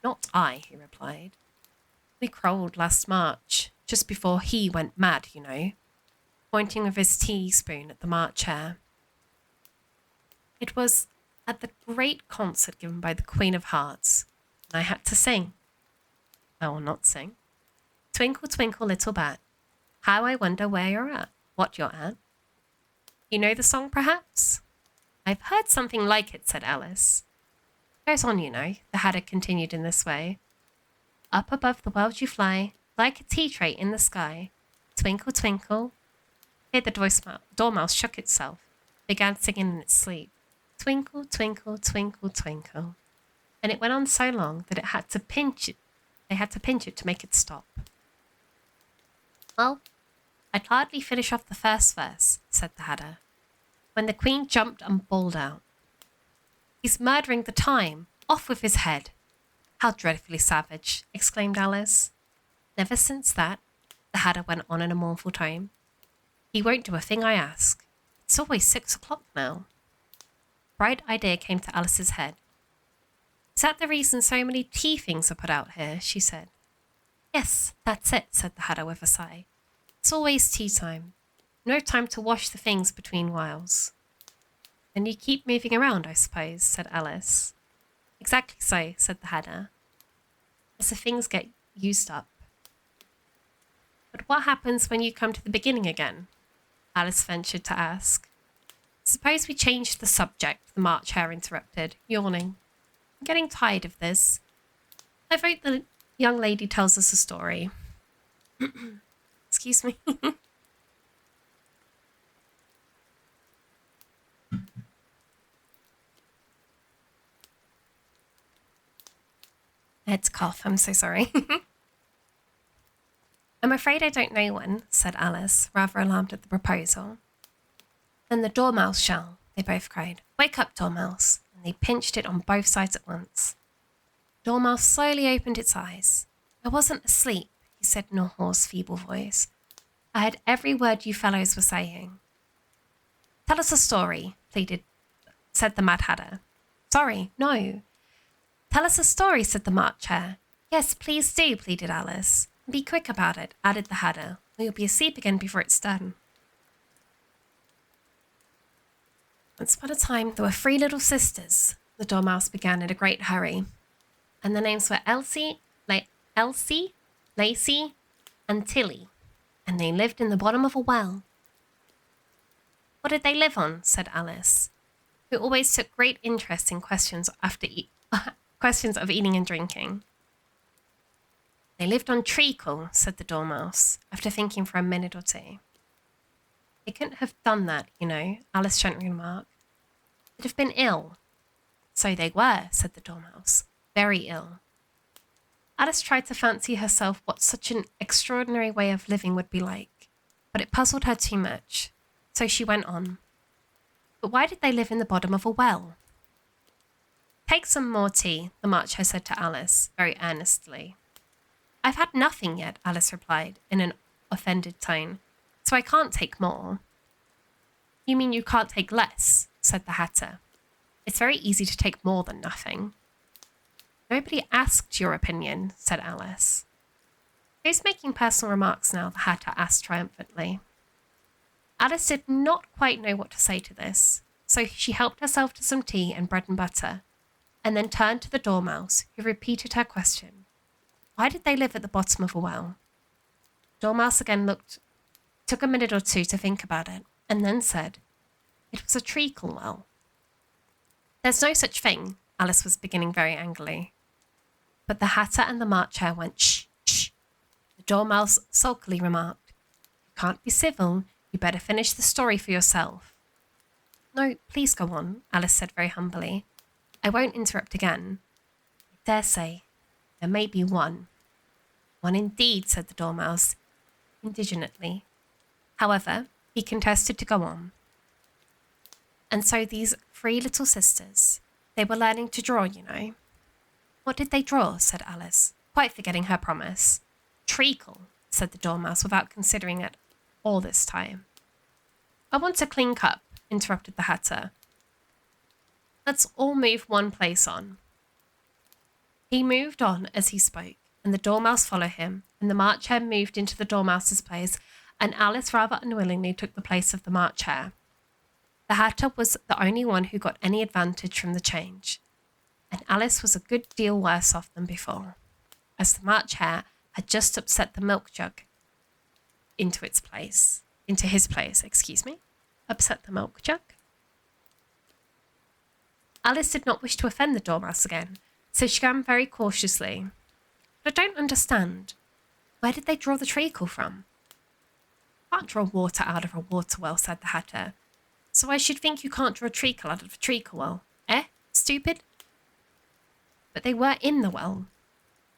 Not I, he replied. We quarrelled last March, just before he went mad, you know, pointing with his teaspoon at the March Hare. It was at the great concert given by the Queen of Hearts, and I had to sing. I will not sing. Twinkle, twinkle, little bat, how I wonder where you're at, what you're at. You know the song, perhaps? I've heard something like it, said Alice. It goes on, you know, the Hatter continued in this way. Up above the world you fly, like a tea tray in the sky. Twinkle, twinkle. Here the dormouse shook itself, began singing in its sleep. Twinkle, twinkle, twinkle, twinkle. And it went on so long that they had to pinch it to make it stop. Well, I'd hardly finish off the first verse, said the Hatter, when the Queen jumped and bawled out. He's murdering the time. Off with his head. How dreadfully savage, exclaimed Alice. Never since that, the Hatter went on in a mournful tone. He won't do a thing I ask. It's always 6 o'clock now. Bright idea came to Alice's head. Is that the reason so many tea things are put out here? She said. Yes, that's it, said the Hatter with a sigh. It's always tea time. No time to wash the things between whiles. And you keep moving around, I suppose, said Alice. Exactly so, said the Hatter, as the things get used up. But what happens when you come to the beginning again? Alice ventured to ask. Suppose we change the subject, the March Hare interrupted, yawning. I'm getting tired of this. I vote the young lady tells us a story. Excuse me. I had to cough, I'm so sorry. I'm afraid I don't know one, said Alice, rather alarmed at the proposal. Then the Dormouse shall, they both cried. Wake up, Dormouse. And they pinched it on both sides at once. Dormouse slowly opened its eyes. I wasn't asleep, he said in a hoarse, feeble voice. I heard every word you fellows were saying. Tell us a story, said the Mad Hatter. Sorry, no. Tell us a story, said the March Hare. Yes, please do, pleaded Alice. Be quick about it, added the Hatter, or you'll be asleep again before it's done. Once upon a time, there were 3 little sisters, the Dormouse began in a great hurry, and their names were Elsie, Lacey, and Tilly, and they lived in the bottom of a well. What did they live on? Said Alice, who always took great interest in questions of eating and drinking. They lived on treacle, said the Dormouse, after thinking for a minute or two. They couldn't have done that, you know, Alice gently remarked. They'd have been ill. So they were, said the Dormouse, very ill. Alice tried to fancy herself what such an extraordinary way of living would be like, but it puzzled her too much, so she went on. But why did they live in the bottom of a well? Take some more tea, the March Hare said to Alice, very earnestly. I've had nothing yet, Alice replied, in an offended tone, so I can't take more. You mean you can't take less, said the Hatter. It's very easy to take more than nothing. Nobody asked your opinion, said Alice. Who's making personal remarks now? The Hatter asked triumphantly. Alice did not quite know what to say to this, so she helped herself to some tea and bread and butter, and then turned to the Dormouse, who repeated her question. Why did they live at the bottom of a well? Dormouse again took a minute or two to think about it, and then said, It was a treacle well. There's no such thing, Alice was beginning very angrily. But the Hatter and the March Hare went, Shh, shh. The Dormouse sulkily remarked, You can't be civil, you better finish the story for yourself. No, please go on, Alice said very humbly. I won't interrupt again. I dare say there may be one. One indeed, said the Dormouse, indignantly. However, he contested to go on. And so these 3 little sisters, they were learning to draw, you know. What did they draw? Said Alice, quite forgetting her promise. Treacle, said the Dormouse, without considering it all this time. I want a clean cup, interrupted the Hatter. Let's all move one place on. He moved on as he spoke, and the Dormouse followed him, and the March Hare moved into the Dormouse's place, and Alice rather unwillingly took the place of the March Hare. The Hatter was the only one who got any advantage from the change, and Alice was a good deal worse off than before, as the March Hare had just upset the milk jug into his place. Upset the milk jug. Alice did not wish to offend the Dormouse again, so she began very cautiously. But I don't understand. Where did they draw the treacle from? Can't draw water out of a water well, said the Hatter. So I should think you can't draw treacle out of a treacle well. Stupid? But they were in the well,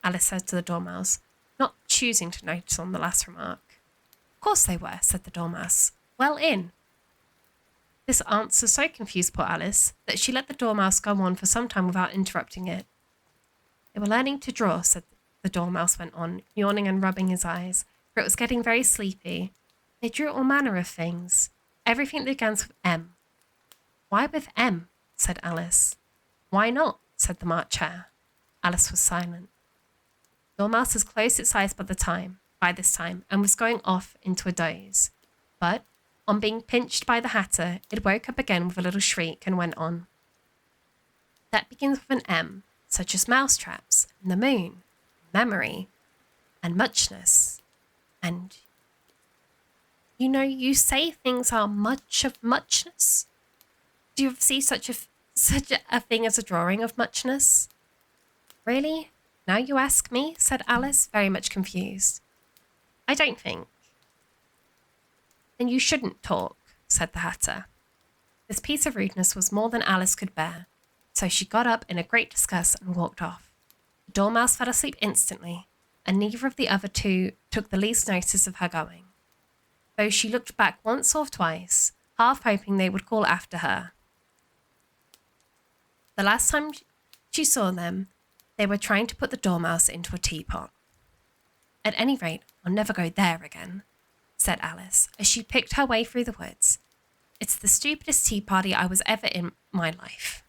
Alice said to the Dormouse, not choosing to notice on the last remark. Of course they were, said the Dormouse. Well in. This answer so confused poor Alice that she let the Dormouse go on for some time without interrupting it. They were learning to draw, said the Dormouse went on, yawning and rubbing his eyes, for it was getting very sleepy. They drew all manner of things. Everything that begins with M. Why with M? Said Alice. Why not? Said the March Hare. Alice was silent. Dormouse had closed its eyes by this time, and was going off into a doze. But, on being pinched by the Hatter, it woke up again with a little shriek and went on. That begins with an M, such as mousetraps, and the moon, memory, and muchness. And, you know, you say things are much of muchness. Do you ever see such a thing as a drawing of muchness? Really? Now you ask me, said Alice, very much confused. I don't think. Then you shouldn't talk, said the Hatter. This piece of rudeness was more than Alice could bear, so she got up in a great disgust and walked off. The Dormouse fell asleep instantly, and neither of the other 2 took the least notice of her going, though she looked back once or twice, half hoping they would call after her. The last time she saw them, they were trying to put the Dormouse into a teapot. At any rate, I'll never go there again, said Alice, as she picked her way through the woods. It's the stupidest tea party I was ever in my life.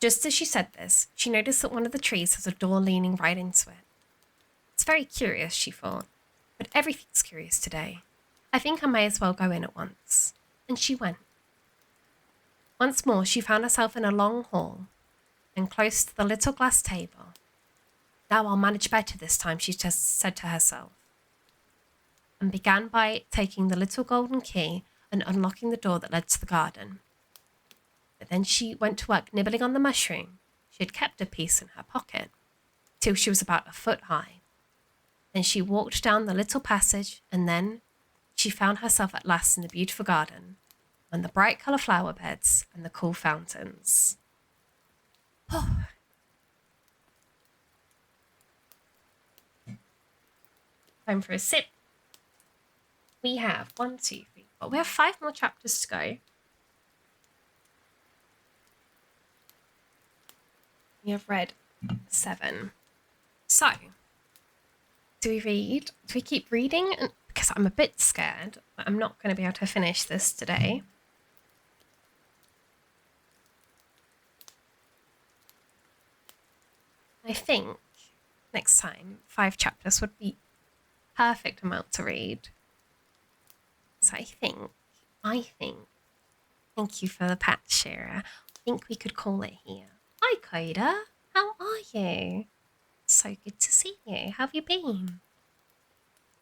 Just as she said this, she noticed that one of the trees has a door leaning right into it. It's very curious, she thought, but everything's curious today. I think I may as well go in at once. And she went. Once more she found herself in a long hall, and close to the little glass table. Now I'll manage better this time, she just said to herself, and began by taking the little golden key and unlocking the door that led to the garden. But then she went to work nibbling on the mushroom. She had kept a piece in her pocket, till she was about a foot high. Then she walked down the little passage, and then she found herself at last in the beautiful garden, and the bright colour flower beds and the cool fountains. Oh. Time for a sip. We have 1, 2, 3, 4. We have 5 more chapters to go. We have read 7. So, do we keep reading? Because I'm a bit scared that I'm not going to be able to finish this today. I think next time 5 chapters would be perfect amount to read. So I think, thank you for the pat, Shira. I think we could call it here. Hi, Coda. How are you? So good to see you. How have you been?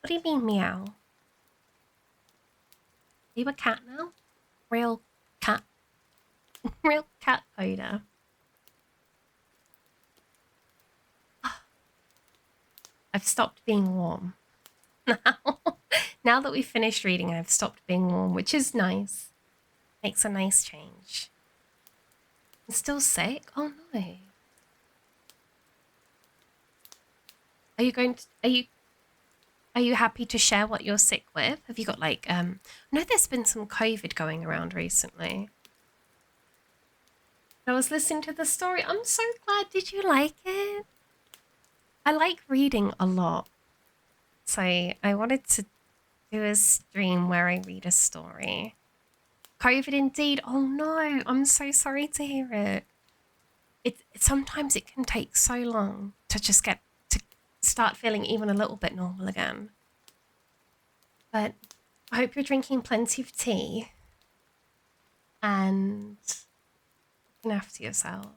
What do you mean, meow? Are you a cat now? Real cat? Real cat, Coda. I've stopped being warm. Now that we've finished reading, I've stopped being warm, which is nice. Makes a nice change. I'm still sick? Oh no. Are you happy to share what you're sick with? Have you got like I know there's been some COVID going around recently. I was listening to the story. I'm so glad. Did you like it? I like reading a lot. So I wanted to do a stream where I read a story. COVID indeed. Oh no, I'm so sorry to hear it. Sometimes it can take so long to just get to start feeling even a little bit normal again. But I hope you're drinking plenty of tea and looking after yourself.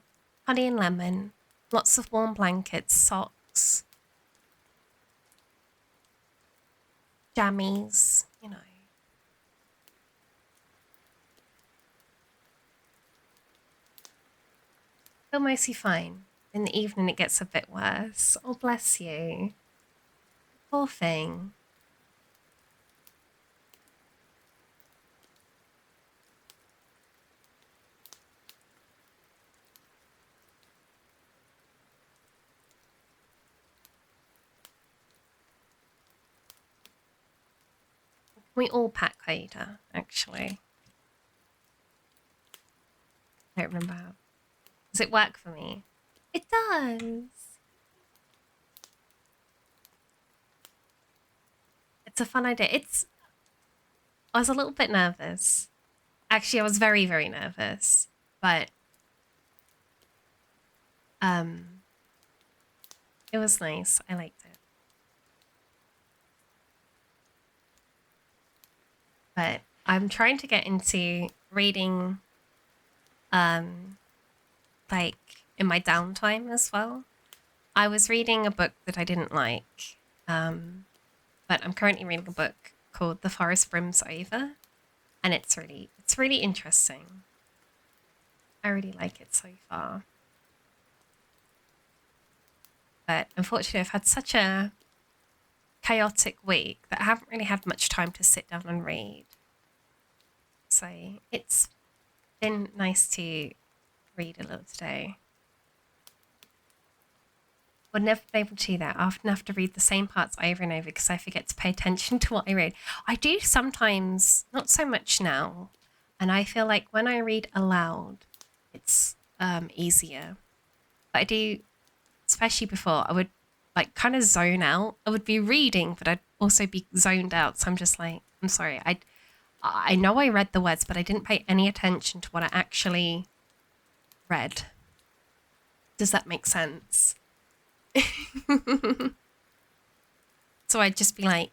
Honey and lemon, lots of warm blankets, socks, jammies, you know. Feel mostly fine. In the evening it gets a bit worse. Oh, bless you. Poor thing. We all pack Coda, actually. I don't remember how. Does it work for me? It does. It's a fun idea. I was a little bit nervous. Actually, I was very, very nervous. But it was nice. I liked it. But I'm trying to get into reading like in my downtime as well. I was reading a book that I didn't like. But I'm currently reading a book called The Forest Brims Over, and it's really interesting. I really like it so far. But unfortunately, I've had such a chaotic week that I haven't really had much time to sit down and read. So it's been nice to read a little today. Would never be able to do that. I often have to read the same parts over and over because I forget to pay attention to what I read. I do sometimes, not so much now. And I feel like when I read aloud, it's easier. But I do, especially before, I would like kind of zone out. I would be reading, but I'd also be zoned out. So I'm just like, I'm sorry. I know I read the words, but I didn't pay any attention to what I actually read. Does that make sense? So I'd just be like,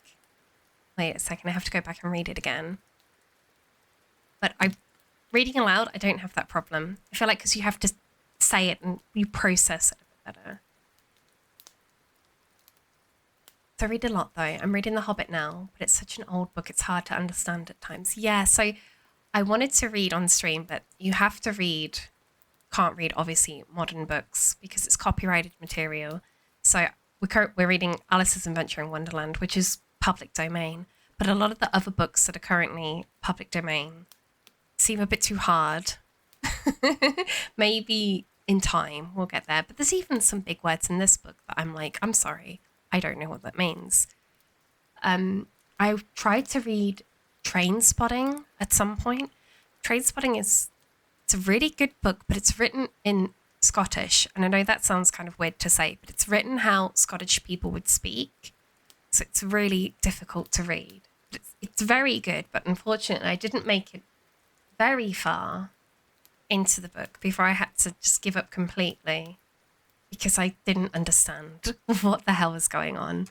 wait a second, I have to go back and read it again. But reading aloud, I don't have that problem. I feel like because you have to say it and you process it a bit better. So I read a lot though. I'm reading The Hobbit now, but it's such an old book, it's hard to understand at times. Yeah, so I wanted to read on stream, but you have to can't read obviously modern books because it's copyrighted material. So we're reading Alice's Adventure in Wonderland, which is public domain, but a lot of the other books that are currently public domain seem a bit too hard. Maybe in time we'll get there, but there's even some big words in this book that I'm like, I'm sorry, I don't know what that means. I tried to read Train Spotting at some point. Train Spotting it's a really good book, but it's written in Scottish. And I know that sounds kind of weird to say, but it's written how Scottish people would speak. So it's really difficult to read. But it's very good, but unfortunately, I didn't make it very far into the book before I had to just give up completely because I didn't understand what the hell was going on.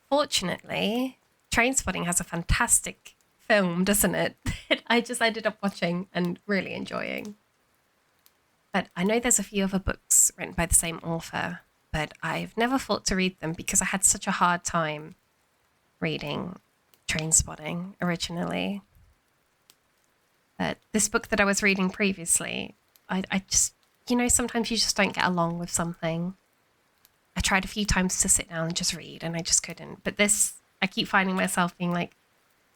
Fortunately, Trainspotting has a fantastic film, doesn't it? That I just ended up watching and really enjoying. But I know there's a few other books written by the same author, but I've never thought to read them because I had such a hard time reading Trainspotting originally. But this book that I was reading previously, I just, sometimes you just don't get along with something. I tried a few times to sit down and just read, and I just couldn't. But this, I keep finding myself being like,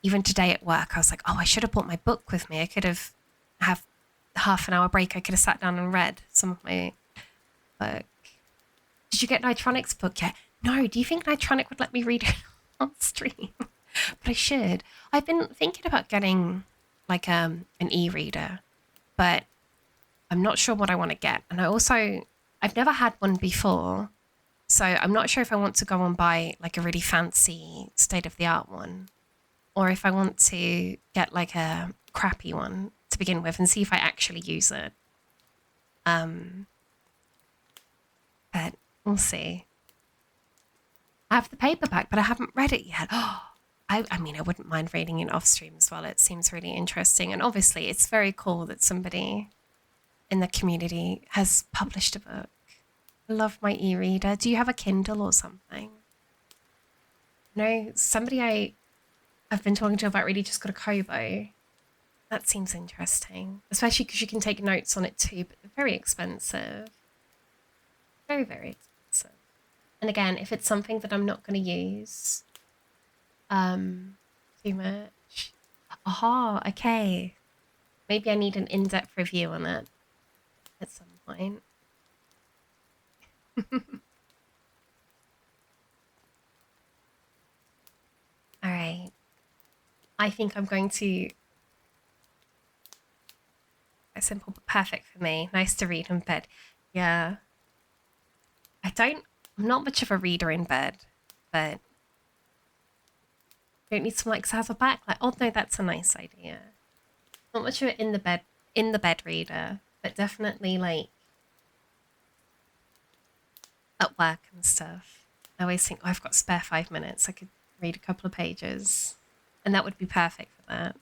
even today at work, I was like, oh, I should have brought my book with me. I could have half an hour break. I could have sat down and read some of my book. Did you get Nitronic's book yet? No. Do you think Nitronic would let me read it on stream? But I should. I've been thinking about getting like an e-reader, but I'm not sure what I want to get. And I've never had one before, so I'm not sure if I want to go and buy like a really fancy state-of-the-art one, or if I want to get like a crappy one to begin with and see if I actually use it. But we'll see. I have the paperback, but I haven't read it yet. I mean, I wouldn't mind reading it off stream as well. It seems really interesting. And obviously, it's very cool that somebody in the community has published a book. I love my e-reader. Do you have a Kindle or something? No, somebody I've been talking to about really just got a Kobo. That seems interesting, especially because you can take notes on it too, but they're very expensive. Very, very expensive. And again, if it's something that I'm not going to use too much. Aha, okay. Maybe I need an in-depth review on it at some point. All right. I think I'm going to... A simple but perfect for me. Nice to read in bed. Yeah. I'm not much of a reader in bed, but don't need some like have a backlight. Oh no, that's a nice idea. Not much of it in the bed reader, but definitely like at work and stuff. I always think, oh, I've got spare 5 minutes. I could read a couple of pages, and that would be perfect for that.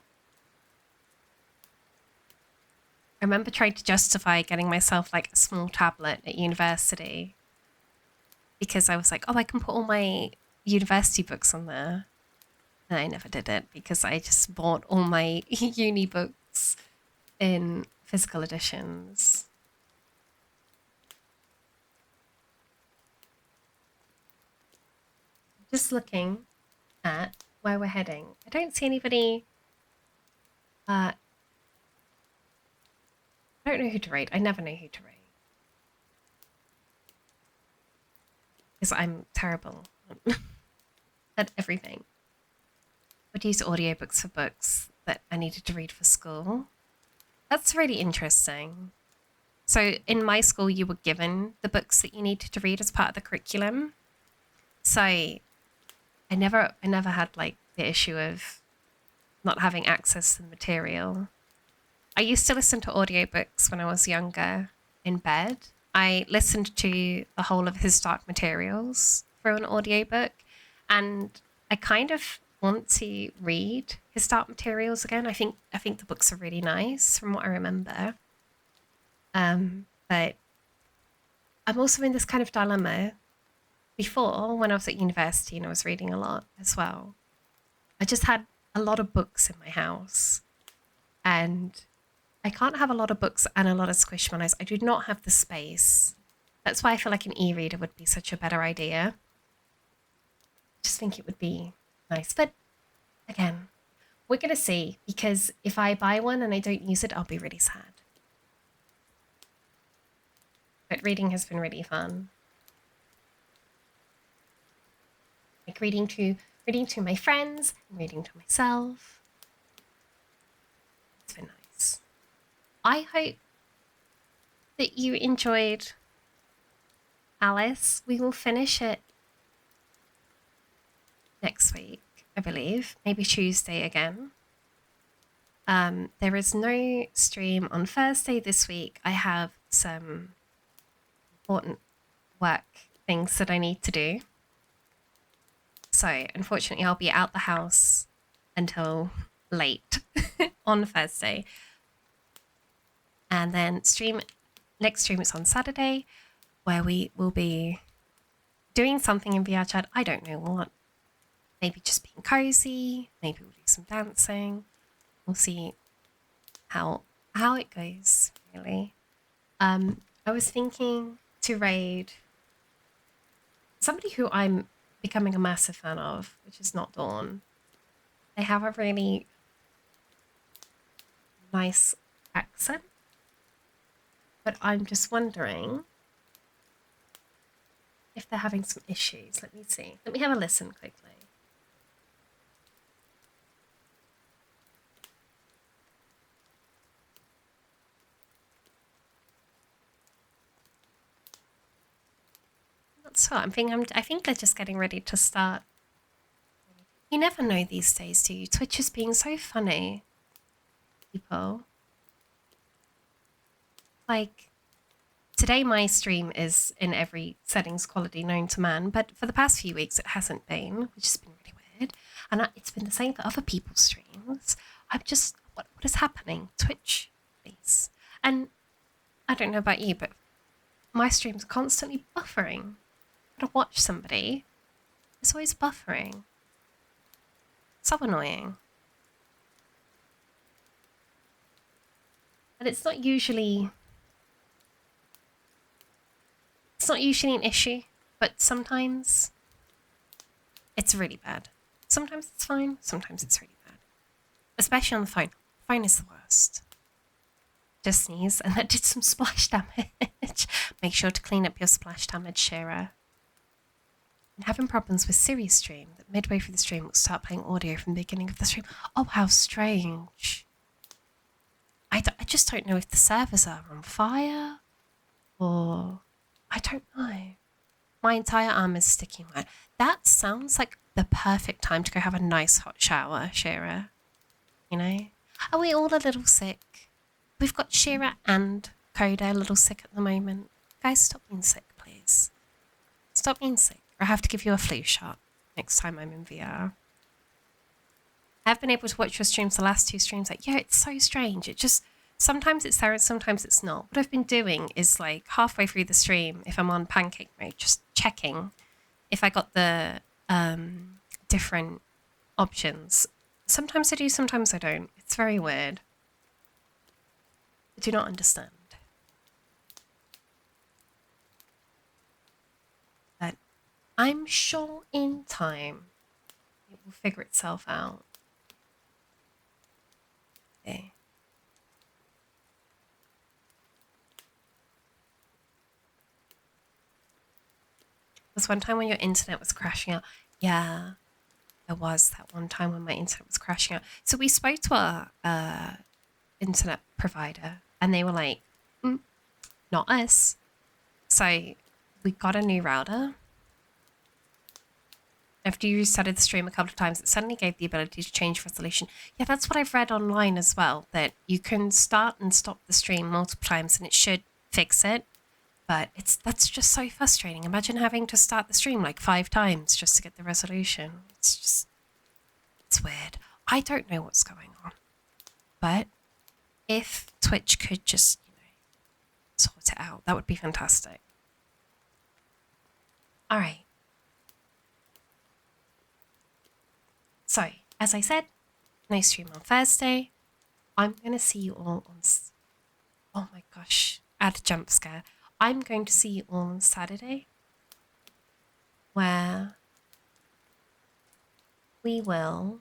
I remember trying to justify getting myself like a small tablet at university because I was like, oh, I can put all my university books on there. And I never did it because I just bought all my uni books in physical editions. Just looking at where we're heading. I don't see anybody. I don't know who to rate. I never know who to rate. Because I'm terrible at everything. Would use audiobooks for books that I needed to read for school. That's really interesting. So in my school, you were given the books that you needed to read as part of the curriculum. So I never had like the issue of not having access to the material. I used to listen to audiobooks when I was younger in bed. I listened to the whole of His Dark Materials through an audiobook, and I kind of want to read His Dark Materials again. I think the books are really nice from what I remember. But I'm also in this kind of dilemma. Before, when I was at university and I was reading a lot as well, I just had a lot of books in my house, and I can't have a lot of books and a lot of squishmallows. I do not have the space. That's why I feel like an e-reader would be such a better idea. I just think it would be nice. But again, we're going to see, because if I buy one and I don't use it, I'll be really sad. But reading has been really fun. Like reading to my friends, reading to myself. It's been nice. I hope that you enjoyed Alice. We will finish it next week, I believe. Maybe Tuesday again. There is no stream on Thursday this week. I have some important work things that I need to do. So unfortunately, I'll be out the house until late on Thursday. And then next stream is on Saturday, where we will be doing something in VR chat. I don't know what. Maybe just being cozy. Maybe we'll do some dancing. We'll see how it goes, really. I was thinking to raid somebody who I'm becoming a massive fan of, which is not Dawn. They have a really nice accent, but I'm just wondering if they're having some issues. Let me see. Let me have a listen quickly. Not so. I think they're just getting ready to start. You never know these days, do you? Twitch is being so funny. People. Like, today my stream is in every settings quality known to man, but for the past few weeks it hasn't been, which has been really weird. And it's been the same for other people's streams. I'm just, what is happening? Twitch, please. And I don't know about you, but my stream's constantly buffering. I gotta watch somebody. It's always buffering. So annoying. And it's not usually an issue, but sometimes it's really bad. Sometimes it's fine, sometimes it's really bad. Especially on the phone. Phone is the worst. Just sneeze, and that did some splash damage. Make sure to clean up your splash damage, Shira. I'm having problems with Siri's stream, that midway through the stream will start playing audio from the beginning of the stream. Oh, how strange. I just don't know if the servers are on fire, or I don't know. My entire arm is sticking wet. That sounds like the perfect time to go have a nice hot shower, Shira. You know? Are we all a little sick? We've got Shira and Coda a little sick at the moment. Guys, stop being sick, please. Stop being sick, or I have to give you a flu shot next time I'm in VR. I've been able to watch your streams the last two streams. Like, yeah, it's so strange. It just, sometimes it's there and sometimes it's not. What I've been doing is like halfway through the stream, if I'm on pancake mode, just checking if I got the different options. Sometimes I do, sometimes I don't. It's very weird. I do not understand. But I'm sure in time it will figure itself out. Okay. There was one time when your internet was crashing out. Yeah, there was that one time when my internet was crashing out. So we spoke to our internet provider and they were like, not us. So we got a new router. After you restarted the stream a couple of times, it suddenly gave the ability to change resolution. Yeah, that's what I've read online as well, that you can start and stop the stream multiple times and it should fix it. But that's just so frustrating. Imagine having to start the stream like 5 times just to get the resolution. It's weird. I don't know what's going on. But if Twitch could just, sort it out, that would be fantastic. All right. So, as I said, no stream on Thursday. I'm going to see you all on... Oh my gosh, add a jump scare. I'm going to see you all on Saturday, where we will...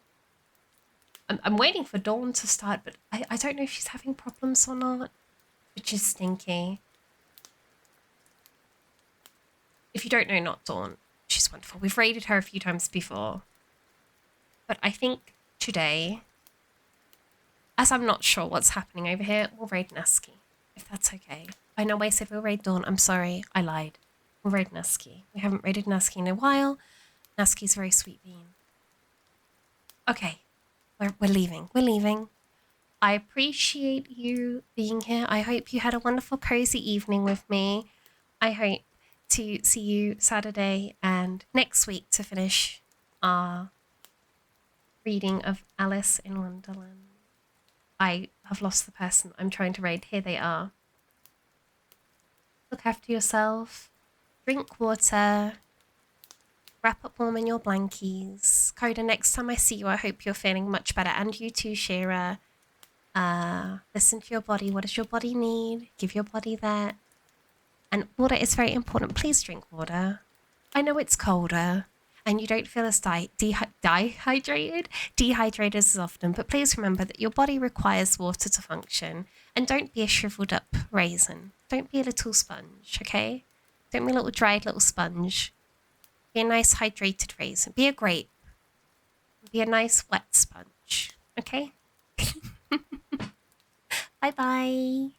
I'm waiting for Dawn to start, but I don't know if she's having problems or not, which is stinky. If you don't know, not Dawn, she's wonderful. We've raided her a few times before. But I think today, as I'm not sure what's happening over here, we'll raid Nasky, if that's okay. I know I said we'll raid Dawn. I'm sorry. I lied. We'll raid Nusky. We haven't raided Nusky in a while. Nusky's very sweet bean. Okay. We're leaving. We're leaving. I appreciate you being here. I hope you had a wonderful, cozy evening with me. I hope to see you Saturday and next week to finish our reading of Alice in Wonderland. I have lost the person I'm trying to raid. Here they are. Look after yourself. Drink water. Wrap up warm in your blankies. Coda, next time I see you, I hope you're feeling much better. And you too, Shira. Listen to your body. What does your body need? Give your body that. And water is very important. Please drink water. I know it's colder and you don't feel as dehydrated as often, but please remember that your body requires water to function. And don't be a shriveled up raisin. Don't be a little sponge, okay? Don't be a little dried little sponge. Be a nice hydrated raisin. Be a grape. Be a nice wet sponge, okay? Bye-bye.